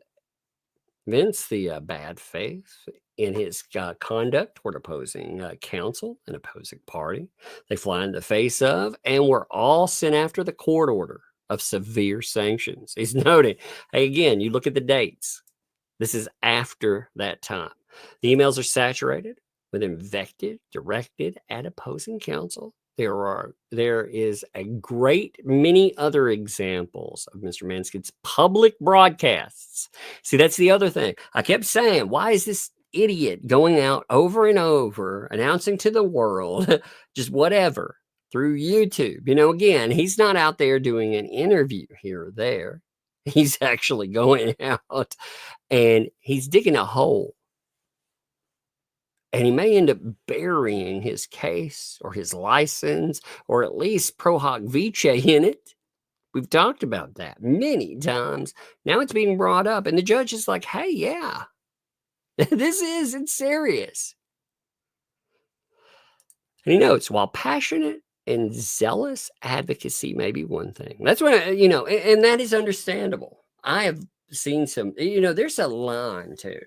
evince the bad faith in his conduct toward opposing counsel and opposing party. They fly in the face of, and were all sent after the court order of severe sanctions. He's noting, hey, again, you look at the dates. This is after that time. The emails are saturated with invective directed at opposing counsel. There is a great many other examples of Mr. Manskin's public broadcasts. See, that's the other thing. I kept saying, why is this idiot going out over and over, announcing to the world, just whatever, through YouTube? Again, he's not out there doing an interview here or there. He's actually going out and he's digging a hole. And he may end up burying his case or his license or at least pro hoc vice in it. We've talked about that many times. Now it's being brought up and the judge is like, hey, yeah, it's serious. And he notes, while passionate and zealous advocacy may be one thing. That's what, and that is understandable. I have seen some, there's a line too.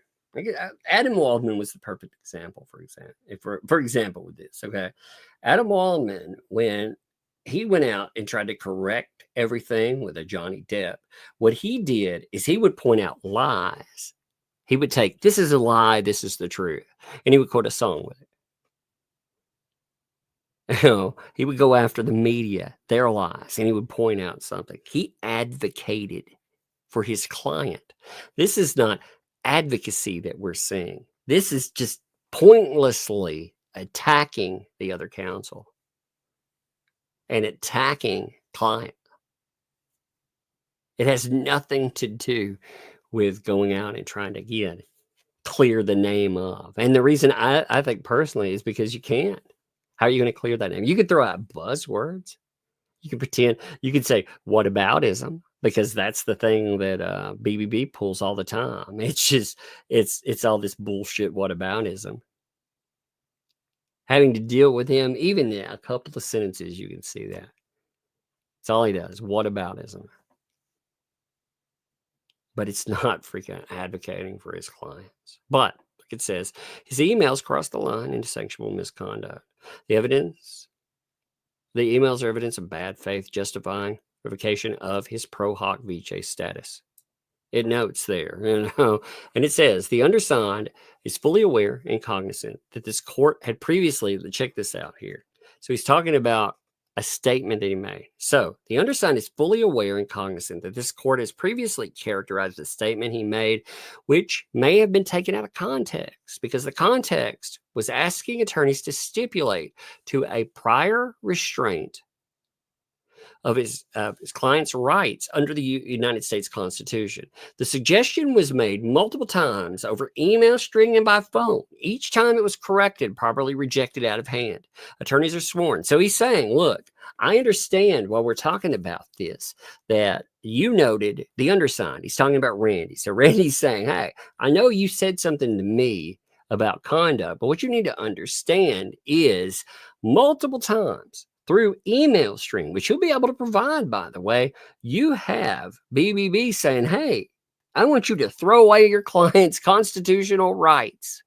Adam Waldman was the perfect example, for example, with this. Okay. Adam Waldman, when he went out and tried to correct everything with a Johnny Depp, what he did is he would point out lies. He would take, this is a lie, this is the truth. And he would quote a song with it. He would go after the media, their lies, and he would point out something. He advocated for his client. This is not advocacy that we're seeing. This is just pointlessly attacking the other counsel and attacking client. It has nothing to do with going out and trying to, again, clear the name of. And the reason I think personally is because you can't. How are you going to clear that name? You could throw out buzzwords. You can pretend, you could say whataboutism, because that's the thing that BBB pulls all the time. It's just, it's all this bullshit whataboutism. Having to deal with him, even in a couple of sentences, you can see that. That's all he does, whataboutism. But it's not freaking advocating for his clients. But, like it says, his emails crossed the line into sanctionable misconduct. The emails are evidence of bad faith justifying revocation of his pro hoc vice status. It notes there, and it says, the undersigned is fully aware and cognizant that this court had previously, check this out here. So he's talking about a statement that he made. So the undersigned is fully aware and cognizant that this court has previously characterized the statement he made, which may have been taken out of context, because the context was asking attorneys to stipulate to a prior restraint of his client's rights under the United States Constitution. The suggestion was made multiple times over email string and by phone. Each time it was corrected, properly rejected out of hand. Attorneys are sworn. So he's saying, look, I understand while we're talking about this, that you noted the undersigned. He's talking about Randy. So Randy's saying, hey, I know you said something to me about conduct, but what you need to understand is multiple times through email string, which you'll be able to provide, by the way, you have BBB saying, hey, I want you to throw away your client's constitutional rights.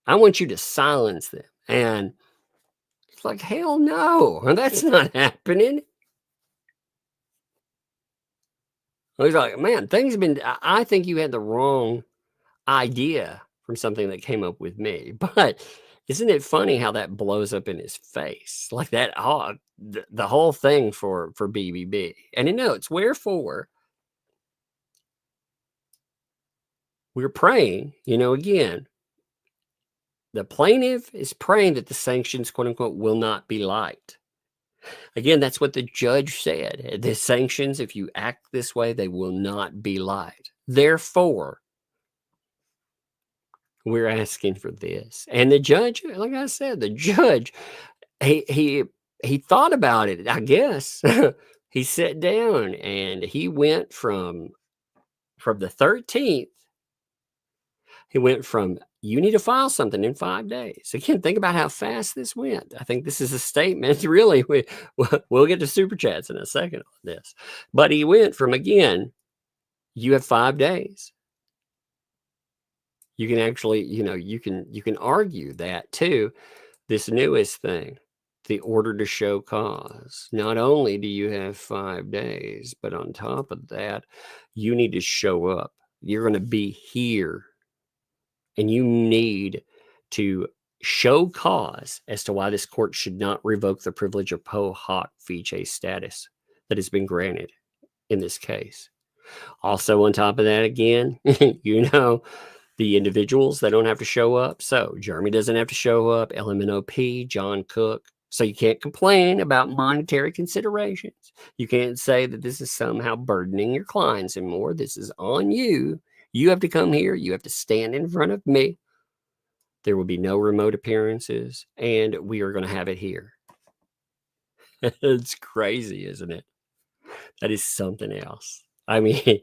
I want you to silence them. And it's like, hell no, that's not happening. He's like, man, things have been, I think you had the wrong idea from something that came up with me. But isn't it funny how that blows up in his face? Like that, the whole thing for BBB. And it notes, wherefore, we're praying, again, the plaintiff is praying that the sanctions, quote unquote, will not be light. Again, that's what the judge said. The sanctions, if you act this way, they will not be light. Therefore, we're asking for this. And the judge, like I said, the judge, he thought about it, I guess. He sat down and he went from the 13th, he went from, you need to file something in 5 days. Again, think about how fast this went. I think this is a statement. Really, we'll get to super chats in a second on this. But he went from, again, you have 5 days. You can actually, you can argue that too. This newest thing, the order to show cause. Not only do you have 5 days, but on top of that, you need to show up. You're going to be here, and you need to show cause as to why this court should not revoke the privilege of pro hoc vice status that has been granted in this case. Also, on top of that, again, the individuals that don't have to show up. So Jeremy doesn't have to show up, LMNOP, John Cook. So you can't complain about monetary considerations. You can't say that this is somehow burdening your clients anymore. This is on you. You have to come here. You have to stand in front of me. There will be no remote appearances, and we are going to have it here. It's crazy, isn't it? That is something else. I mean,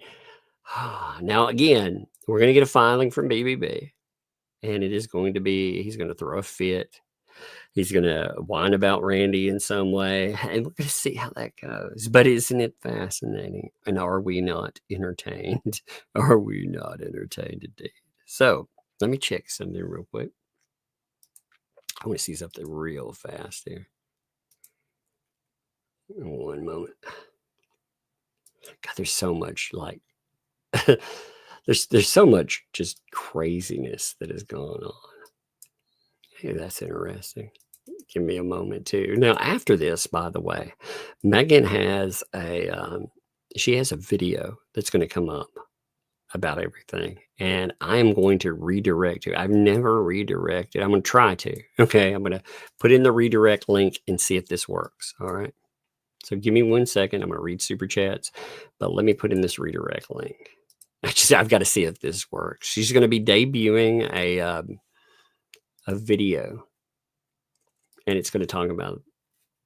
now again, we're going to get a filing from BBB, and it is going to be, he's going to throw a fit. He's going to whine about Randy in some way, and we're going to see how that goes. But isn't it fascinating? And are we not entertained? Are we not entertained indeed? So let me check something real quick. I want to see something real fast here. One moment. God, there's so much there's so much just craziness that has gone on. Hey, that's interesting. Give me a moment too. Now, after this, by the way, Megan has she has a video that's going to come up about everything, and I am going to redirect to. I've never redirected. I'm going to try to. Okay, I'm going to put in the redirect link and see if this works. All right. So give me 1 second. I'm going to read super chats, but let me put in this redirect link. I've got to see if this works. She's going to be debuting a video, and it's going to talk about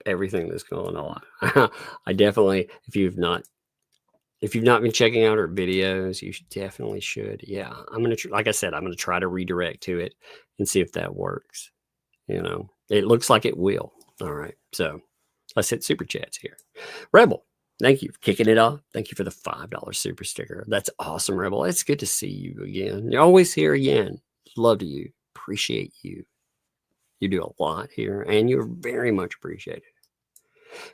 everything that's going on. I definitely, if you've not been checking out her videos, you definitely should. Yeah, I'm gonna like I said, I'm gonna try to redirect to it and see if that works. You know, it looks like it will. All right, so let's hit super chats here. Rebel, thank you for kicking it off. Thank you for the $5 super sticker. That's awesome, Rebel. It's good to see you again. You're always here again. Love you. Appreciate you. You do a lot here, and you're very much appreciated.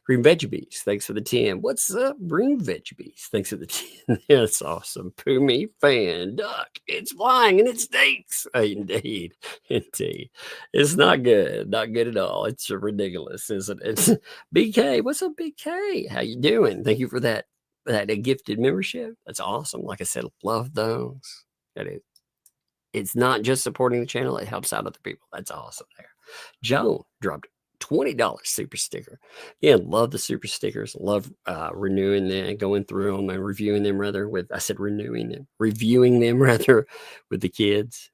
Green Veggies, thanks for the 10. What's up, Green Veggies? Thanks for the 10. That's awesome. Poo me fan. Duck. It's flying and it stinks. Indeed. Indeed. It's not good. Not good at all. It's ridiculous, isn't it? BK. What's up, BK? How you doing? Thank you for that gifted membership. That's awesome. Like I said, love those. That is. It's not just supporting the channel. It helps out other people. That's awesome there. Joe dropped $20 super sticker. Yeah, love the super stickers. Love renewing them, going through them and reviewing them rather with, I said renewing them, reviewing them rather with the kids.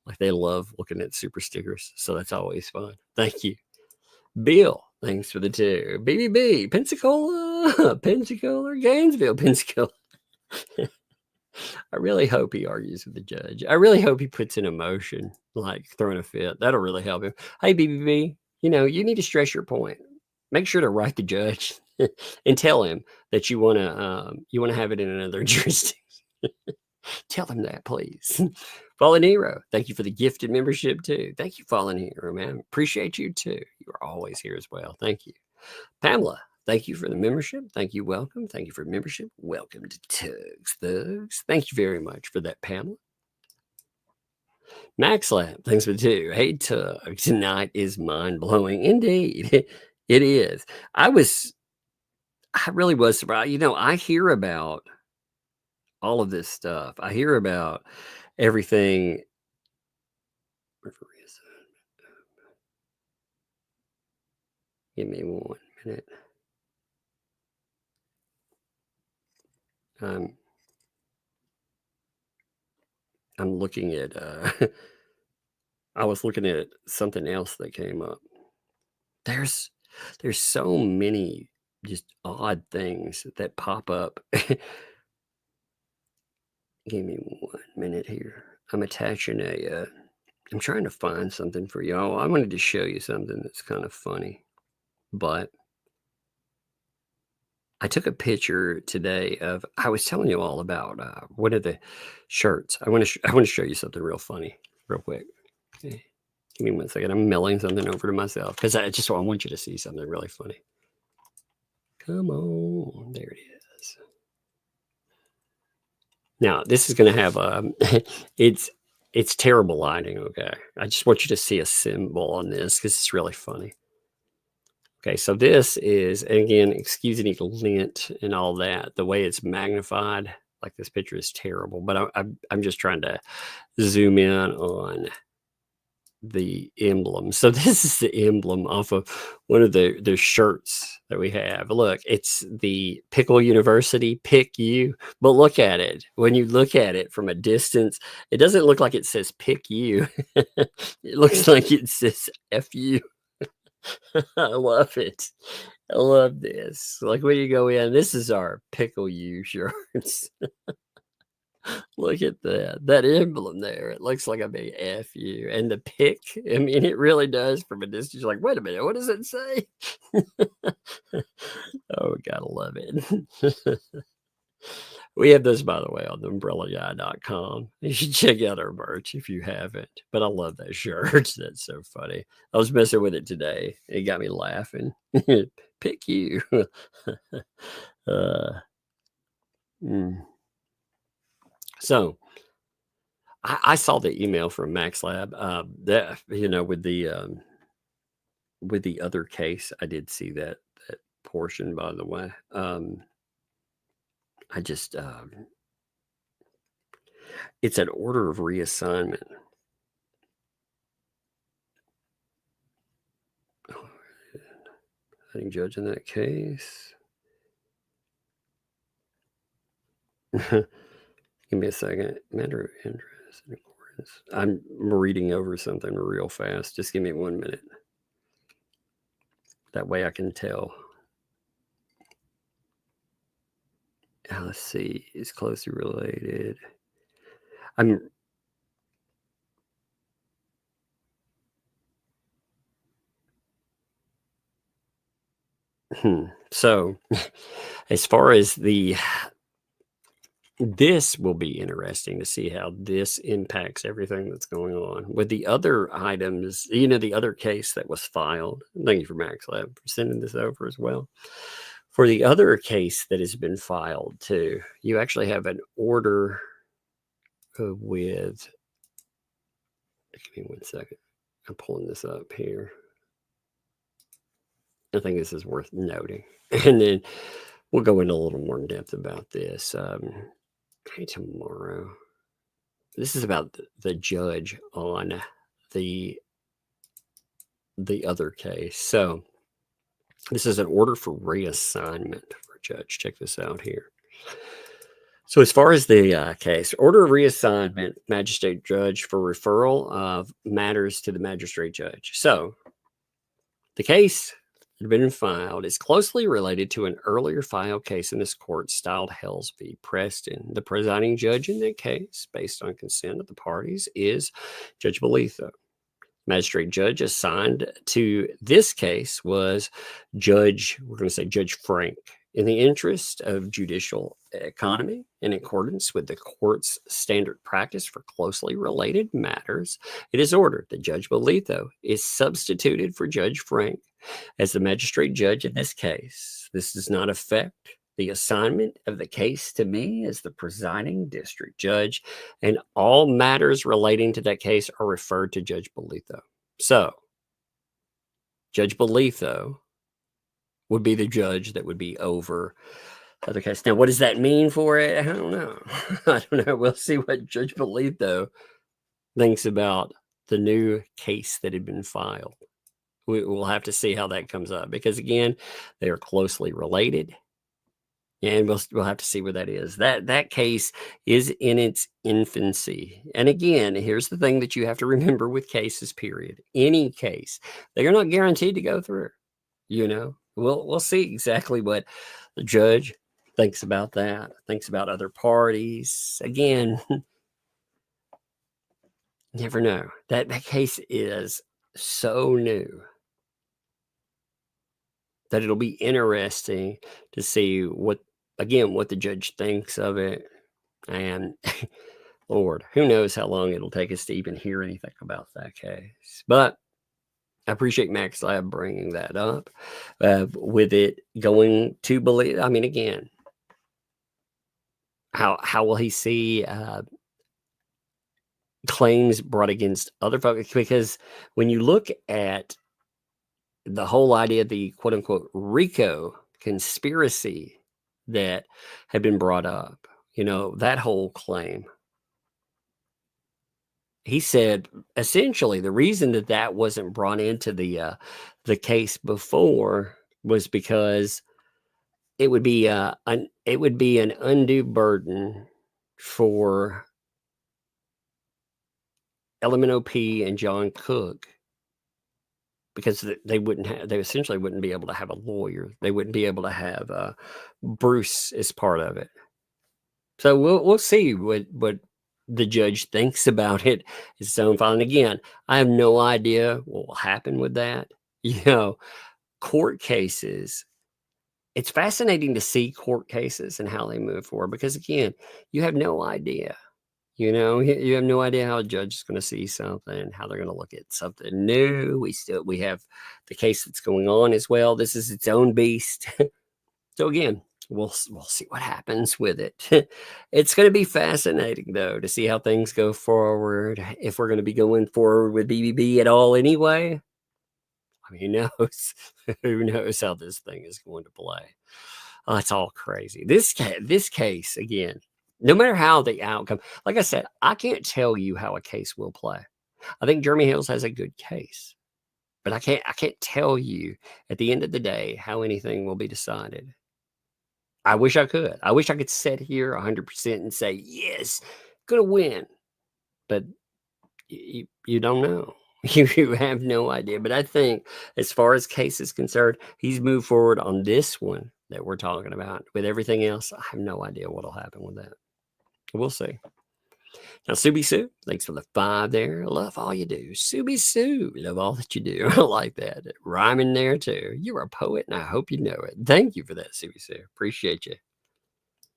Like they love looking at super stickers. So that's always fun. Thank you. Bill, thanks for the 2. BBB, Pensacola, Pensacola, Gainesville, Pensacola. I really hope he argues with the judge. I really hope he puts in emotion, like throwing a fit. That'll really help him. Hey, BBB, you know, you need to stress your point. Make sure to write the judge and tell him that you want to have it in another jurisdiction. Tell him that, please. Fallen Hero, thank you for the gifted membership too. Thank you, Fallen Hero, man. Appreciate you too. You're always here as well. Thank you. Pamela, thank you for the membership. Thank you. Welcome. Thank you for membership. Welcome to Tugs Thugs. Thank you very much for that, Pamela. Max Lab, thanks for the 2. Hey, Tug, tonight is mind-blowing. Indeed, it is. I really was surprised. You know, I hear about all of this stuff. I hear about everything. Give me 1 minute. I'm looking at I was looking at something else that came up. There's so many just odd things that pop up. Give me 1 minute here. I'm attaching I'm trying to find something for y'all. I wanted to show you something that's kind of funny, but I took a picture today of, I was telling you all about one of the shirts. I want to show you something real funny, real quick. Okay. Give me 1 second. I'm mailing something over to myself because I want you to see something really funny. Come on, there it is. Now this is going to have it's terrible lighting. Okay, I just want you to see a symbol on this because it's really funny. Okay, so this is, and again, excuse any lint and all that. The way it's magnified, like this picture is terrible, but I'm just trying to zoom in on the emblem. So this is the emblem off of one of the shirts that we have. Look, it's the Pickle University, Pick You. But look at it. When you look at it from a distance, it doesn't look like it says Pick You. It looks like it says F You. I love it. I love this. Like when you go in, this is our Pickle You shirts. Look at that emblem there. It looks like a big F you. And the pick, I mean, it really does from a distance. You're like, wait a minute, what does it say? Oh, we gotta love it. We have this, by the way, on ThATuMBRELLAgUY.com. You should check out our merch if you haven't. But I love that shirt. That's so funny. I was messing with it today. It got me laughing. Pick you. So I saw the email from Max Lab that, you know, with the other case. I did see that portion, by the way. I just It's an order of reassignment. Sitting judge in that case. Give me a second. Matter of interest and importance. I'm reading over something real fast. Just give me 1 minute. That way I can tell. Let's see. Is closely related. So, as far as this will be interesting to see how this impacts everything that's going on. With the other items, the other case that was filed, thank you for Max Lab for sending this over as well. For the other case that has been filed too, you actually have an order with, give me 1 second. I'm pulling this up here. I think this is worth noting. And then we'll go into a little more in depth about this tomorrow. This is about the judge on the other case. So this is an order for reassignment for a judge. Check this out here. So as far as the case, order of reassignment, magistrate judge for referral of matters to the magistrate judge. So the case that had been filed is closely related to an earlier filed case in this court styled Hale v. Preston. The presiding judge in that case, based on consent of the parties, is Judge Belitho. Magistrate judge assigned to this case was Judge Frank. In the interest of judicial economy, in accordance with the court's standard practice for closely related matters, it is ordered that Judge Belitho is substituted for Judge Frank as the magistrate judge in this case. This does not affect the assignment of the case to me as the presiding district judge, and all matters relating to that case are referred to Judge Belitho. So, Judge Belitho would be the judge that would be over the case. Now, what does that mean for it? I don't know. I don't know. We'll see what Judge Belitho thinks about the new case that had been filed. We'll have to see how that comes up because, again, they are closely related. And we'll have to see where that is. That case is in its infancy. And again, here's the thing that you have to remember with cases, period. Any case, they are not guaranteed to go through. We'll see exactly what the judge thinks about that, thinks about other parties. Again, never know. That case is so new that it'll be interesting to see what the judge thinks of it. And Lord, who knows how long it'll take us to even hear anything about that case. But I appreciate Max Lab bringing that up with it going to believe. I mean, again, how will he see claims brought against other folks? Because when you look at the whole idea of the quote unquote RICO conspiracy that had been brought up, that whole claim, he said essentially the reason that wasn't brought into the case before was because it would be an undue burden for LMNOP and John Cook, because they essentially wouldn't be able to have a lawyer. They wouldn't be able to have Bruce as part of it. So we'll see what the judge thinks about it. His own file. And again, I have no idea what will happen with that. Court cases. It's fascinating to see court cases and how they move forward because, again, you have no idea. You have no idea how a judge is going to see something, how they're going to look at something new. We have the case that's going on as well. This is its own beast. So again, we'll see what happens with it. It's going to be fascinating, though, to see how things go forward. If we're going to be going forward with BBB at all anyway. I mean, who knows how this thing is going to play. Oh, it's all crazy. This case, again, No matter how the outcome, like I said, I can't tell you how a case will play. I think Jeremy Hales has a good case, but I can't tell you at the end of the day how anything will be decided. I wish I could. I wish I could sit here 100% and say, yes, gonna win. But you don't know. You have no idea. But I think as far as case is concerned, he's moved forward on this one that we're talking about. With everything else, I have no idea what'll happen with that. We'll see. Now, Subi Sue, thanks for the 5 there. Love all you do. Subi Sue, love all that you do. I like that. Rhyming there, too. You're a poet, and I hope you know it. Thank you for that, Subi Sue. Appreciate you.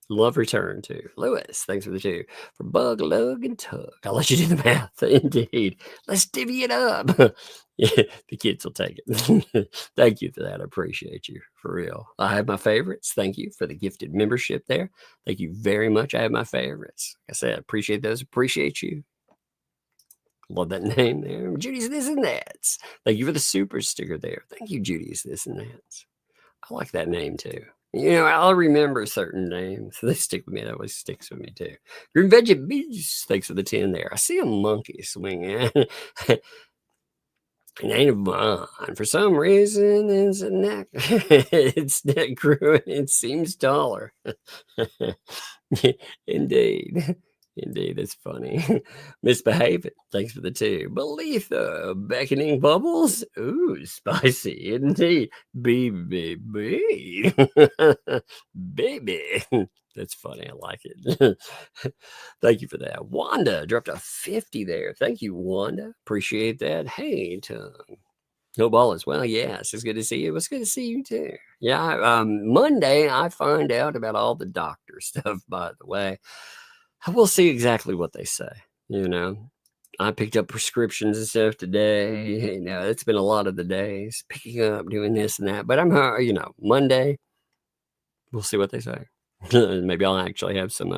Love return, too. Lewis, thanks for the 2. For Bug, Lug, and Tug. I'll let you do the math. Indeed. Let's divvy it up. Yeah, the kids will take it. Thank you for that. I appreciate you. For real. I have my favorites. Thank you for the gifted membership there. Thank you very much. I have my favorites. Like I said, appreciate those. Appreciate you. Love that name there. Judy's This and That's. Thank you for the super sticker there. Thank you, Judy's This and That's. I like that name too. You know, I'll remember certain names. They stick with me. That always sticks with me too. Green Veggie Beast. Thanks for the 10 there. I see a monkey swinging. It ain't a vine. For some reason, it's a neck. Its neck grew and it seems taller. Indeed. Indeed, it's funny. Misbehaving. Thanks for the 2. Belitha, beckoning bubbles. Ooh, spicy indeed. Baby. Baby. That's funny. I like it. Thank you for that. Wanda dropped a 50 there. Thank you, Wanda. Appreciate that. Hey, Tongue. No ball as well. Yes, it's good to see you. It's good to see you too. Yeah. Monday, I find out about all the doctor stuff, by the way. We'll see exactly what they say. You know, I picked up prescriptions and stuff today. You know, it's been a lot of the days picking up, doing this and that. But I'm, Monday, we'll see what they say. Maybe I'll actually have some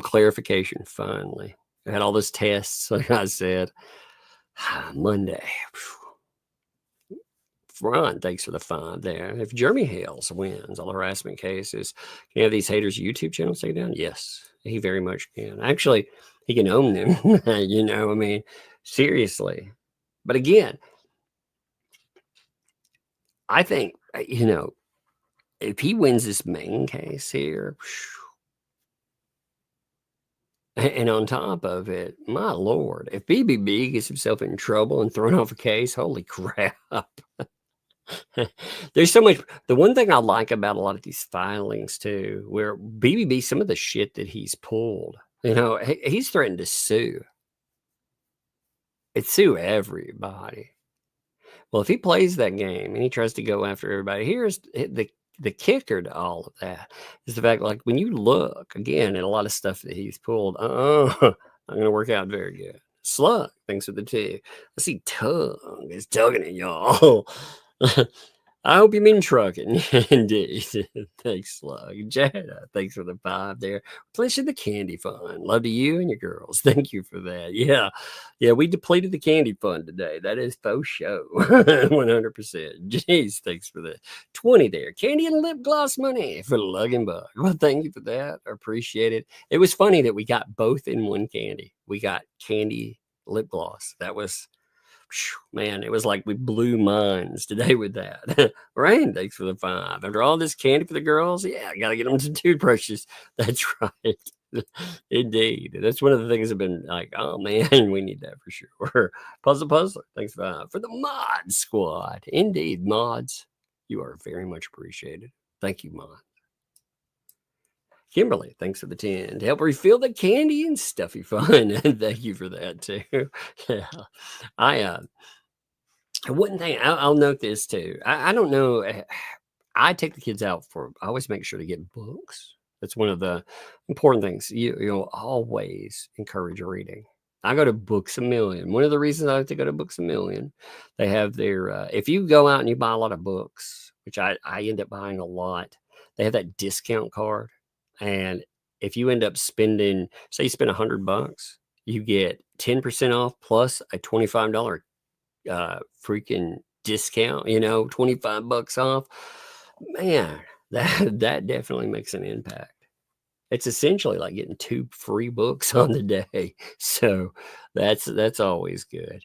clarification finally. I had all those tests, like I said. Monday. Ron, thanks for the 5 there. If Jeremy Hales wins all the harassment cases, can you have these haters' YouTube channels taken down? Yes, he very much can. Actually, he can own them. I mean, seriously. But again, I think, if he wins this main case here, and on top of it, my Lord, if BBB gets himself in trouble and thrown off a case, holy crap. There's so much. The one thing I like about a lot of these filings too, where BBB, some of the shit that he's pulled, he's threatened to sue. It's sue everybody. Well, if he plays that game and he tries to go after everybody, here's the kicker to all of that is the fact, like, when you look again at a lot of stuff that he's pulled, not going to work out very good. Slug, thanks for the 2. I see Tongue is tugging at y'all. I hope you mean trucking. Indeed. Thanks, Slug. Jada, thanks for the 5 there. Replenishing the candy fund. Love to you and your girls. Thank you for that. Yeah. Yeah, we depleted the candy fund today. That is faux show. 100%. Jeez, thanks for the 20 there. Candy and lip gloss money for Lug and Bug. Well, thank you for that. I appreciate it. It was funny that we got both in one candy. We got candy lip gloss. That was... Man, it was like we blew minds today with that. Rain, thanks for the 5. After all this candy for the girls, yeah, I got to get them some toothbrushes. That's right. Indeed. That's one of the things I've been like, oh, man, we need that for sure. Puzzler, thanks for the mod squad. Indeed, mods, you are very much appreciated. Thank you, mod. Kimberly, thanks for the 10 to help refill the candy and stuffy fun. Thank you for that too. Yeah, one thing I'll note this too. I don't know. I take the kids out I always make sure to get books. That's one of the important things. You'll always encourage reading. I go to Books A Million. One of the reasons I like to go to Books A Million, they have their. If you go out and you buy a lot of books, which I end up buying a lot, they have that discount card. And if you end up spending, say you spend $100, you get 10% off plus a $25 freaking discount, $25 off. Man, that definitely makes an impact. It's essentially like getting 2 free books on the day. So that's always good.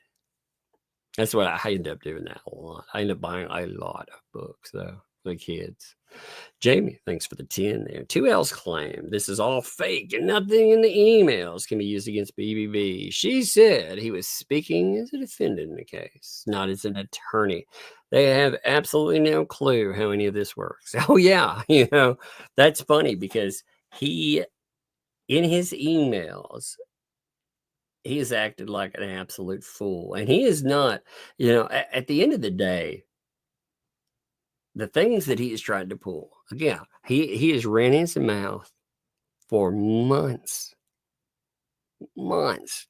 That's what I end up doing that a lot. I end up buying a lot of books though for the kids. Jamie, thanks for the 10 there. 2L's claim this is all fake and nothing in the emails can be used against BBB. She said he was speaking as a defendant in the case, not as an attorney. They have absolutely no clue how any of this works. Oh, yeah. That's funny because he, in his emails, he has acted like an absolute fool. And he is not, at the end of the day, the things that he has tried to pull, again, he has ran his mouth for months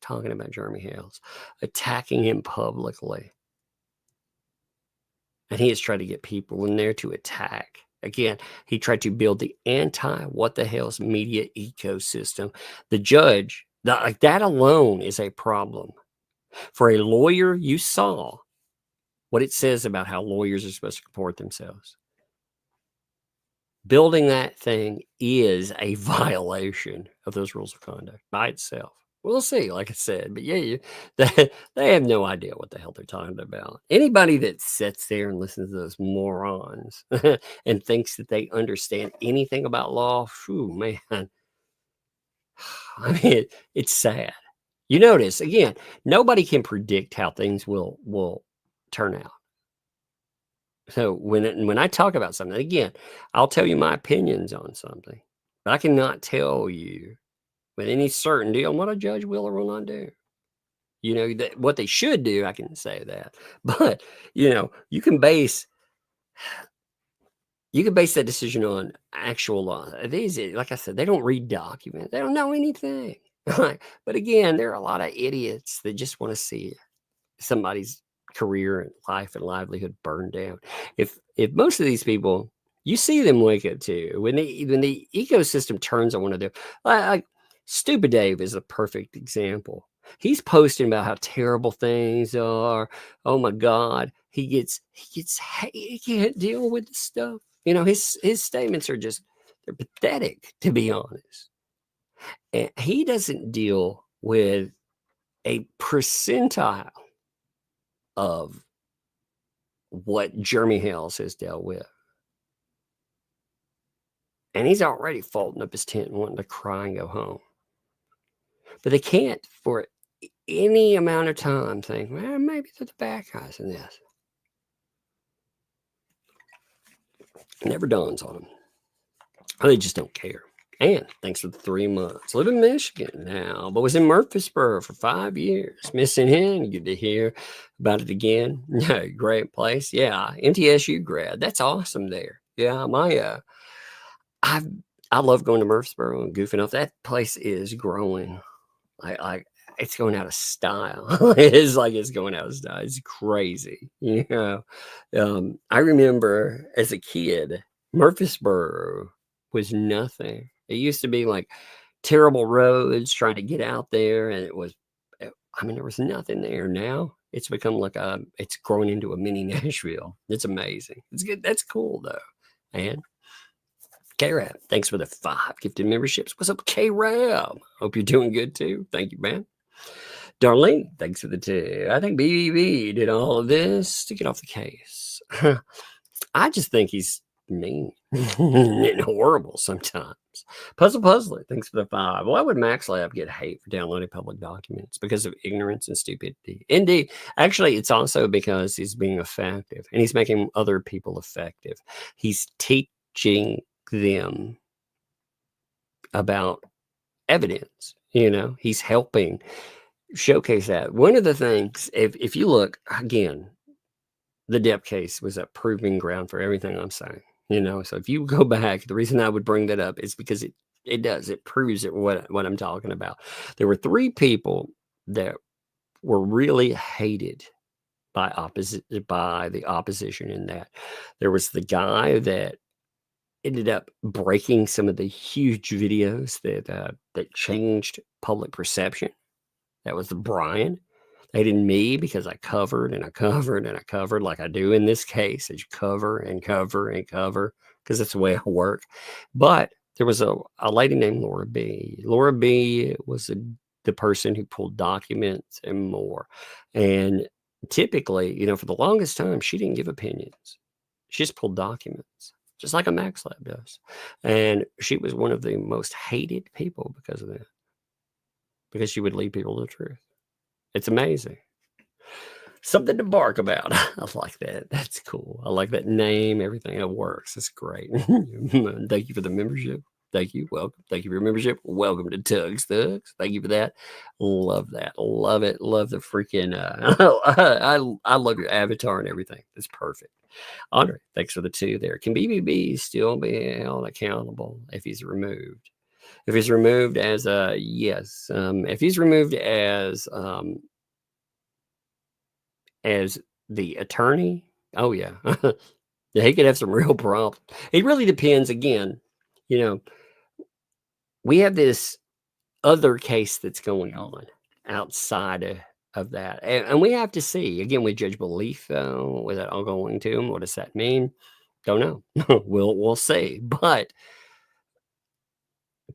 talking about Jeremy Hales, attacking him publicly. And he has tried to get people in there to attack. Again, he tried to build the anti-what-the-hales media ecosystem. The judge, that alone is a problem. For a lawyer, you saw what it says about how lawyers are supposed to comport themselves. Building that thing is a violation of those rules of conduct by itself. We'll see, like I said. But yeah, they have no idea what the hell they're talking about. Anybody that sits there and listens to those morons and thinks that they understand anything about law, phew, man. I mean, it's sad. You notice, again, nobody can predict how things will turn out. So when I talk about something, again, I'll tell you my opinions on something, but I cannot tell you with any certainty on what a judge will or will not do. That what they should do, I can say that. But you can base that decision on actual law. These, like I said, they don't read documents. They don't know anything. Right? But again, there are a lot of idiots that just want to see somebody's career and life and livelihood burned down. If most of these people, you see them wake up too when the ecosystem turns on one of them. Like Stupid Dave is a perfect example. He's posting about how terrible things are. Oh my God, he can't deal with the stuff. His statements are they're pathetic, to be honest. And he doesn't deal with a percentile of what Jeremy Hales has dealt with. And he's already folding up his tent and wanting to cry and go home. But they can't, for any amount of time, think, well, maybe they're the bad guys in this. It never dawns on them. They just don't care. And thanks for the 3 months. Live in Michigan now, but was in Murfreesboro for 5 years. Missing him. Good to hear about it again. Great place. Yeah, MTSU grad. That's awesome there. Yeah, I love going to Murfreesboro and goofing off. That place is growing. It's going out of style. It's going out of style. It's crazy. I remember as a kid, Murfreesboro was nothing. It used to be like terrible roads trying to get out there. And there was nothing there. Now it's become it's growing into a mini Nashville. It's amazing. It's good. That's cool though. And K-Rab, thanks for the 5 gifted memberships. What's up, K-Rab? Hope you're doing good too. Thank you, man. Darlene, thanks for the 2. I think BBB did all of this to get off the case. I just think he's mean and horrible sometimes. Puzzler, thanks for the 5. Why would MaxLab get hate for downloading public documents? Because of ignorance and stupidity. Indeed. Actually, it's also because he's being effective and he's making other people effective. He's teaching them about evidence. He's helping showcase that. One of the things, if you look again, the Depp case was a proving ground for everything I'm saying. So if you go back, the reason I would bring that up is because it proves it what I'm talking about. There were 3 people that were really hated by the opposition in that. There was the guy that ended up breaking some of the huge videos that changed public perception. That was the Brian. They hated me because I covered and I covered and I covered like I do in this case. As you cover and cover and cover, because that's the way I work. But there was a lady named Laura B. Laura B was the person who pulled documents and more. And typically, you know, for the longest time, she didn't give opinions. She just pulled documents, just like a Max Lab does. And she was one of the most hated people because of that, because she would lead people to the truth. It's amazing. Something to bark about. I like that. That's cool. I like that name. Everything. It works. It's great. Thank you for the membership. Thank you. Welcome. Thank you for your membership. Welcome to Tugs Thugs. Thank you for that. Love that. Love it. Love the freaking. I love your avatar and everything. It's perfect. Andre, thanks for the 2 there. Can BBB still be held accountable if he's removed? If he's removed as a yes. If he's removed as the attorney, oh yeah. Yeah, he could have some real problems. It really depends. Again, you know, we have this other case that's going on outside of that, and we have to see again with Judge Belief, with that all going to him. What does that mean? Don't know. We'll see. But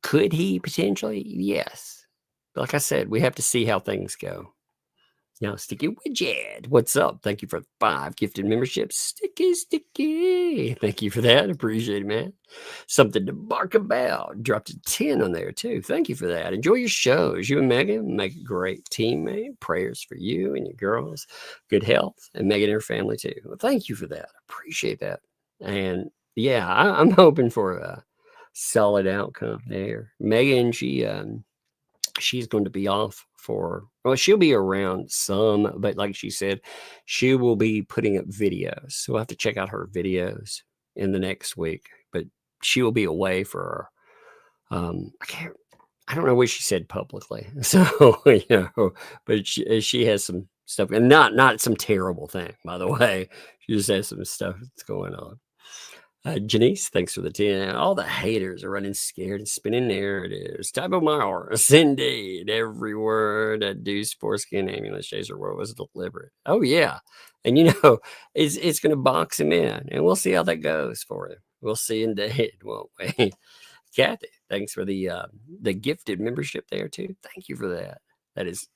could he potentially? Yes. But like I said, we have to see how things go. Now, Sticky Widget, what's up? Thank you for 5 gifted memberships. Sticky. Thank you for that. Appreciate it, man. Something to bark about. Dropped a 10 on there, too. Thank you for that. Enjoy your shows. You and Megan make a great teammate. Prayers for you and your girls. Good health. And Megan and her family, too. Well, thank you for that. Appreciate that. And, yeah, I'm hoping for a solid outcome there. Megan, she's going to be off for, well, she'll be around some, but like she said, she will be putting up videos. So we'll have to check out her videos in the next week, but she will be away for, I don't know what she said publicly. So, you know, but she has some stuff, and not some terrible thing, by the way. She just has some stuff that's going on. Janice, thanks for the 10. All the haters are running scared and spinning narratives. Type of Mars, indeed. Every word a deuce foreskin ambulance chaser word was deliberate. Oh, yeah. And, you know, it's going to box him in, and we'll see how that goes for him. We'll see indeed, won't we? Kathy, thanks for the gifted membership there, too. Thank you for that. That is,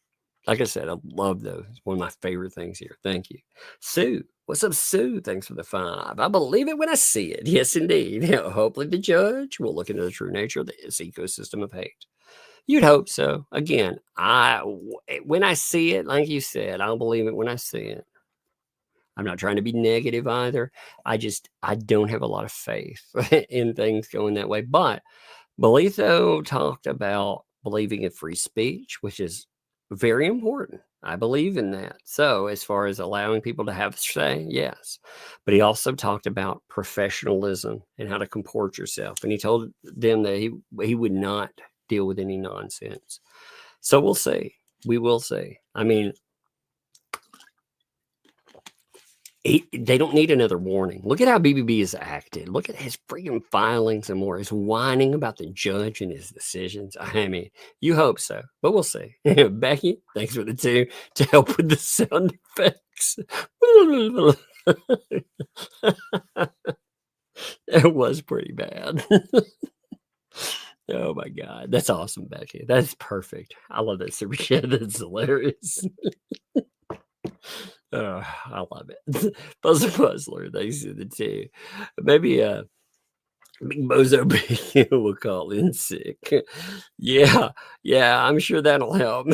like I said, I love those. It's one of my favorite things here. Thank you. Sue. What's up, Sue? Thanks for the 5. I believe it when I see it. Yes, indeed. You know, hopefully the judge will look into the true nature of this ecosystem of hate. You'd hope so. Again, when I see it, like you said, I'll believe it when I see it. I'm not trying to be negative either. I don't have a lot of faith in things going that way. But Belitho talked about believing in free speech, which is very important. I believe in that. So as far as allowing people to have a say, yes. But he also talked about professionalism and how to comport yourself. And he told them that he would not deal with any nonsense. So we'll see. We will see. I mean, they don't need another warning. Look at how BBB has acted. Look at his freaking filings and more. He's whining about the judge and his decisions. I mean, you hope so, but we'll see. Becky, thanks for the 2 to help with the sound effects. It was pretty bad. Oh my God. That's awesome, Becky. That's perfect. I love that super chat. That's hilarious. Oh, I love it. Puzzler, thanks to the 2. Maybe Big Bozo B will call in sick. Yeah, I'm sure that'll help.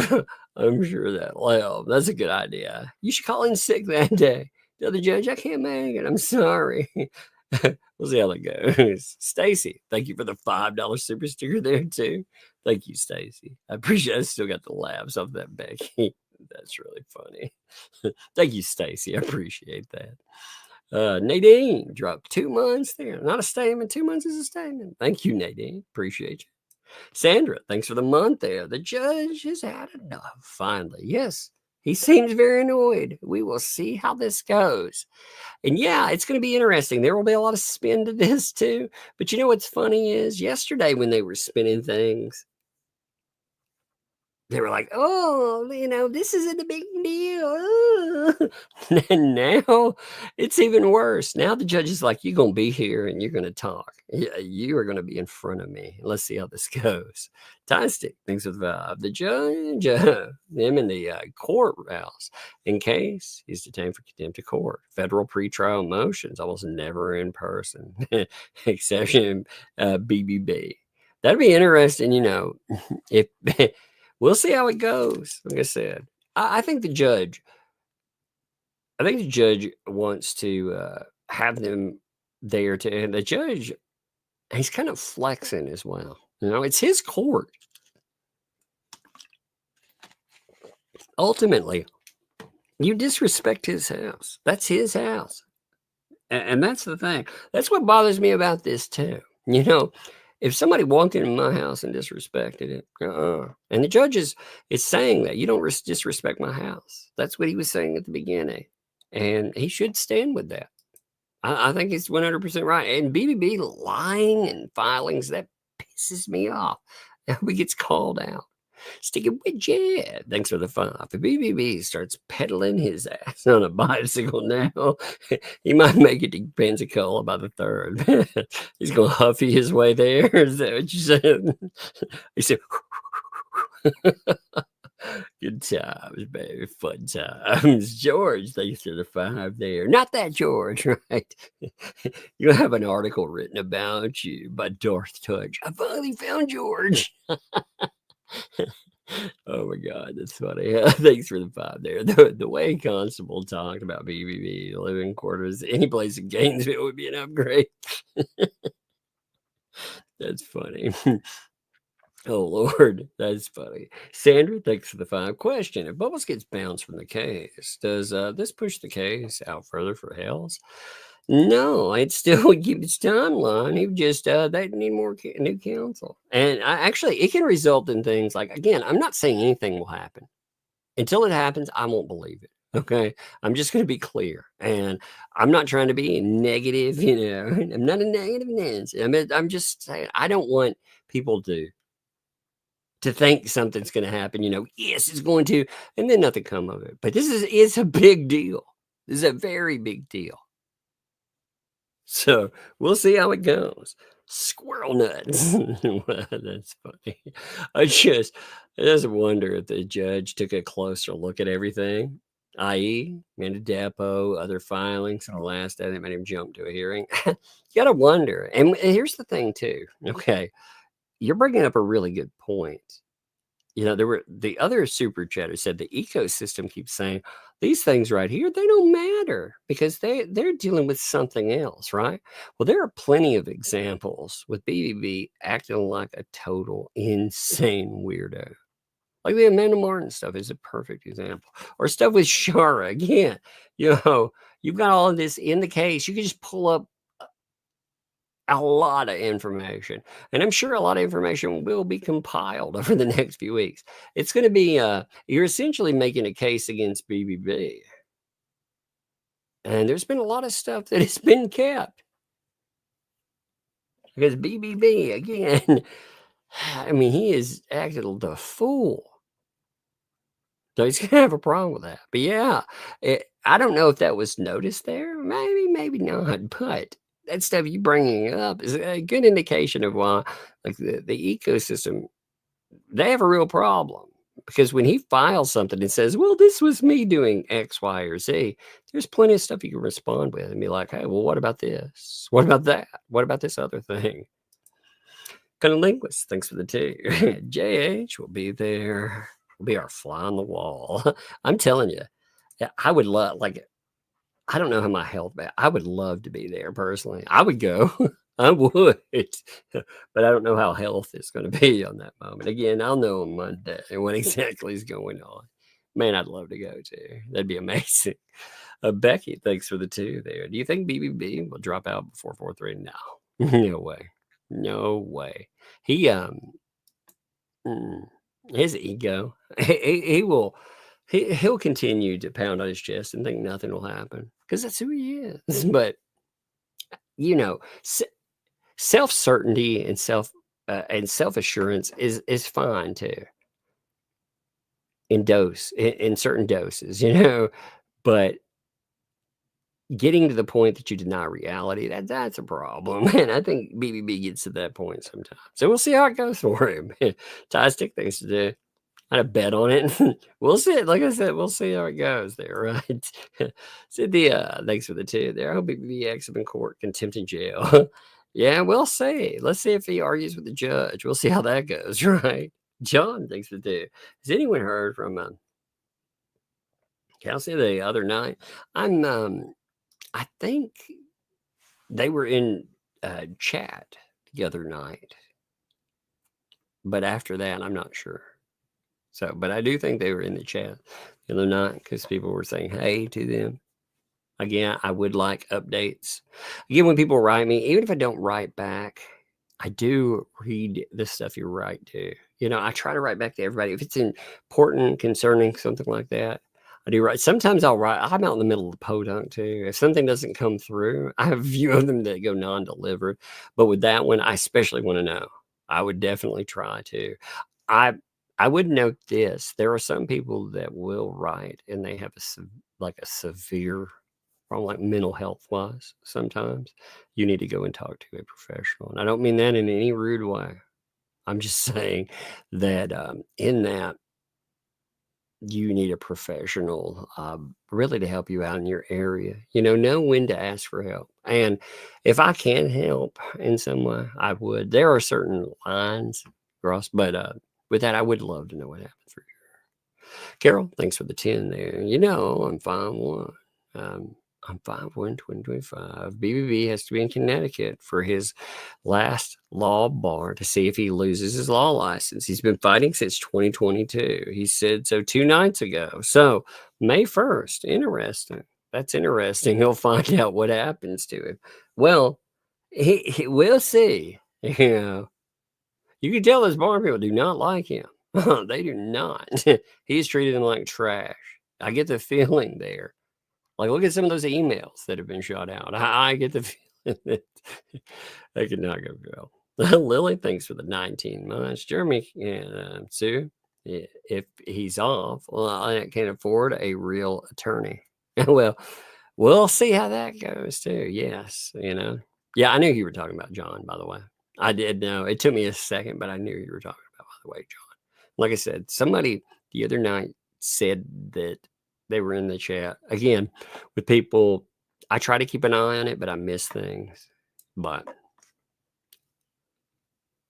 I'm sure that'll help. That's a good idea. You should call in sick that day. Tell the judge, I can't make it. I'm sorry. We'll see how that goes. Stacy, thank you for the $5 super sticker there too. Thank you, Stacy. I appreciate it. I still got the laughs off that, Becky. That's really funny. Thank you, Stacy. I appreciate that. Nadine dropped 2 months there. Not a statement. 2 months is a statement. Thank you, Nadine. Appreciate you. Sandra, thanks for the month there. The judge has had enough, finally. Yes, he seems very annoyed. We will see how this goes. And yeah, it's going to be interesting. There will be a lot of spin to this too. But you know what's funny is yesterday when they were spinning things, they were like, oh, this isn't a big deal. And now it's even worse. Now the judge is like, you're going to be here and you're going to talk. You are going to be in front of me. Let's see how this goes. Stick thinks of the judge, him in the courthouse, in case he's detained for contempt of court. Federal pretrial motions almost never in person, exception BBB. That'd be interesting, if we'll see how it goes. Like I said, I think the judge wants to have them there to, and the judge, he's kind of flexing as well. It's his court. Ultimately, you disrespect his house. That's his house. And that's the thing. That's what bothers me about this too. If somebody walked into my house and disrespected it, and the judge is saying that you don't disrespect my house. That's what he was saying at the beginning, and he should stand with that. I think it's 100% right. And BBB lying and filings, that pisses me off. I hope he gets called out. Sticking with Jed. Thanks for the 5. If BBB starts pedaling his ass on a bicycle now, he might make it to Pensacola by the 3rd. He's going to huffy his way there. Is that what you said? He said, good times, baby. Fun times. George, thanks for the 5 there. Not that George, right? You'll have an article written about you by Darth Touch. I finally found George. Oh my God, that's funny. Thanks for the 5 there. The way Constable talked about BBB, living quarters, any place in Gainesville would be an upgrade. That's funny. Oh Lord, that's funny. Sandra, thanks for the 5. Question: if Bubbles gets bounced from the case, does this push the case out further for Hales? No, it still would keep its timeline. He would just they need more new counsel, and actually it can result in things like, again, I'm not saying anything will happen. Until it happens, I won't believe it. Okay, I'm just going to be clear, and I'm not trying to be negative. I'm not a negative Nancy. I'm just saying I don't want people to think something's going to happen. Yes, it's going to, and then nothing come of it. But this is a big deal. This is a very big deal. So we'll see how it goes. Squirrel nuts. That's funny. I just wonder if the judge took a closer look at everything, i.e., Amanda Depot, other filings. The last day they made him jump to a hearing. You got to wonder. And here's the thing, too. Okay, you're bringing up a really good point. There were the other super chatters said the ecosystem keeps saying these things right here, they don't matter because they're dealing with something else, right? Well, there are plenty of examples with BBB acting like a total insane weirdo. Like the Amanda Martin stuff is a perfect example. Or stuff with Shara. Again, you've got all of this in the case. You can just pull up a lot of information, and I'm sure a lot of information will be compiled over the next few weeks. It's going to be you're essentially making a case against BBB, and there's been a lot of stuff that has been kept because BBB, again, I mean, he has acted like a fool, so he's going to have a problem with that. But yeah, I don't know if that was noticed there. Maybe not, but that stuff you bringing up is a good indication of why, like the ecosystem, they have a real problem. Because when he files something and says, well, this was me doing X, Y, or Z, there's plenty of stuff you can respond with and be like, hey, well, what about this? What about that? What about this other thing? Kind of linguist, thanks for the 2. JH will be there. Will be our fly on the wall. I'm telling you, I would love, I don't know how my health, but I would love to be there personally. I would go. I would. But I don't know how health is going to be on that moment. Again, I'll know on Monday what exactly is going on. Man, I'd love to go to. That'd be amazing. Becky, thanks for the 2 there. Do you think BBB will drop out before 4-3? No. No way. No way. He, his ego, he will. He'll continue to pound on his chest and think nothing will happen because that's who he is. But self-certainty and self-assurance is fine too. in certain doses, you know, but getting to the point that you deny reality, that's a problem. And I think BBB gets to that point sometimes. So we'll see how it goes for him. Ty, stick things to do. I'd have bet on it. We'll see. Like I said, we'll see how it goes there, right? Cynthia, thanks for the 2 there. I hope BBB ends up in court, contempt in jail. Yeah, we'll see. Let's see if he argues with the judge. We'll see how that goes, right? John, thanks for the 2. Has anyone heard from Kelsey the other night? I think they were in chat the other night, but after that, I'm not sure. So, but I do think they were in the chat the other night because people were saying hey to them. Again, I would like updates. Again, when people write me, even if I don't write back, I do read the stuff you write to. You know, I try to write back to everybody. If it's important, concerning, something like that, I do write. Sometimes I'll write. I'm out in the middle of the podunk too. If something doesn't come through, I have a few of them that go non-delivered. But with that one, I especially want to know. I would definitely try to. I I would note this: there are some people that will write, and they have like a severe problem, like mental health wise. Sometimes you need to go and talk to a professional, and I don't mean that in any rude way. I'm just saying that in that you need a professional really to help you out in your area. You know when to ask for help. And if I can help in some way, I would. There are certain lines crossed, but with that, I would love to know what happened for you. Carol, thanks for the 10 there. I'm 5'1". I'm 5'1", 2025. BBB has to be in Connecticut for his last law bar to see if he loses his law license. He's been fighting since 2022. He said so 2 nights ago. So May 1st. Interesting. That's interesting. He'll find out what happens to him. Well, he we'll see. You can tell those bar people do not like him. They do not. He's treated them like trash. I get the feeling there. Like, look at some of those emails that have been shot out. I get the feeling that they could not go well. Lily, thanks for the 19 months. Jeremy and Sue, if he's off, well, I can't afford a real attorney. Well, we'll see how that goes too. Yes, Yeah, I knew you were talking about John, by the way. I did know. It took me a second, but I knew you were talking about, by the way, John. Like I said, somebody the other night said that they were in the chat. Again, with people, I try to keep an eye on it, but I miss things. But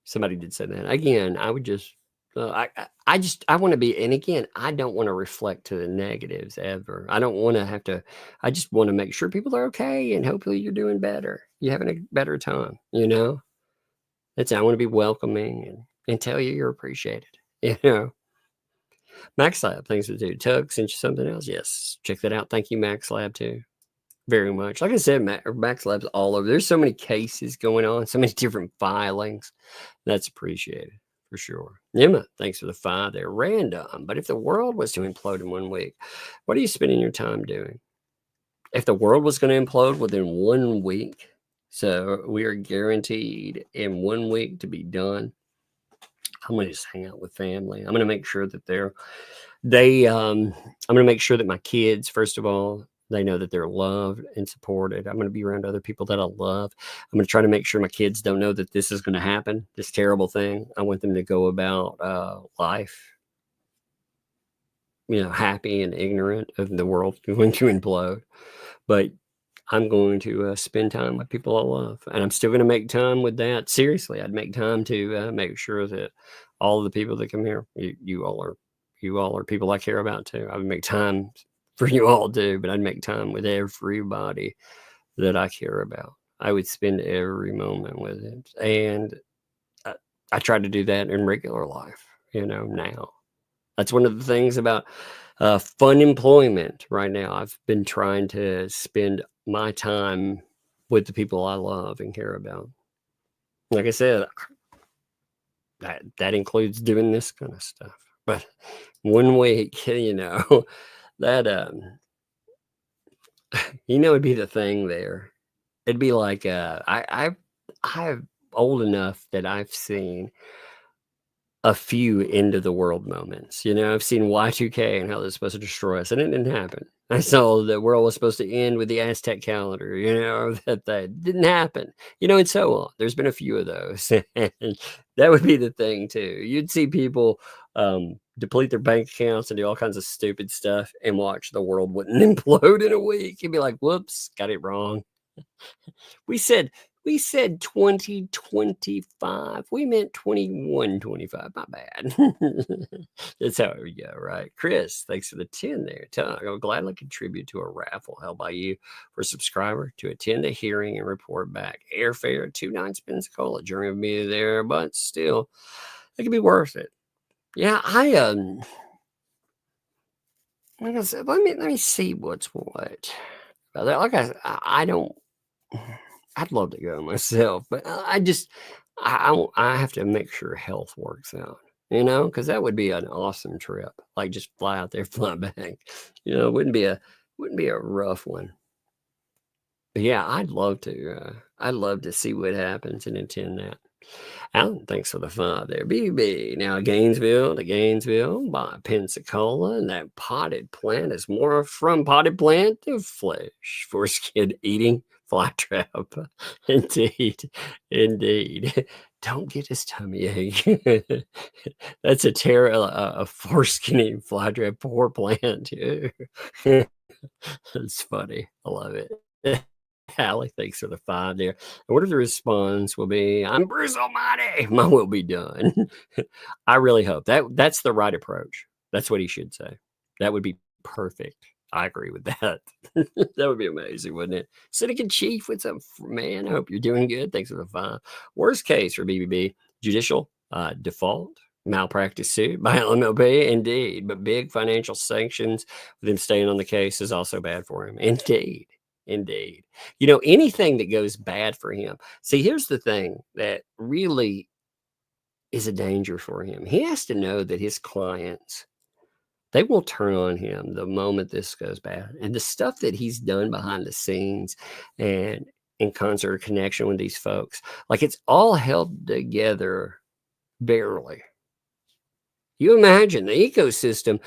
somebody did say that. Again, I would just, I want to be, and again, I don't want to reflect to the negatives ever. I don't want to have to, I just want to make sure people are okay and hopefully you're doing better. You're having a better time, That's, I want to be welcoming and tell you you're appreciated, Max Lab, thanks for the dude. Tug sent you something else. Yes, check that out. Thank you, Max Lab, too. Very much. Like I said, Max Lab's all over. There's so many cases going on, so many different filings. That's appreciated for sure. Emma, thanks for the 5 there. Random, but if the world was to implode in 1 week, what are you spending your time doing? If the world was going to implode within 1 week, so we are guaranteed in 1 week to be done, I'm going to just hang out with family. I'm going to make sure that I'm going to make sure that my kids, first of all, they know that they're loved and supported. I'm going to be around other people that I love. I'm going to try to make sure my kids don't know that this is going to happen, this terrible thing. I want them to go about life, happy and ignorant of the world going to implode. But I'm going to spend time with people I love, and I'm still going to make time with that. Seriously, I'd make time to make sure that all of the people that come here, you all are people I care about too. I would make time for you all too, but I'd make time with everybody that I care about. I would spend every moment with it, and I try to do that in regular life. Now that's one of the things about fun employment right now. I've been trying to spend my time with the people I love and care about. Like I said, that includes doing this kind of stuff. But 1 week, that it'd be the thing there. It'd be like, I'm old enough that I've seen a few end of the world moments. You know, I've seen Y2K and how they're supposed to destroy us, and it didn't happen. I saw the world was supposed to end with the Aztec calendar, you know, that didn't happen, you know, and so on. There's been a few of those. And that would be the thing too. You'd see people deplete their bank accounts and do all kinds of stupid stuff and watch the world wouldn't implode in a week. You'd be like, whoops, got it wrong. We said 2025. We meant 2125. My bad. That's how we go, right? Chris, thanks for the 10 there. I'll gladly contribute to a raffle held by you for a subscriber to attend a hearing and report back. Airfare, 2 nights Pensacola. Journey with me there, but still, it could be worth it. Yeah, like I said, let me see what's what. Like I don't. I'd love to go myself, but I have to make sure health works out, you know, because that would be an awesome trip. Like just fly out there, fly back. You know, it wouldn't be a rough one. But yeah, I'd love to see what happens and attend that. Alan, thanks for the 5 there. BB. Now Gainesville to Gainesville by Pensacola, and that potted plant is more from potted plant to flesh. Foreskin eating fly trap. Indeed. Indeed. Don't get his tummy ache. That's a foreskin eating fly trap. Poor plant. That's funny. I love it. Hallie, thanks for the 5 there. I wonder if the response will be, I'm Bruce Almighty. My will be done. I really hope that's the right approach. That's what he should say. That would be perfect. I agree with that. That would be amazing, wouldn't it? Syndicate Chief, what's up, man? I hope you're doing good. Thanks for the 5. Worst case for BBB, judicial default, malpractice suit by LMLB, indeed. But big financial sanctions with him staying on the case is also bad for him. Indeed. Indeed. You know, anything that goes bad for him. See, here's the thing that really is a danger for him. He has to know that his clients, they will turn on him the moment this goes bad. And the stuff that he's done behind the scenes and in concert or connection with these folks, like it's all held together barely. You imagine the ecosystem.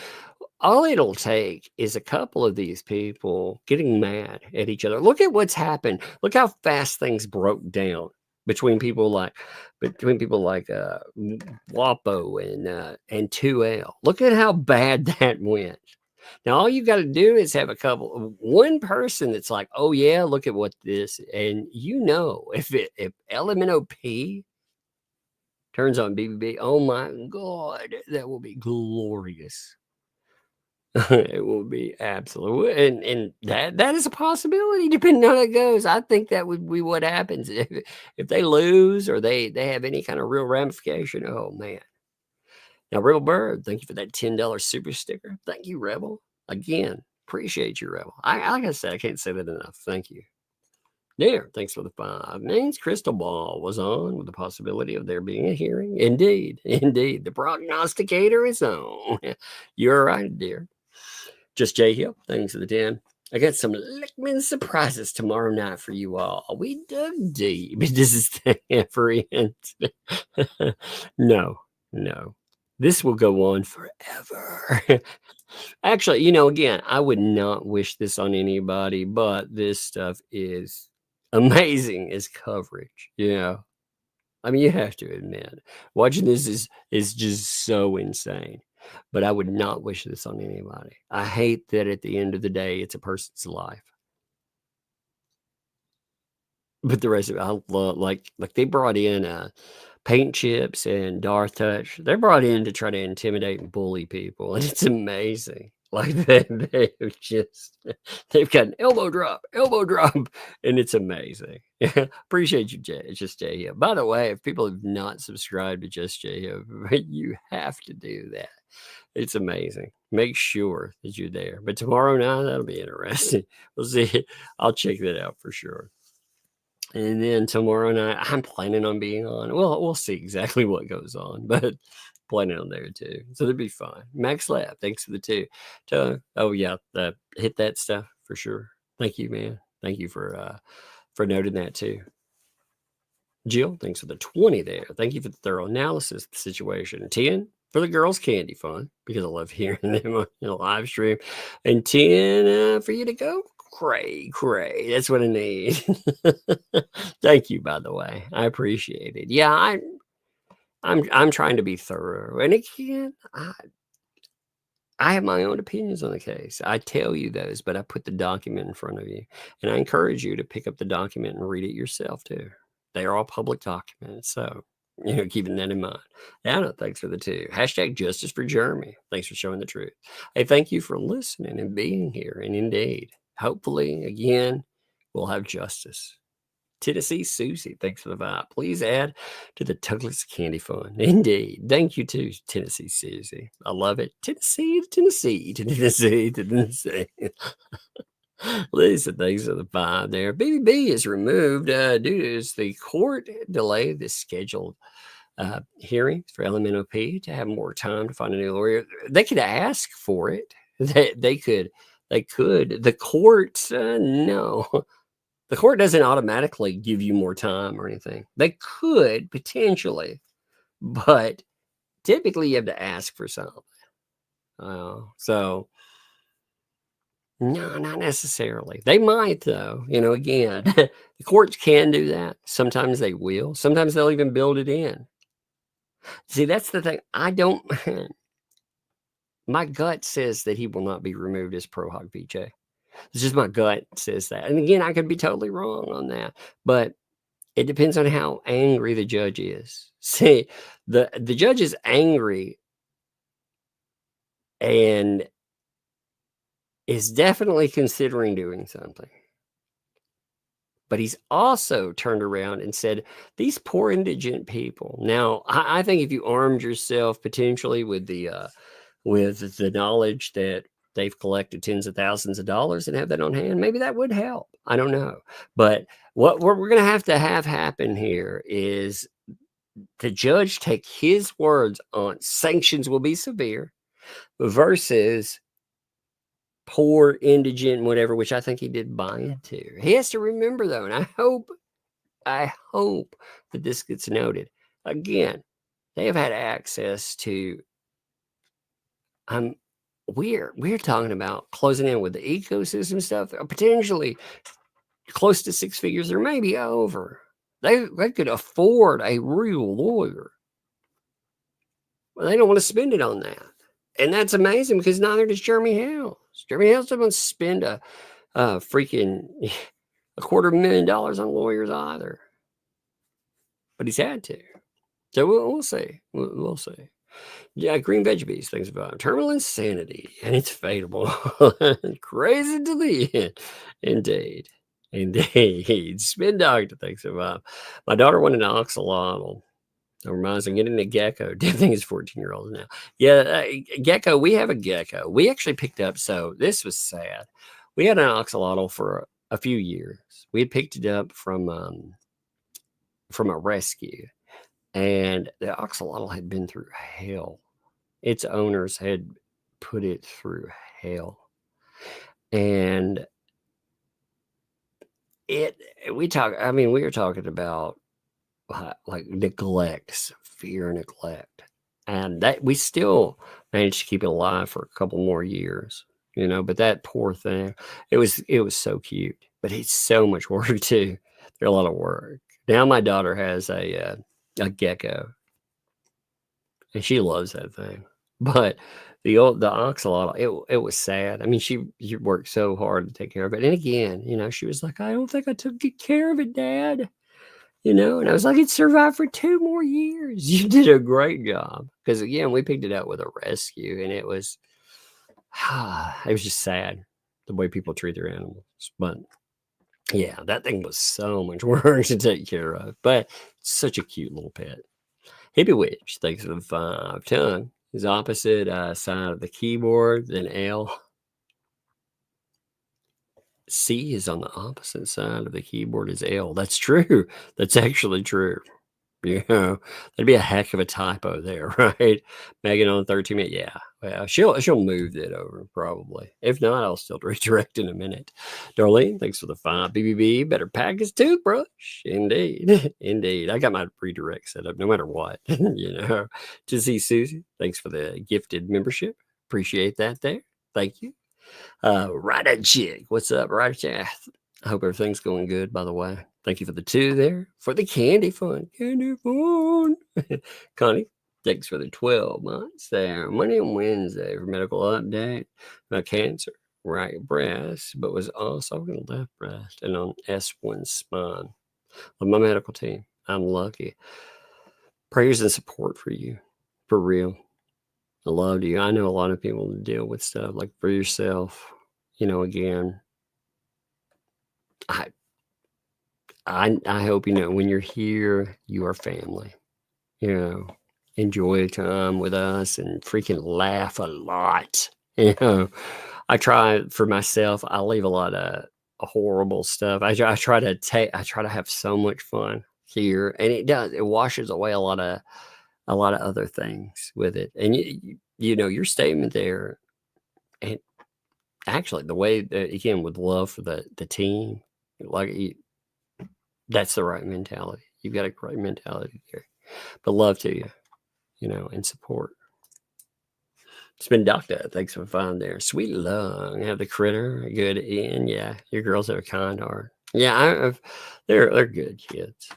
All it'll take is a couple of these people getting mad at each other. Look at what's happened. Look how fast things broke down between people like WAPO and 2L. Look at how bad that went. Now all you got to do is have one person that's like, oh yeah, look at what this, and you know, if LMNOP turns on BBB, oh my God, that will be glorious. It will be absolute, and that is a possibility depending on how it goes. I think that would be what happens if they lose or they have any kind of real ramification. Oh man! Now, Rebel Bird, thank you for that $10 super sticker. Thank you, Rebel. Again, appreciate you, Rebel. Like I said, I can't say that enough. Thank you. There, thanks for the 5. Name's Crystal Ball was on with the possibility of there being a hearing. Indeed, indeed, the prognosticator is on. You're right, dear. Just Jay Hill, thanks for the 10. I got some Lickman surprises tomorrow night for you all. We dug deep. This is the every end. No. This will go on forever. Actually, you know, again, I would not wish this on anybody, but this stuff is amazing as coverage, you know. I mean, you have to admit, watching this is just so insane. But I would not wish this on anybody. I hate that at the end of the day, it's a person's life. But the rest of it, I love, like they brought in paint chips and Darth Touch. They're brought in to try to intimidate and bully people, and it's amazing. Like they've got an elbow drop, and it's amazing. Appreciate you, Jay. It's just Jay here. By the way, if people have not subscribed to Just Jay here, you have to do that. It's amazing. Make sure that you're there. But tomorrow night, that'll be interesting. We'll see. I'll check that out for sure. And then tomorrow night, I'm planning on being on. Well, we'll see exactly what goes on, but planning on there too. So that'd be fun. Max Lab, thanks for the 2. Oh yeah, hit that stuff for sure. Thank you, man. Thank you for noting that too. Jill, thanks for the 20 there. Thank you for the thorough analysis of the situation. 10 for the girls' candy fun, because I love hearing them on the live stream. And 10 for you to go cray. That's what I need. Thank you, by the way. I appreciate it. Yeah, I'm trying to be thorough. And again, I have my own opinions on the case. I tell you those, but I put the document in front of you. And I encourage you to pick up the document and read it yourself too. They are all public documents. So, keeping that in mind. Anna, thanks for the 2. Hashtag justice for Jeremy. Thanks for showing the truth. Hey, thank you for listening and being here. And indeed, hopefully, again, we'll have justice. Tennessee Susie, thanks for the vibe. Please add to the Tuglets Candy Fund. Indeed. Thank you too, Tennessee Susie. I love it. Tennessee. Lisa, thanks for the vibe there. BBB is removed due to the court delay the scheduled hearings for LMNOP to have more time to find a new lawyer. They could ask for it. They could. The court, no. The court doesn't automatically give you more time or anything. They could potentially, but typically you have to ask for something. So, no, not necessarily. They might, though. Again, the courts can do that. Sometimes they will. Sometimes they'll even build it in. See, that's the thing. My gut says that he will not be removed as Pro Hog VJ. It's just my gut says that. And again, I could be totally wrong on that, but it depends on how angry the judge is. See, the judge is angry and is definitely considering doing something. But he's also turned around and said, these poor indigent people. Now, I think if you armed yourself potentially with the knowledge that they've collected tens of thousands of dollars and have that on hand, maybe that would help. I don't know. But what we're going to have happen here is the judge take his words on sanctions will be severe versus poor, indigent, whatever, which I think he did buy into. He has to remember, though, and I hope that this gets noted. Again, they have had access to we're talking about closing in with the ecosystem stuff, potentially close to 6 figures or maybe over. They could afford a real lawyer. Well, they don't want to spend it on that. And that's amazing because neither does Jeremy Hale. Jeremy Hale doesn't spend a freaking $250,000 on lawyers either. But he's had to. So we'll see. We'll see. Yeah, green veggies, things about terminal insanity, and it's fatable. Crazy to the end. Indeed. Spin doctor, thanks about. My daughter wanted an oxalotl. That reminds me of getting a gecko. Damn thing is 14-year-olds now. Yeah, gecko. We have a gecko. We actually picked up. So this was sad. We had an oxalotl for a few years. We had picked it up from a rescue, and the oxalotl had been through hell. Its owners had put it through hell, and we were talking about like neglect, severe neglect, and that we still managed to keep it alive for a couple more years, but that poor thing, it was so cute, but it's so much work too. They're a lot of work. Now my daughter has a gecko, and she loves that thing. But the oxalotl, it was sad. I mean, she worked so hard to take care of it. And again, she was like, I don't think I took good care of it, Dad. And I was like, it survived for 2 more years. You did a great job. Because again, we picked it up with a rescue, and it was just sad the way people treat their animals. But yeah, that thing was so much work to take care of. But such a cute little pet. Hippie Witch, thanks for the 5 tongue. Is opposite side of the keyboard than L. C is on the opposite side of the keyboard as L. That's true. That's actually true. You know, that'd be a heck of a typo there, right? Megan on 13 minutes. Yeah. Well, she'll move that over probably. If not, I'll still redirect in a minute. Darlene, thanks for the 5. BBB, better pack his toothbrush. Indeed. Indeed. I got my redirect set up no matter what. You know. To see Susie, thanks for the gifted membership. Appreciate that there. Thank you. Ryder Chick. What's up, Ryder Chick? I hope everything's going good, by the way. Thank you for the 2 there. For the candy fund. Candy fund. Connie, thanks for the 12 months there. Monday and Wednesday for medical update. My cancer, right breast, but was also on the left breast and on S1 spine. With my medical team, I'm lucky. Prayers and support for you. For real. I love you. I know a lot of people deal with stuff like for yourself. You know, again, I hope you know when you're here, you are family. You know, enjoy time with us and freaking laugh a lot. You know, I try for myself. I leave a lot of horrible stuff. I try to have so much fun here, and it washes away a lot of other things with it. And you know your statement there, and actually the way that, again, with love for the team, like that's the right mentality. You've got a great mentality there. But love to you, you know, and support. It's been Doctor. Thanks for finding there. Sweet lung. Have the critter. Good in. Yeah, your girls have a kind heart. Yeah, they're good kids.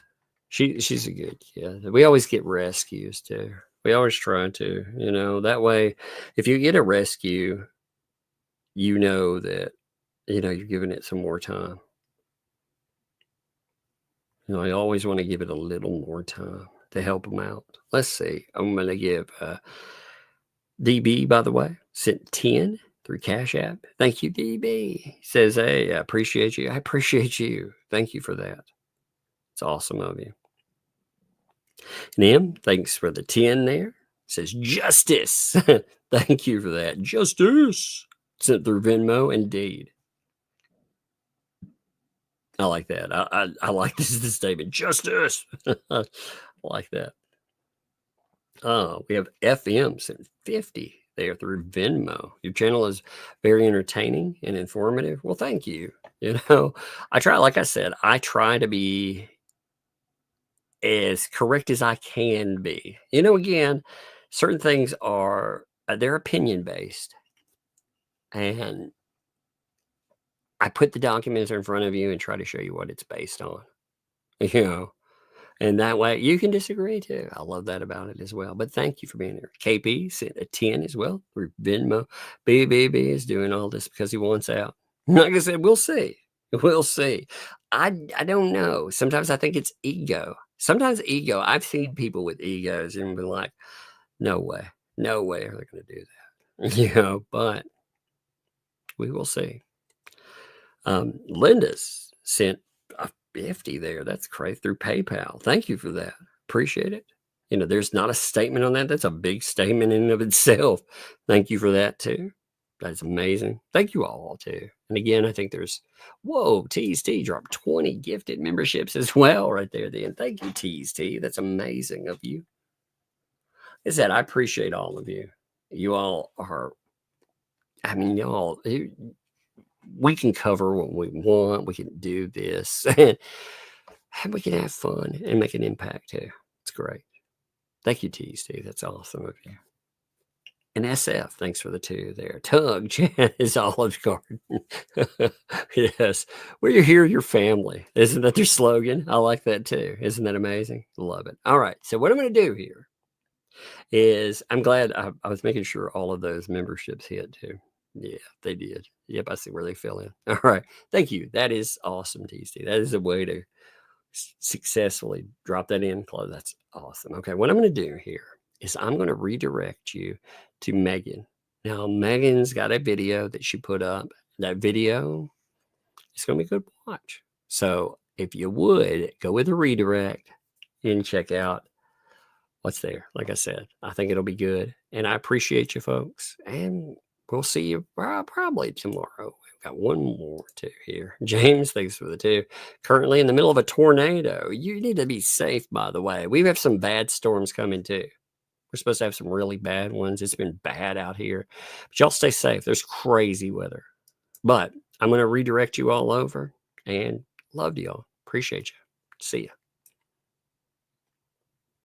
She's a good kid. We always get rescues too. We always try to, you know, that way if you get a rescue, you know that, you know, you're giving it some more time. You know, I always want to give it a little more time to help them out. Let's see. I'm going to give DB, by the way, sent 10 through Cash App. Thank you, DB. Says, hey, I appreciate you. I appreciate you. Thank you for that. It's awesome of you. And M, thanks for the 10 there. Says, justice. Thank you for that. Justice. Sent through Venmo. Indeed. I like that. I like this is the statement. Justice. I like that. We have FM sent 50 there through Venmo. Your channel is very entertaining and informative. Well, thank you. You know, I try, like I said, I try to be as correct as I can be. You know, again, certain things are, they're opinion based. And I put the documents in front of you and try to show you what it's based on, you know, and that way you can disagree too. I love that about it as well. But thank you for being here. KP sent a 10 as well through Venmo. BBB is doing all this because he wants out. Like I said, we'll see. We'll see. I don't know. Sometimes I think it's ego. Sometimes ego. I've seen people with egos and been like, no way are they going to do that. You know, but we will see. Linda's sent a 50 there. That's crazy through PayPal. Thank you for that. Appreciate it. You know, there's not a statement on that. That's a big statement in and of itself. Thank you for that too. That's amazing. Thank you all too. And again, I think there's, whoa, TST dropped 20 gifted memberships as well right there then. Thank you, TST. That's amazing of you. Is that I appreciate all of you. You all are, I mean, y'all, we can cover what we want. We can do this and we can have fun and make an impact too. It's great. Thank you, TST. That's awesome of you. And SF, thanks for the 2 there. Tug, is Olive Garden. Yes. Where you're here, your family. Isn't that their slogan? I like that too. Isn't that amazing? Love it. All right. So what I'm going to do here is I'm glad I was making sure all of those memberships hit too. Yeah, they did. Yep, I see where they fell in. All right. Thank you. That is awesome, TST. That is a way to successfully drop that in. Close. That's awesome. Okay, what I'm going to do here is I'm going to redirect you to Megan. Now, Megan's got a video that she put up. That video is going to be good to watch. So if you would, go with the redirect and check out what's there. Like I said, I think it'll be good. And I appreciate you folks. And we'll see you probably tomorrow. We've got one more too here. James, thanks for the 2. Currently in the middle of a tornado. You need to be safe, by the way. We have some bad storms coming too. We're supposed to have some really bad ones. It's been bad out here. But y'all stay safe. There's crazy weather. But I'm going to redirect you all over, and love y'all. Appreciate you. See ya.